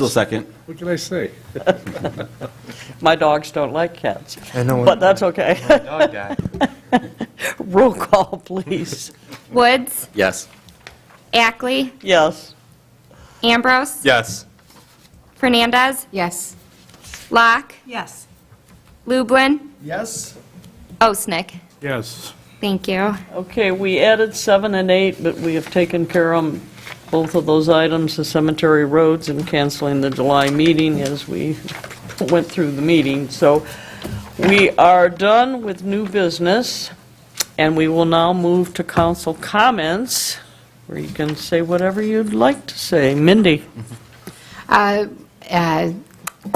will second. What can I say? My dogs don't like cats, I know. but that's okay. Dog guy. Roll call, please. Woods, Yes. Ackley, Yes. Ambrose, Yes. Fernandez, Yes. Locke, Yes. Lublin, Yes. Osnick. Yes. Thank you. Okay, we added 7 and 8, but we have taken care of both of those items, the cemetery roads and canceling the July meeting as we went through the meeting. So we are done with new business, and we will now move to council comments, where you can say whatever you'd like to say. Mindy?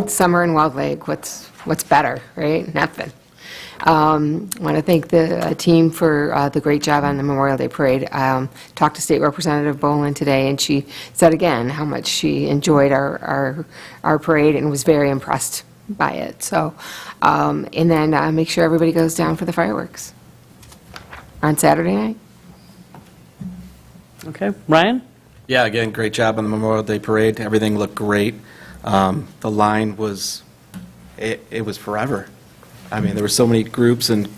Summer in Walled Lake, what's better, right? Nothing. I want to thank the team for the great job on the Memorial Day Parade. Talked to State Representative Boland today, and she said again how much she enjoyed our parade and was very impressed by it. So, and then make sure everybody goes down for the fireworks on Saturday night. Okay, Ryan? Yeah, again, great job on the Memorial Day Parade. Everything looked great. The line was, it was forever. I mean, there were so many groups and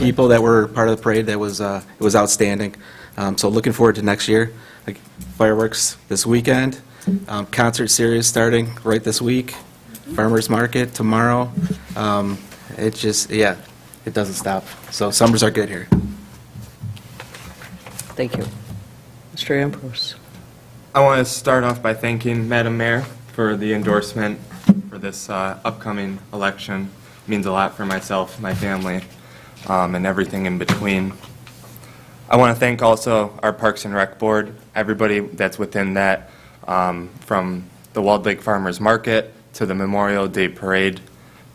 people that were part of the parade that was, it was outstanding. So looking forward to next year. Like, fireworks this weekend, concert series starting right this week, farmers market tomorrow. It just, yeah, it doesn't stop. So summers are good here. Thank you. Mr. Ambrose? I want to start off by thanking Madam Mayor for the endorsement for this upcoming election. It means a lot for myself, my family, and everything in between. I want to thank also our Parks and Rec Board, everybody that's within that, from the Walled Lake Farmers Market to the Memorial Day Parade.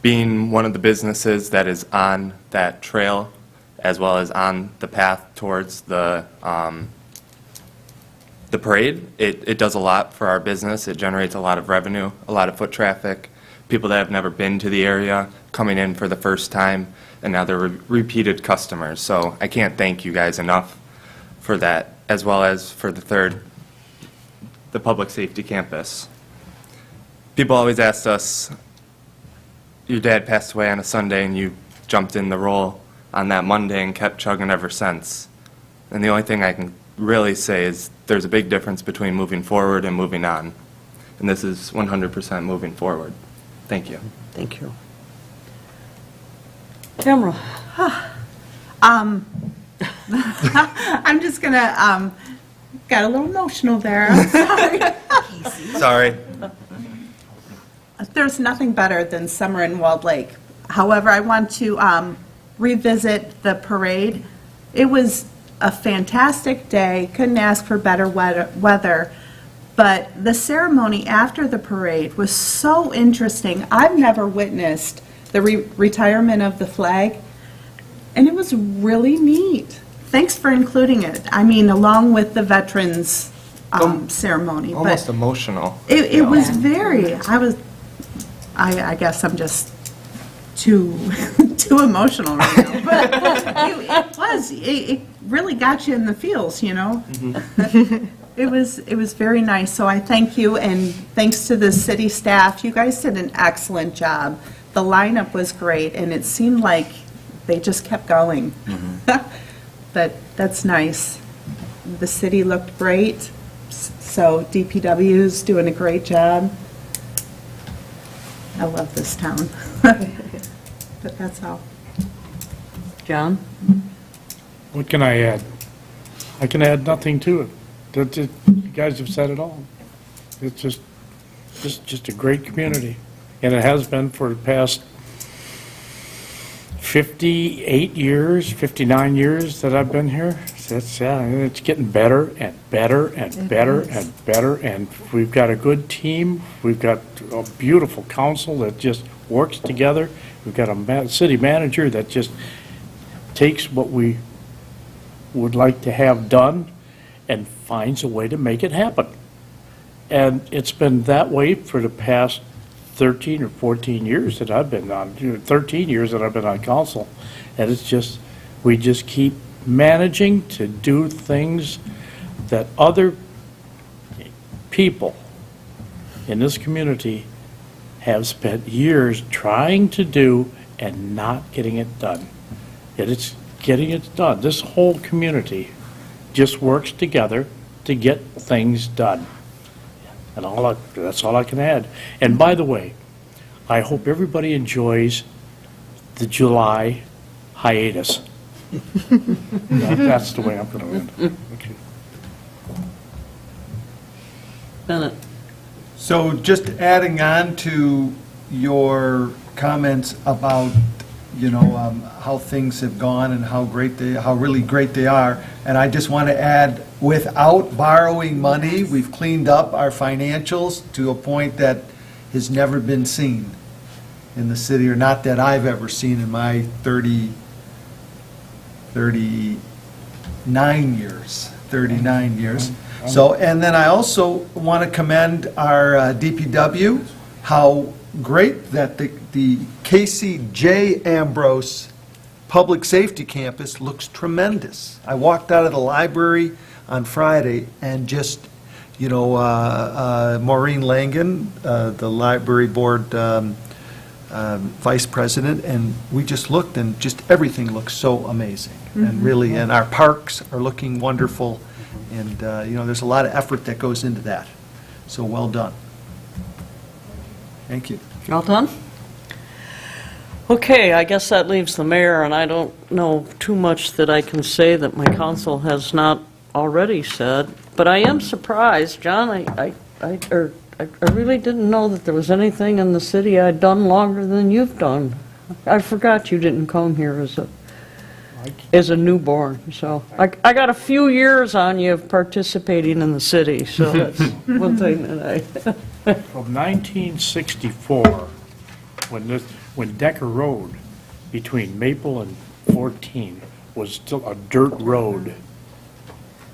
Being one of the businesses that is on that trail, as well as on the path towards the parade, it does a lot for our business. It generates a lot of revenue, a lot of foot traffic, people that have never been to the area coming in for the first time, and now they're repeated customers. So I can't thank you guys enough for that, as well as for the public safety campus. People always asked us, your dad passed away on a Sunday and you jumped in the role on that Monday and kept chugging ever since. And the only thing I can really say is there's a big difference between moving forward and moving on. And this is 100% moving forward. Thank you. Thank you. Tamara? I'm just gonna, got a little emotional there. I'm sorry. Sorry. There's nothing better than summer in Walled Lake. However, I want to revisit the parade. It was a fantastic day, couldn't ask for better weather, but the ceremony after the parade was so interesting. I've never witnessed the retirement of the flag, and it was really neat. thanks for including it. I mean, along with the veterans ceremony. but Almost emotional. It was very, I guess I'm just too emotional right now. But it really got you in the feels, you know? It was very nice, so I thank you, and thanks to the city staff. You guys did an excellent job. The lineup was great, and it seemed like they just kept going. But that's nice. The city looked great, so DPW's doing a great job. I love this town. But that's all. John? What can I add? I can add nothing to it. You guys have said it all. It's just a great community, and it has been for the past 58 years, 59 years that I've been here. And it's getting better and better and better and better, and we've got a good team. We've got a beautiful council that just works together. We've got a city manager that just takes what we would like to have done and finds a way to make it happen. And it's been that way for the past 13 or 14 years that I've been on, 13 years that I've been on council. And it's just, we just keep managing to do things that other people in this community have spent years trying to do and not getting it done. Yet it's getting it done. This whole community just works together to get things done. And that's all I can add. And by the way, I hope everybody enjoys the July hiatus. That's the way I'm going to end. Okay. Bennett? So just adding on to your comments about, how things have gone and how really great they are. And I just want to add, without borrowing money, we've cleaned up our financials to a point that has never been seen in the city, or not that I've ever seen in my 39 years. So, and then I also want to commend our DPW, how great that the Casey J. Ambrose Public Safety Campus looks tremendous. I walked out of the library on Friday and just, Maureen Langen, the library board vice president, and we just looked, and just everything looks so amazing. And really, and our parks are looking wonderful, and, there's a lot of effort that goes into that. So well done. Thank you. All done? Okay, I guess that leaves the mayor, and I don't know too much that I can say that my council has not already said, but I am surprised, John, I really didn't know that there was anything in the city I'd done longer than you've done. I forgot you didn't come here as a newborn, so I got a few years on you of participating in the city, so that's one thing that From 1964, when Decker Road between Maple and 14 was still a dirt road,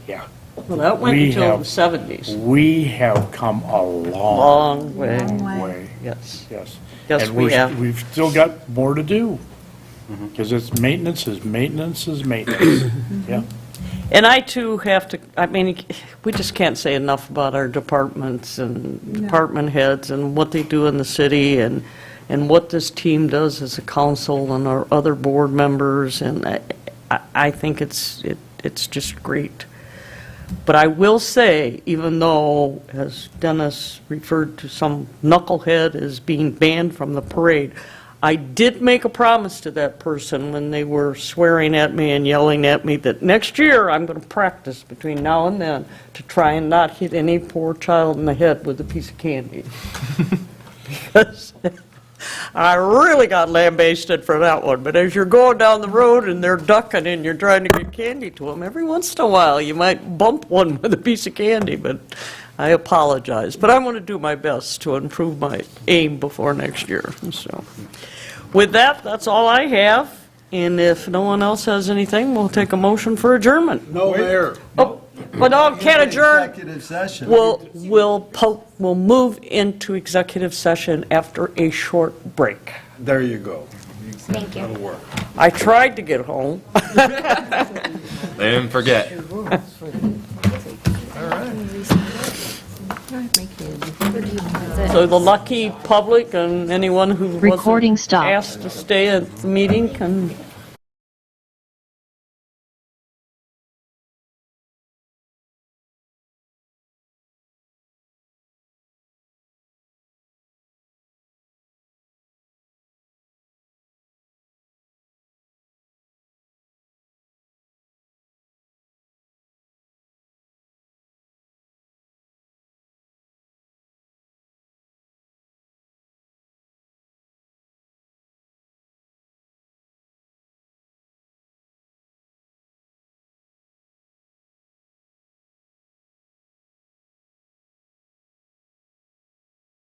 yeah. Well, that went until the 70s. We have come a long way. Yes. Yes. Yes, And we have. We've still got more to do, because it's maintenance is maintenance is maintenance. Yeah. And I, too, have to, we just can't say enough about our departments and department heads and what they do in the city and what this team does as a council and our other board members, and I think it's just great. But I will say, even though, as Dennis referred to some knucklehead as being banned from the parade, I did make a promise to that person when they were swearing at me and yelling at me that next year I'm going to practice between now and then to try and not hit any poor child in the head with a piece of candy. Because I really got lambasted for that one. But as you're going down the road and they're ducking and you're trying to get candy to them, every once in a while you might bump one with a piece of candy, but I apologize. But I want to do my best to improve my aim before next year. So, with that, that's all I have. And if no one else has anything, we'll take a motion for adjournment. No, Mayor. Oh, but no, can't adjourn. Executive session. We'll move into executive session after a short break. There you go. Thank you. That'll work. I tried to get home. They didn't forget. So the lucky public and anyone who wasn't asked to stay at the meeting can